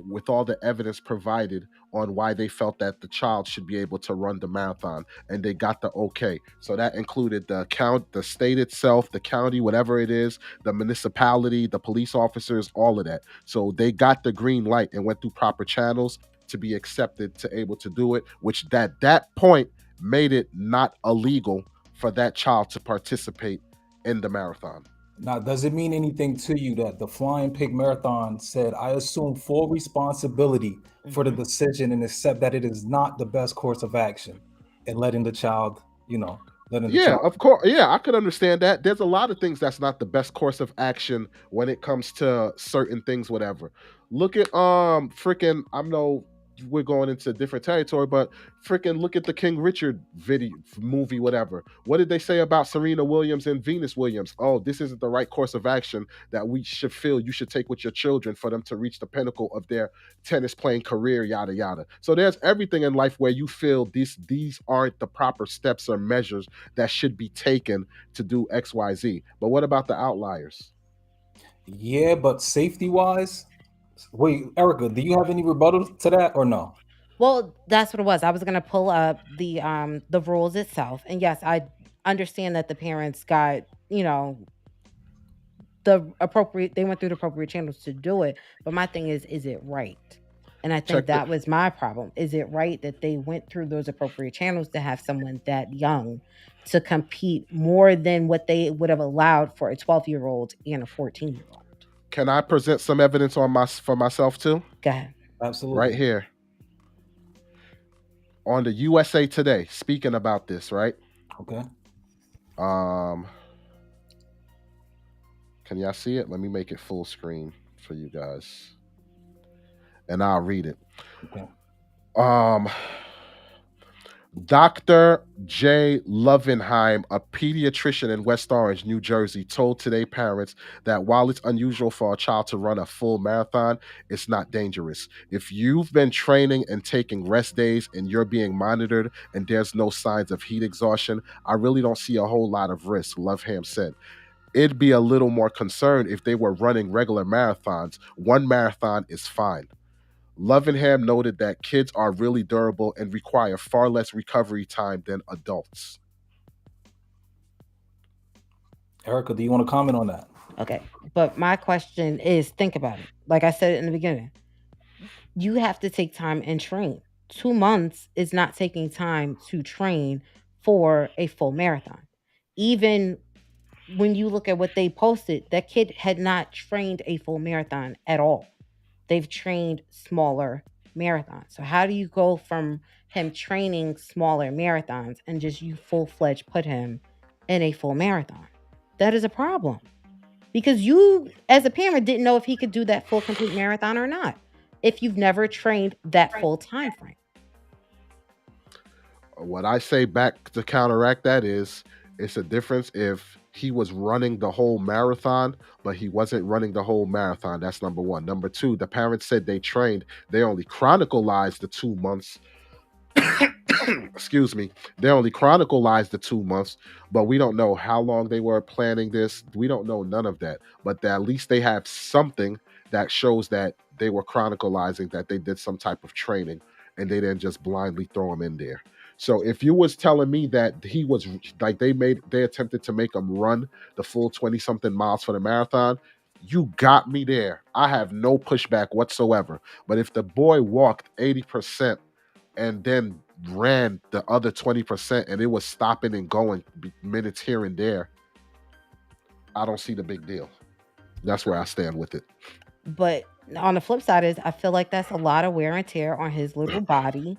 with all the evidence provided on why they felt that the child should be able to run the marathon, and they got the okay. So that included the state itself, the county, whatever it is, the municipality, the police officers, all of that. So they got the green light and went through proper channels to be accepted to able to do it, which that point made it not illegal for that child to participate in the marathon. Now, does it mean anything to you that the Flying Pig Marathon said, I assume full responsibility for the decision and accept that it is not the best course of action and letting the child, Yeah, of course. Yeah, I could understand that. There's a lot of things that's not the best course of action when it comes to certain things, whatever. Look at freaking I know we're going into different territory, but freaking look at the King Richard movie, whatever. What did they say about Serena Williams and Venus Williams? Oh, this isn't the right course of action that we should feel you should take with your children for them to reach the pinnacle of their tennis playing career, yada yada. So there's everything in life where you feel these aren't the proper steps or measures that should be taken to do XYZ. But what about the outliers? Yeah, but safety wise, wait, Erica, do you have any rebuttal to that or no? Well, that's what it was. I was gonna pull up the rules itself, and yes, I understand that the parents got they went through the appropriate channels to do it. But my thing is it right? And I think Check the that was my problem. Is it right that they went through those appropriate channels to have someone that young to compete more than what they would have allowed for a 12-year-old and a 14-year-old? Can I present some evidence for myself too? Go ahead. Absolutely. Right here. On the USA Today, speaking about this, right? Okay. Can y'all see it? Let me make it full screen for you guys. And I'll read it. Okay. Dr. J. Lovenheim, a pediatrician in West Orange, New Jersey, told Today parents that while it's unusual for a child to run a full marathon, it's not dangerous. If you've been training and taking rest days and you're being monitored and there's no signs of heat exhaustion, I really don't see a whole lot of risk, Lovenheim said. It'd be a little more concerned if they were running regular marathons. One marathon is fine. Lovenham noted that kids are really durable and require far less recovery time than adults. Erica, do you want to comment on that? Okay. But my question is, think about it. Like I said in the beginning, you have to take time and train. 2 months is not taking time to train for a full marathon. Even when you look at what they posted, that kid had not trained a full marathon at all. They've trained smaller marathons. So how do you go from him training smaller marathons and just you full-fledged put him in a full marathon? That is a problem. Because you, as a parent, didn't know if he could do that full complete marathon or not. If you've never trained that full time frame. What I say back to counteract that is it's a difference if he was running the whole marathon, but he wasn't running the whole marathon. That's number one. Number two, the parents said they trained. They only chronicalized the 2 months. Excuse me. They only chronicalized the 2 months, but we don't know how long they were planning this. We don't know none of that. But at least they have something that shows that they were chronicalizing, that they did some type of training and they didn't just blindly throw him in there. So if you was telling me that he was like they attempted to make him run the full 20 something miles for the marathon, you got me there. I have no pushback whatsoever. But if the boy walked 80% and then ran the other 20% and it was stopping and going minutes here and there, I don't see the big deal. That's where I stand with it. But on the flip side is I feel like that's a lot of wear and tear on his little body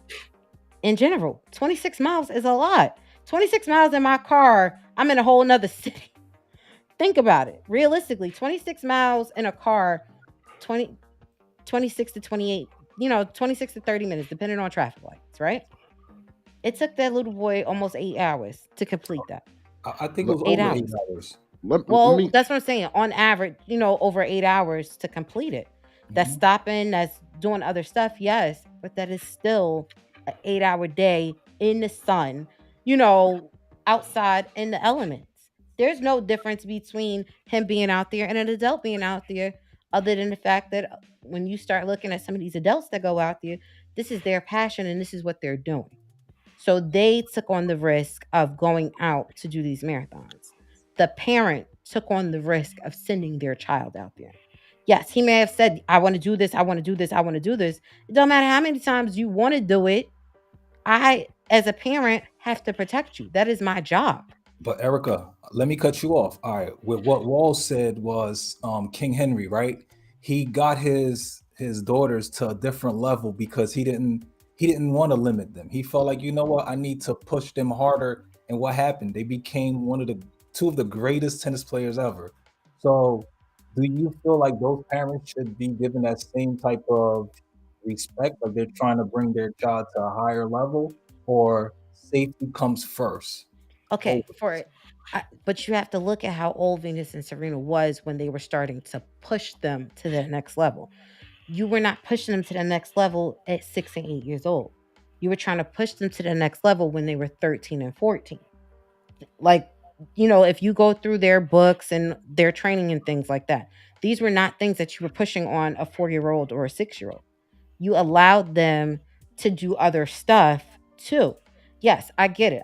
in general. 26 miles is a lot. 26 miles in my car, I'm in a whole nother city. Think about it. Realistically, 26 miles in a car, 20, 26 to 28, 26 to 30 minutes, depending on traffic lights, right? It took that little boy almost 8 hours to complete that. I think it was Eight over eight hours. hours. Let Well, me that's what I'm saying. On average, over 8 hours to complete it. That's stopping, that's doing other stuff, yes, but that is still an 8 hour day in the sun, outside in the elements. There's no difference between him being out there and an adult being out there, other than the fact that when you start looking at some of these adults that go out there, this is their passion and this is what they're doing. So they took on the risk of going out to do these marathons. The parent took on the risk of sending their child out there. Yes, he may have said, I want to do this, I want to do this, I want to do this. It don't matter how many times you want to do it. I, as a parent, have to protect you. That is my job. But Erica, let me cut you off. All right, with what Wall said was King Henry, right? He got his daughters to a different level because he didn't want to limit them. He felt like, you know what, I need to push them harder. And what happened? They became two of the greatest tennis players ever. So, do you feel like those parents should be given that same type of respect, like they're trying to bring their child to a higher level, or safety comes first? Okay, but you have to look at how old Venus and Serena was when they were starting to push them to that next level. You were not pushing them to the next level at 6 and 8 years old. You were trying to push them to the next level when they were 13 and 14. Like, if you go through their books and their training and things like that, these were not things that you were pushing on a 4-year old or a 6-year old. You allowed them to do other stuff too. Yes, I get it.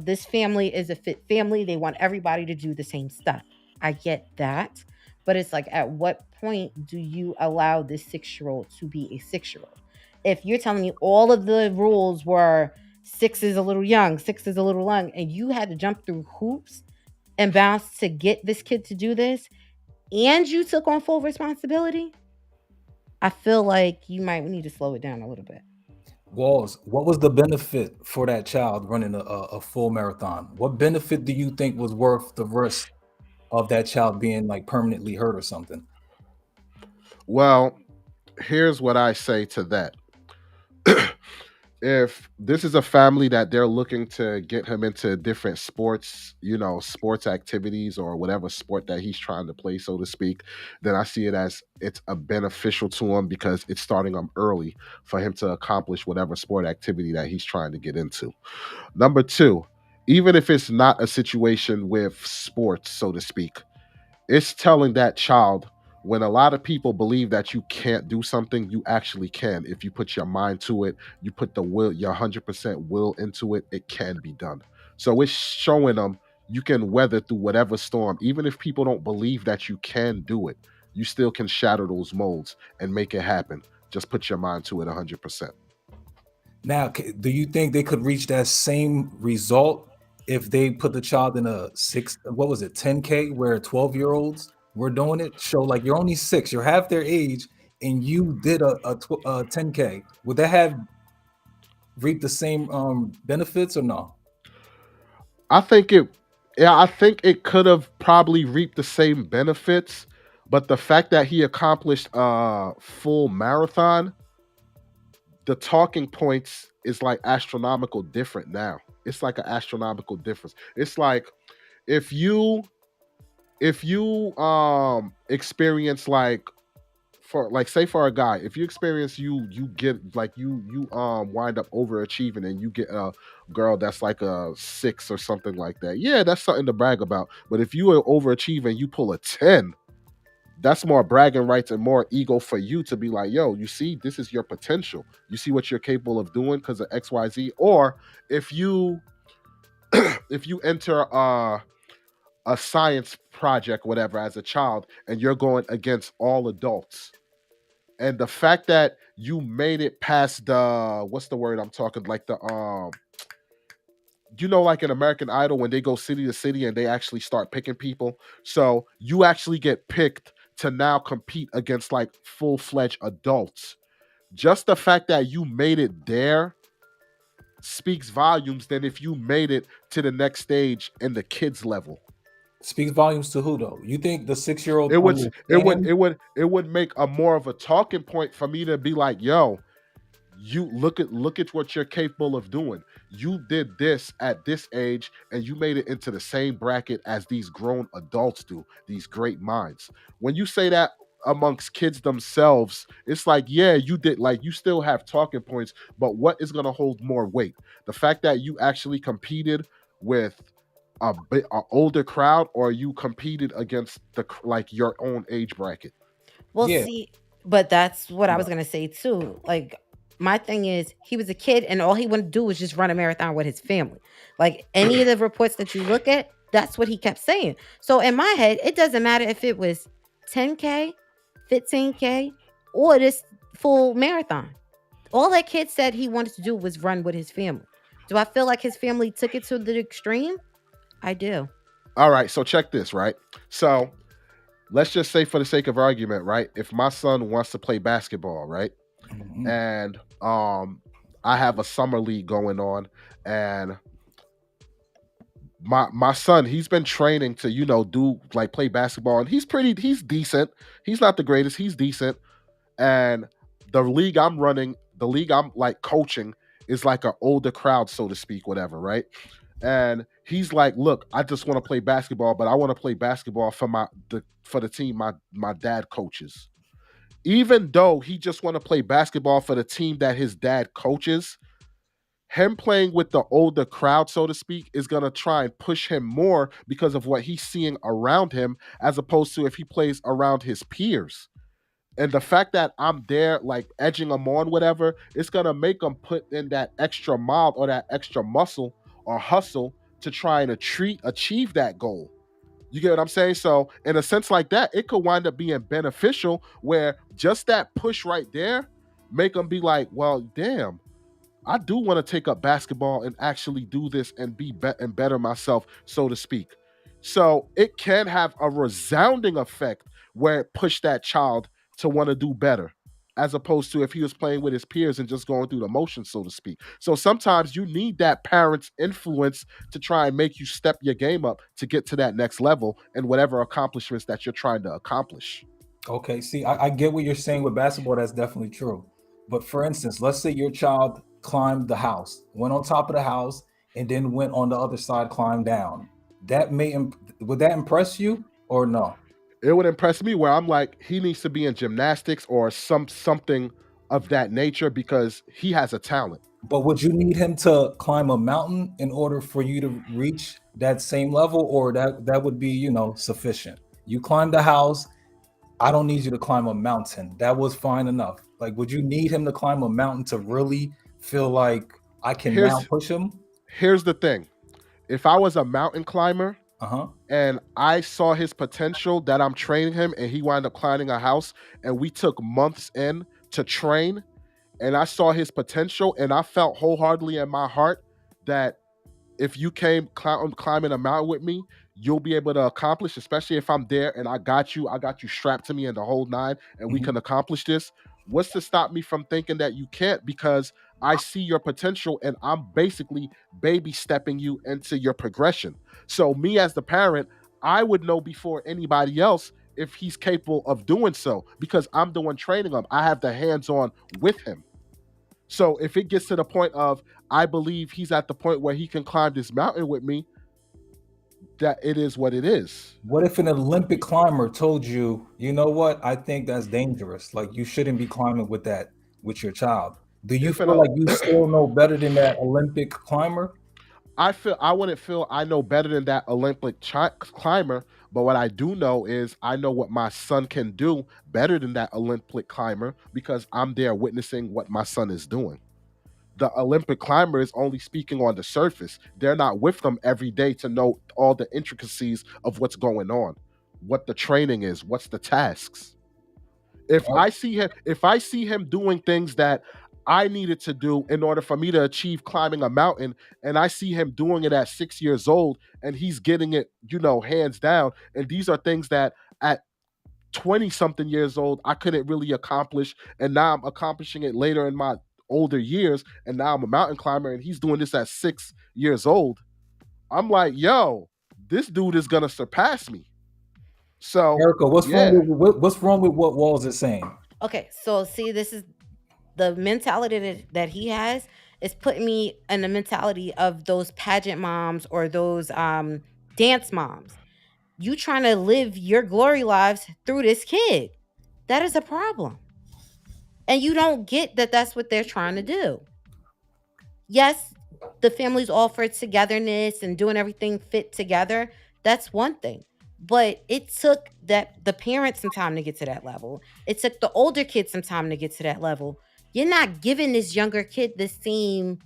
This family is a fit family. They want everybody to do the same stuff. I get that. But it's like, at what point do you allow this 6-year old to be a 6-year old? If you're telling me all of the rules were 6 is a little young, 6 is a little young, and you had to jump through hoops and bounce to get this kid to do this, and you took on full responsibility, I feel like you might need to slow it down a little bit. Walls, what was the benefit for that child running a full marathon? What benefit do you think was worth the risk of that child being like permanently hurt or something? Well, here's what I say to that. If this is a family that they're looking to get him into different sports, sports activities or whatever sport that he's trying to play, so to speak, then I see it as it's a beneficial to him because it's starting him early for him to accomplish whatever sport activity that he's trying to get into. Number two, even if it's not a situation with sports, so to speak, it's telling that child, when a lot of people believe that you can't do something, you actually can. If you put your mind to it, you put the will, your 100% will into it, it can be done. So it's showing them you can weather through whatever storm. Even if people don't believe that you can do it, you still can shatter those molds and make it happen. Just put your mind to it 100%. Now, do you think they could reach that same result if they put the child in a 10K, where 12-year-olds were doing it? Show like you're only 6, you're half their age, and you did a 10K. Would that have reaped the same benefits or no? I think it, yeah, I think it could have probably reaped the same benefits, but the fact that he accomplished a full marathon, the talking points is like astronomical different now. It's like an astronomical difference. It's like if you experience like, for like, say for a guy, if you experience, you get like you wind up overachieving and you get a girl that's like a 6 or something like that, yeah, that's something to brag about. But if you are overachieving, you pull a 10, that's more bragging rights and more ego for you to be like, yo, you see, this is your potential, you see what you're capable of doing because of XYZ. Or if you if you enter a science project, whatever, as a child, and you're going against all adults, And the fact that you made it past the, what's the word I'm talking, like the like in American Idol when they go city to city and they actually start picking people. So you actually get picked to now compete against like full-fledged adults. Just the fact that you made it there speaks volumes than if you made it to the next stage in the kids level. Speaks volumes to who though? You think the 6-year-old It would understand? it would make a more of a talking point for me to be like, yo, you look at what you're capable of doing. You did this at this age and you made it into the same bracket as these grown adults do, these great minds. When you say that amongst kids themselves, it's like, yeah, you did, like, you still have talking points, but what is going to hold more weight? The fact that you actually competed with a bit an older crowd, or you competed against like your own age bracket. Well, Yeah. see, but that's what I was Right. gonna say too. Like, my thing is, he was a kid, and all he wanted to do was just run a marathon with his family. Like any of the reports that you look at, that's what he kept saying. So in my head, it doesn't matter if it was 10K, 15K, or this full marathon. All that kid said he wanted to do was run with his family. Do I feel like his family took it to the extreme? I do. All right, so check this, right? So let's just say, for the sake of argument, right? If my son wants to play basketball, right? Mhm. And I have a summer league going on, and my son, he's been training to, do like play basketball, and he's decent. He's not the greatest, he's decent. And the league I'm like coaching is like an older crowd, so to speak, whatever, right? And he's like, look, I just want to play basketball, but I want to play basketball for the team my dad coaches. Even though he just want to play basketball for the team that his dad coaches, him playing with the older crowd, so to speak, is going to try and push him more because of what he's seeing around him, as opposed to if he plays around his peers. And the fact that I'm there, like edging him on, whatever, it's gonna make him put in that extra mile or that extra muscle or hustle to try and achieve that goal. You get what I'm saying? So, in a sense like that, it could wind up being beneficial, where just that push right there make him be like, well, damn, I do want to take up basketball and actually do this and and better myself, so to speak. So it can have a resounding effect where it pushed that child to want to do better, as opposed to if he was playing with his peers and just going through the motions, so to speak. So sometimes you need that parent's influence to try and make you step your game up to get to that next level and whatever accomplishments that you're trying to accomplish. Okay, see, I get what you're saying with basketball. That's definitely true. But for instance, let's say your child climbed the house, went on top of the house, and then went on the other side, climbed down. That would that impress you or no? It would impress me, where I'm like, he needs to be in gymnastics or something of that nature, because he has a talent. But would you need him to climb a mountain in order for you to reach that same level, or that would be, sufficient? You climb the house, I don't need you to climb a mountain. That was fine enough. Like, would you need him to climb a mountain to really feel like I can now Here's push him? here's the thing. If I was a mountain climber Uh-huh. and I saw his potential that I'm training him, and he wound up climbing a house, and we took months in to train, and I saw his potential, and I felt wholeheartedly in my heart that if you came climbing a mountain with me, you'll be able to accomplish, especially if I'm there and I got you strapped to me in the whole nine, and we Mhm. can accomplish this. What's to stop me from thinking that you can't? Because I see your potential, and I'm basically baby stepping you into your progression. So, me as the parent, I would know before anybody else if he's capable of doing so, because I'm the one training him. I have the hands on with him. So if it gets to the point of, I believe he's at the point where he can climb this mountain with me, that it is what it is. What if an Olympic climber told you, you know what? I think that's dangerous. Like, you shouldn't be climbing with your child. Do you If an feel like you still know better than that Olympic climber? I wouldn't feel I know better than that Olympic climber, but what I do know is I know what my son can do better than that Olympic climber, because I'm there witnessing what my son is doing. The Olympic climber is only speaking on the surface. They're not with them every day to know all the intricacies of what's going on, what the training is, what's the tasks. If I see him doing things that I needed to do in order for me to achieve climbing a mountain, and I see him doing it at 6 years old, and he's getting it, hands down. And these are things that at 20 something years old I couldn't really accomplish, and now I'm accomplishing it later in my older years, and now I'm a mountain climber, and he's doing this at 6 years old. I'm like, yo, this dude is gonna surpass me. So Erica, what's wrong yeah. with what Walls is saying? Okay, so see, this is the mentality that he has is putting me in the mentality of those pageant moms or those dance moms. You trying to live your glory lives through this kid. That is a problem. And you don't get that that's what they're trying to do. Yes, the family's all for togetherness and doing everything fit together. That's one thing. But it took the parents some time to get to that level. It took the older kids some time to get to that level. You're not giving this younger kid the same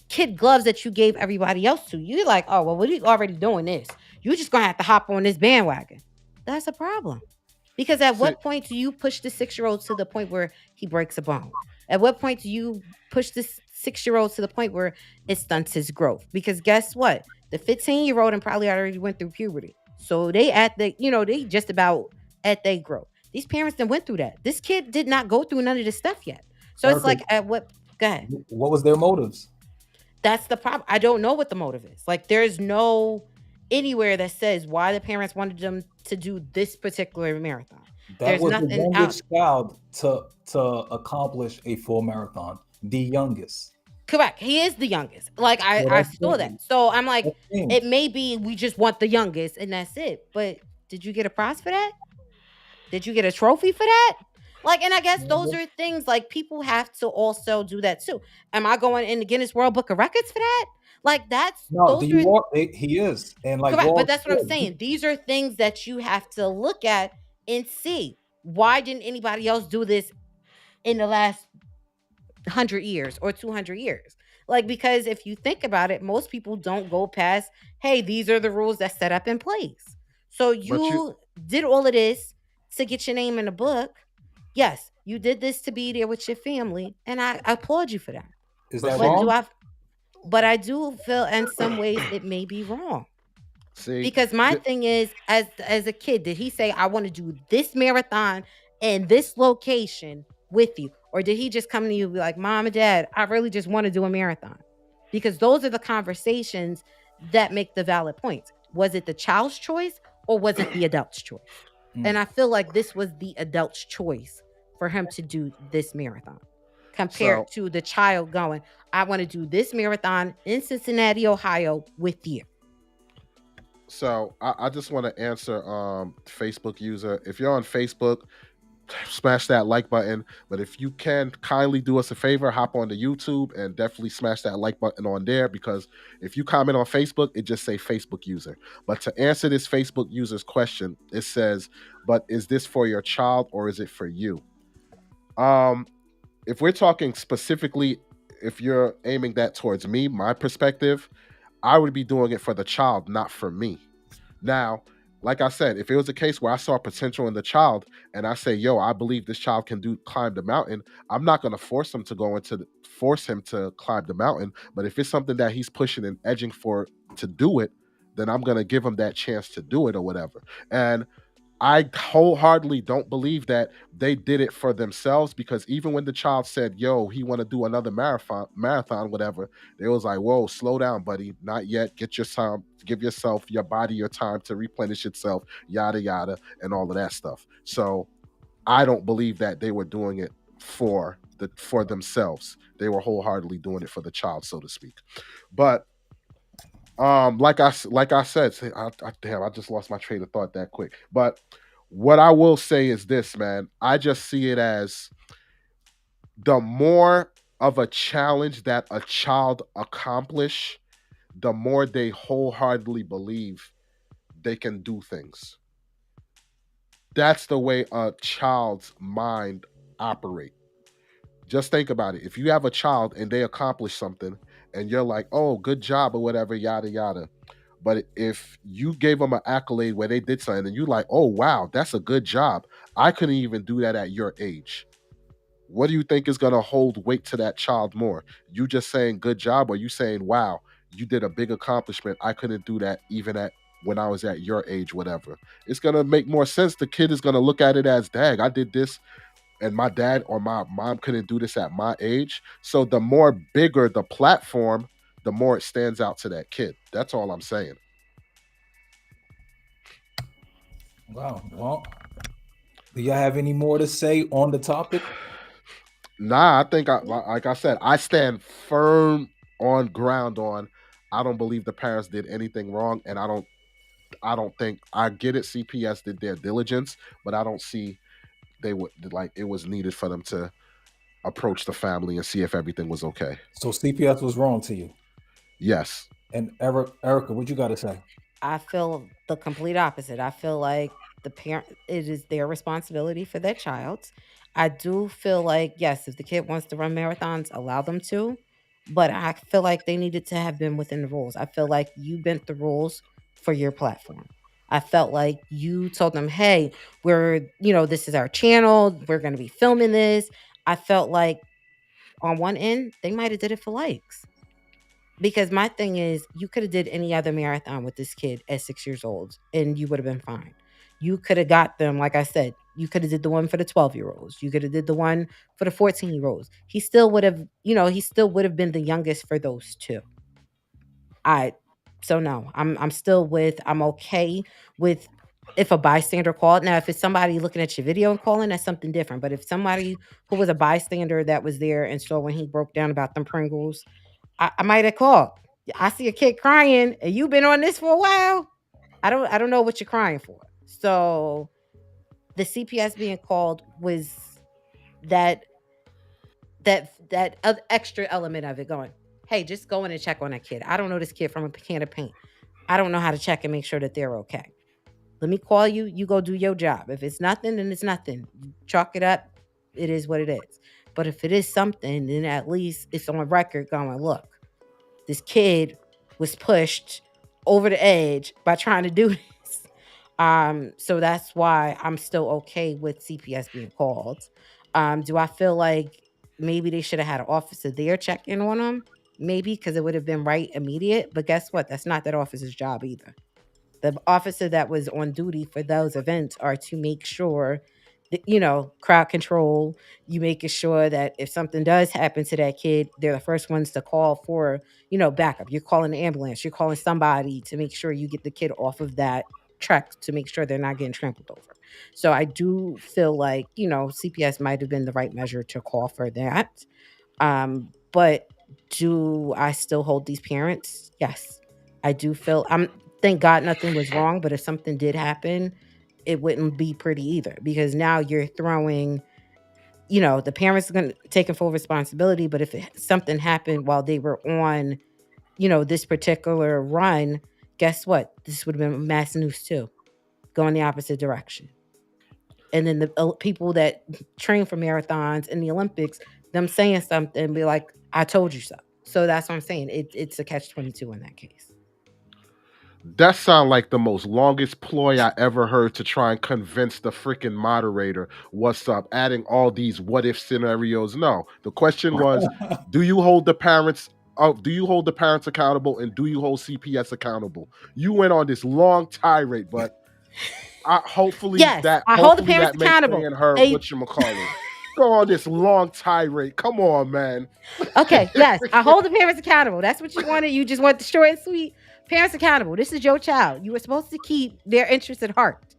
kid gloves that you gave everybody else to. You're like, oh, well, we're already doing this. You're just going to have to hop on this bandwagon. That's a problem. Because at what point do you push the 6-year-old to the point where he breaks a bone? At what point do you push this 6-year-old to the point where it stunts his growth? Because guess what? The 15-year-old and probably already went through puberty. So they they just about at their growth. These parents that went through that. This kid did not go through none of this stuff yet. So it's like go ahead. What was their motives? That's the problem. I don't know what the motive is. Like, there's no anywhere that says why the parents wanted them to do this particular marathon. There's was nothing the youngest child to accomplish a full marathon. The youngest. Correct. He is the youngest. Like I saw that. So I'm like, it may be we just want the youngest and that's it. But did you get a prize for that? Did you get a trophy for that? Like, and I guess those are things like people have to also do that too. Am I going in the Guinness World Book of Records for that? Like that's he is. And like correct, but that's what I'm saying. These are things that you have to look at and see. Why didn't anybody else do this in the last 100 years or 200 years? Like, because if you think about it, most people don't go past, hey, these are the rules that's set up in place. So you did all of this to get your name in the book. Yes, you did this to be there with your family, and I applaud you for that. Is that wrong? But I do feel in some ways it may be wrong. See, because my thing is, as a kid, did he say, I want to do this marathon in this location with you? Or did he just come to you and be like, Mom and Dad, I really just want to do a marathon? Because those are the conversations that make the valid points. Was it the child's choice or was it the adult's choice? And I feel like this was the adult's choice for him to do this marathon compared to the child going, I want to do this marathon in Cincinnati, Ohio with you. So I just want to answer Facebook user. If you're on Facebook, smash that like button. But if you can kindly do us a favor, hop on to YouTube and definitely smash that like button on there, because if you comment on Facebook, it just say Facebook user. But to answer this Facebook user's question, it says, but is this for your child or is it for you? If we're talking specifically, if you're aiming that towards me, my perspective, I would be doing it for the child, not for me. Now, like I said, if it was a case where I saw potential in the child and I say, yo, I believe this child can climb the mountain, I'm not going to force him to climb the mountain. But if it's something that he's pushing and edging for to do it, then I'm going to give him that chance to do it or whatever. And I wholeheartedly don't believe that they did it for themselves, because even when the child said, yo, he want to do another marathon, whatever, they was like, whoa, slow down, buddy. Not yet. Get your time. Give yourself, your body, your time to replenish itself, yada, yada, and all of that stuff. So I don't believe that they were doing it for themselves. They were wholeheartedly doing it for the child, so to speak. But like I said, damn, I just lost my train of thought that quick. But what I will say is this, man. I just see it as the more of a challenge that a child accomplish, the more they wholeheartedly believe they can do things. That's the way a child's mind operates. Just think about it. If you have a child and they accomplish something and you're like, oh, good job or whatever, yada, yada. But if you gave them an accolade where they did something and you're like, oh, wow, that's a good job, I couldn't even do that at your age. What do you think is going to hold weight to that child more? You just saying good job, or you saying, wow, you did a big accomplishment. I couldn't do that even at when I was at your age, whatever. It's going to make more sense. The kid is going to look at it as, dag, I did this and my dad or my mom couldn't do this at my age. So the more bigger the platform, the more it stands out to that kid. That's all I'm saying. Wow. Well, do y'all have any more to say on the topic? Nah, I think like I said, I stand firm on ground on. I don't believe the parents did anything wrong, and I don't think I get it. CPS did their diligence, but I don't see they would like it was needed for them to approach the family and see if everything was okay. So CPS was wrong to you. Yes. And Erica, what you got to say? I feel the complete opposite. I feel like the parent, it is their responsibility for their child. I do feel like, yes, if the kid wants to run marathons, allow them to. But I feel like they needed to have been within the rules. I feel like you bent the rules for your platform. I felt like you told them, hey, this is our channel. We're going to be filming this. I felt like on one end, they might have did it for likes. Because my thing is, you could have did any other marathon with this kid at 6 years old, and you would have been fine. You could have got them, like I said, you could have did the one for the 12-year-olds. You could have did the one for the 14-year-olds. He still would have been the youngest for those two. So no, I'm okay with if a bystander called. Now, if it's somebody looking at your video and calling, that's something different. But if somebody who was a bystander that was there and saw when he broke down about them Pringles, I might have called. I see a kid crying, and you've been on this for a while. I don't know what you're crying for. So the CPS being called was that extra element of it going, hey, just go in and check on that kid. I don't know this kid from a can of paint. I don't know how to check and make sure that they're okay. Let me call you. You go do your job. If it's nothing, then it's nothing. Chalk it up. It is what it is. But if it is something, then at least it's on record going, look, this kid was pushed over the edge by trying to do this. So that's why I'm still okay with CPS being called. Do I feel like maybe they should have had an officer there check in on them? Maybe, because it would have been right immediate. But guess what? That's not that officer's job either. The officer that was on duty for those events are to make sure that, crowd control, you making sure that if something does happen to that kid, they're the first ones to call for, backup. You're calling the ambulance, you're calling somebody to make sure you get the kid off of that track to make sure they're not getting trampled over. So I do feel like, CPS might have been the right measure to call for that. But do I still hold these parents? Yes. I do feel thank God nothing was wrong, but if something did happen, it wouldn't be pretty either, because now you're throwing, the parents are going to taking full responsibility. But if something happened while they were on, this particular run, guess what? This would have been mass news too, going the opposite direction. And then the people that train for marathons in the Olympics, them saying something, be like, I told you so. So that's what I'm saying. It's a catch-22 in that case. That sound like the most longest ploy I ever heard to try and convince the freaking moderator what's up, adding all these what if scenarios. No, the question was, do you hold the parents accountable, and do you hold CPS accountable? You went on this long tirade, but hopefully yes, I hold the parents accountable. And her whatchamacallit. Go on this long tirade. Come on, man. Okay, yes, I hold the parents accountable. That's what you wanted. You just want the short and sweet. Parents accountable. This is your child. You were supposed to keep their interests at heart.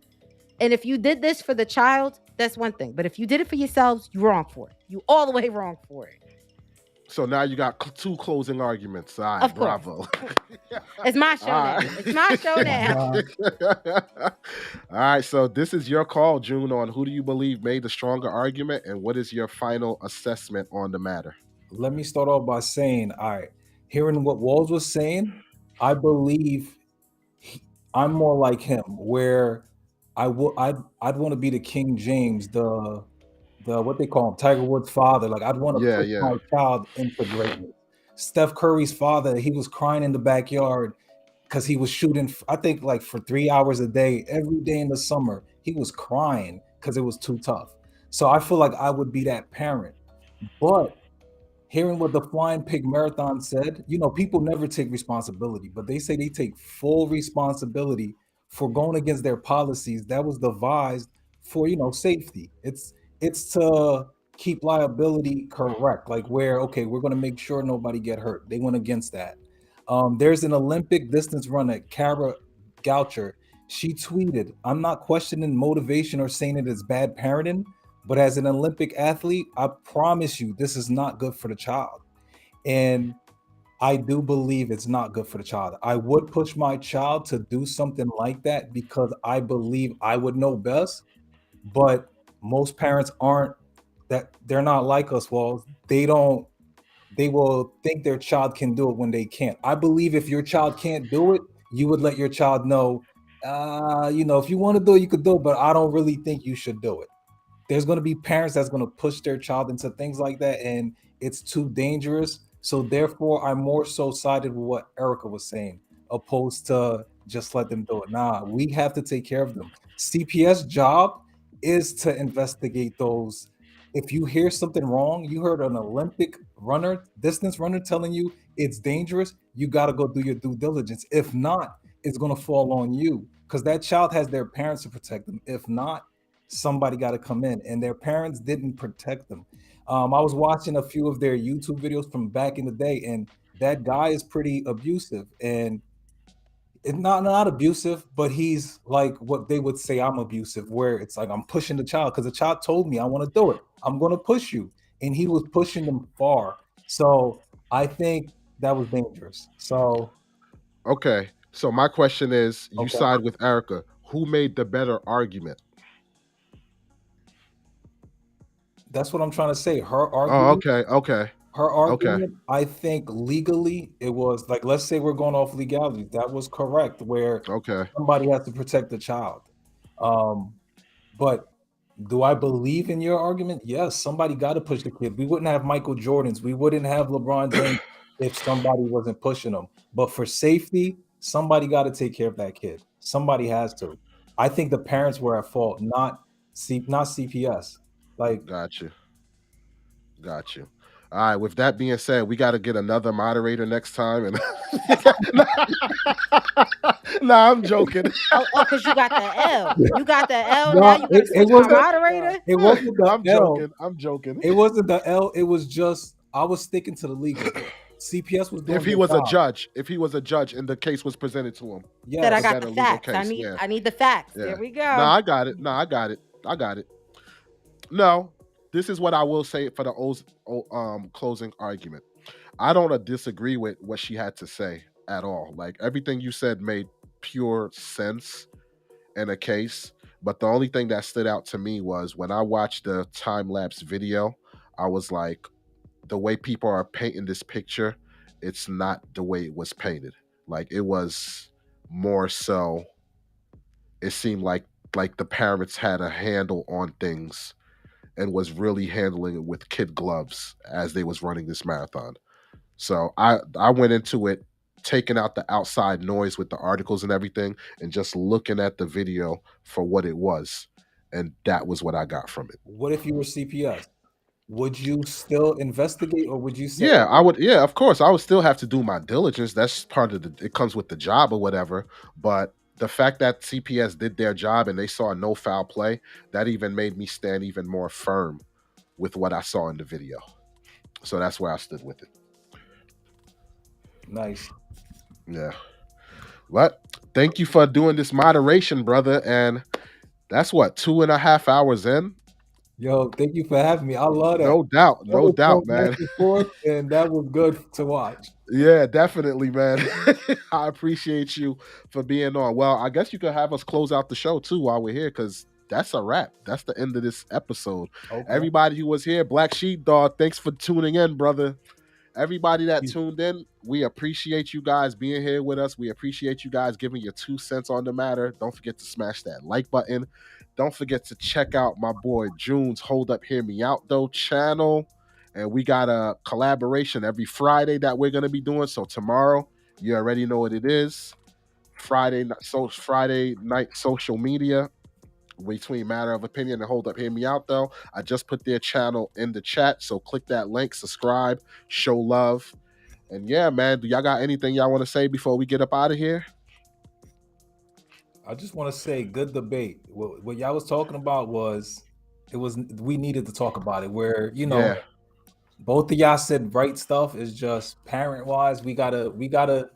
And if you did this for the child, that's one thing. But if you did it for yourselves, you're wrong for it. You all the way wrong for it. So now you got two closing arguments. All right, of course. Bravo. It's my show now. It's my show now. All right, so this is your call, June, on who do you believe made the stronger argument, and what is your final assessment on the matter? Let me start off by saying, all right, hearing what Walls was saying, I believe I'm more like him, where I'd want to be the King James, the what they call him, Tiger Woods' father. Like, I'd want to push my child into greatness. Steph Curry's father, he was crying in the backyard because he was shooting, I think, like for 3 hours a day, every day in the summer. He was crying because it was too tough. So I feel like I would be that parent. But hearing what the Flying Pig Marathon said, people never take responsibility, but they say they take full responsibility for going against their policies that was devised for, safety. It's to keep liability correct, like where, okay, we're going to make sure nobody get hurt. They went against that. There's an Olympic distance runner, Kara Goucher. She tweeted, "I'm not questioning motivation or saying it is bad parenting, but as an Olympic athlete, I promise you, this is not good for the child." And I do believe it's not good for the child. I would push my child to do something like that because I believe I would know best. But most parents aren't they're not like us, Walls. They will think their child can do it when they can't. I believe if your child can't do it, you would let your child know, if you want to do it, you could do it, but I don't really think you should do it. There's going to be parents that's going to push their child into things like that, and it's too dangerous. So therefore, I'm more so sided with what Erica was saying, opposed to just let them do it. Nah, we have to take care of them. CPS job is to investigate those. If you hear something wrong, you heard an Olympic runner, distance runner telling you it's dangerous, you got to go do your due diligence. If not, it's going to fall on you because that child has their parents to protect them. If not, somebody got to come in, and their parents didn't protect them. I was watching a few of their YouTube videos from back in the day, and that guy is pretty abusive, and it's not abusive, but he's like what they would say I'm abusive, where it's like I'm pushing the child because the child told me I want to do it. I'm going to push you, and he was pushing them far. So I think that was dangerous. So Okay. So my question is, you Okay. side with Erica. Who made the better argument? That's what I'm trying to say. Her Oh, argument, okay. I think legally it was like, let's say we're going off legality. That was correct, where Okay. somebody has to protect the child. But do I believe in your argument? Yes, somebody got to push the kid. We wouldn't have Michael Jordans. We wouldn't have LeBron James if somebody wasn't pushing them. But for safety, somebody got to take care of that kid. Somebody has to. I think the parents were at fault, not CPS. Like, Got you. All right. With that being said, we got to get another moderator next time. And nah, I'm joking. Oh, because you got the L. You got the L. no, Now you got to it switch my wasn't. moderator. It wasn't the I'm L. joking. I'm joking. It wasn't the L. It was just I was sticking to the legal. CPS was doing If he their was a job. judge, and the case was presented to him, Said I Yes. got better the legal facts. case. I need the facts. Yeah. There we go. No, I got it. I got it. No, this is what I will say for the closing argument. I don't disagree with what she had to say at all. Like everything you said made pure sense in a case. But the only thing that stood out to me was when I watched the time lapse video, I was like, the way people are painting this picture, it's not the way it was painted. Like it was more so, it seemed like the parents had a handle on things and was really handling it with kid gloves as they was running this marathon. So I went into it taking out the outside noise with the articles and everything and just looking at the video for what it was. And that was what I got from it. What if you were CPS? Would you still investigate, or would you say, Yeah, I would. Yeah, of course, I would still have to do my diligence. That's part of it comes with the job or whatever. But the fact that CPS did their job and they saw no foul play, that even made me stand even more firm with what I saw in the video. So that's where I stood with it. nice? Yeah. But thank you for doing this moderation, brother. And that's what, 2.5 hours in? Yo, thank you for having me. I love that. No doubt, That was going man. back and forth, and that was good to watch. Yeah, definitely, man. I appreciate you for being on. Well, I guess you could have us close out the show too while we're here, because that's a wrap. That's the end of this episode. Okay. Everybody who was here, Black Sheepdog, thanks for tuning in, brother. Everybody that tuned in, we appreciate you guys being here with us. We appreciate you guys giving your 2 cents on the matter. Don't forget to smash that like button. Don't forget to check out my boy June's Hold Up Hear Me Out Though channel. And we got a collaboration every Friday that we're going to be doing. So tomorrow, you already know what it is. Friday night social media. between Matter of Opinion and Hold Up Hear Me Out, though. I just put their channel in the chat, so click that link, subscribe, show love. And yeah, man, do y'all got anything y'all want to say before we get up out of here? I just want to say, good debate. What y'all was talking about we needed to talk about it. Where both of y'all said right stuff. Is just parent wise, we gotta.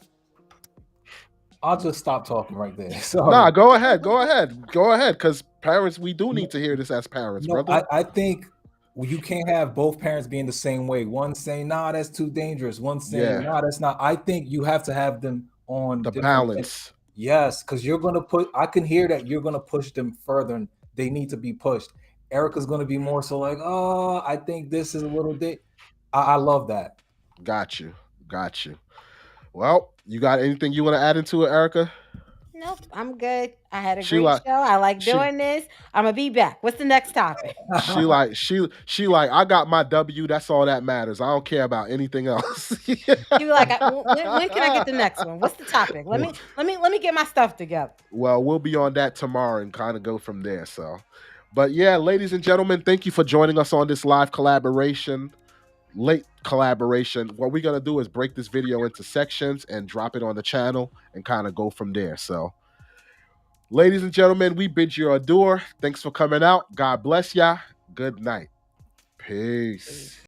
I'll just stop talking right there. Sorry. Nah, go ahead, because parents, we do need to hear this as parents, brother. I think you can't have both parents being the same way. One saying, "Nah, that's too dangerous." One saying, "Nah, that's not." I think you have to have them on the balance. Yes, because you're gonna I can hear that you're gonna push them further, and they need to be pushed. Erica's gonna be more so like, "Oh, I think this is a little bit." I love that. Got you. Well, you got anything you want to add into it, Erica? Nope, I'm good. I had a great show. I like doing this. I'm gonna be back. What's the next topic? She like, I got my W. That's all that matters. I don't care about anything else. She like, when can I get the next one? What's the topic? Let me get my stuff together. Well, we'll be on that tomorrow and kind of go from there. So, but yeah, ladies and gentlemen, thank you for joining us on this live collaboration. Late collaboration. What we're gonna do is break this video into sections and drop it on the channel and kind of go from there. So, ladies and gentlemen, we bid you adieu. Thanks for coming out. God bless ya. Good night. Peace.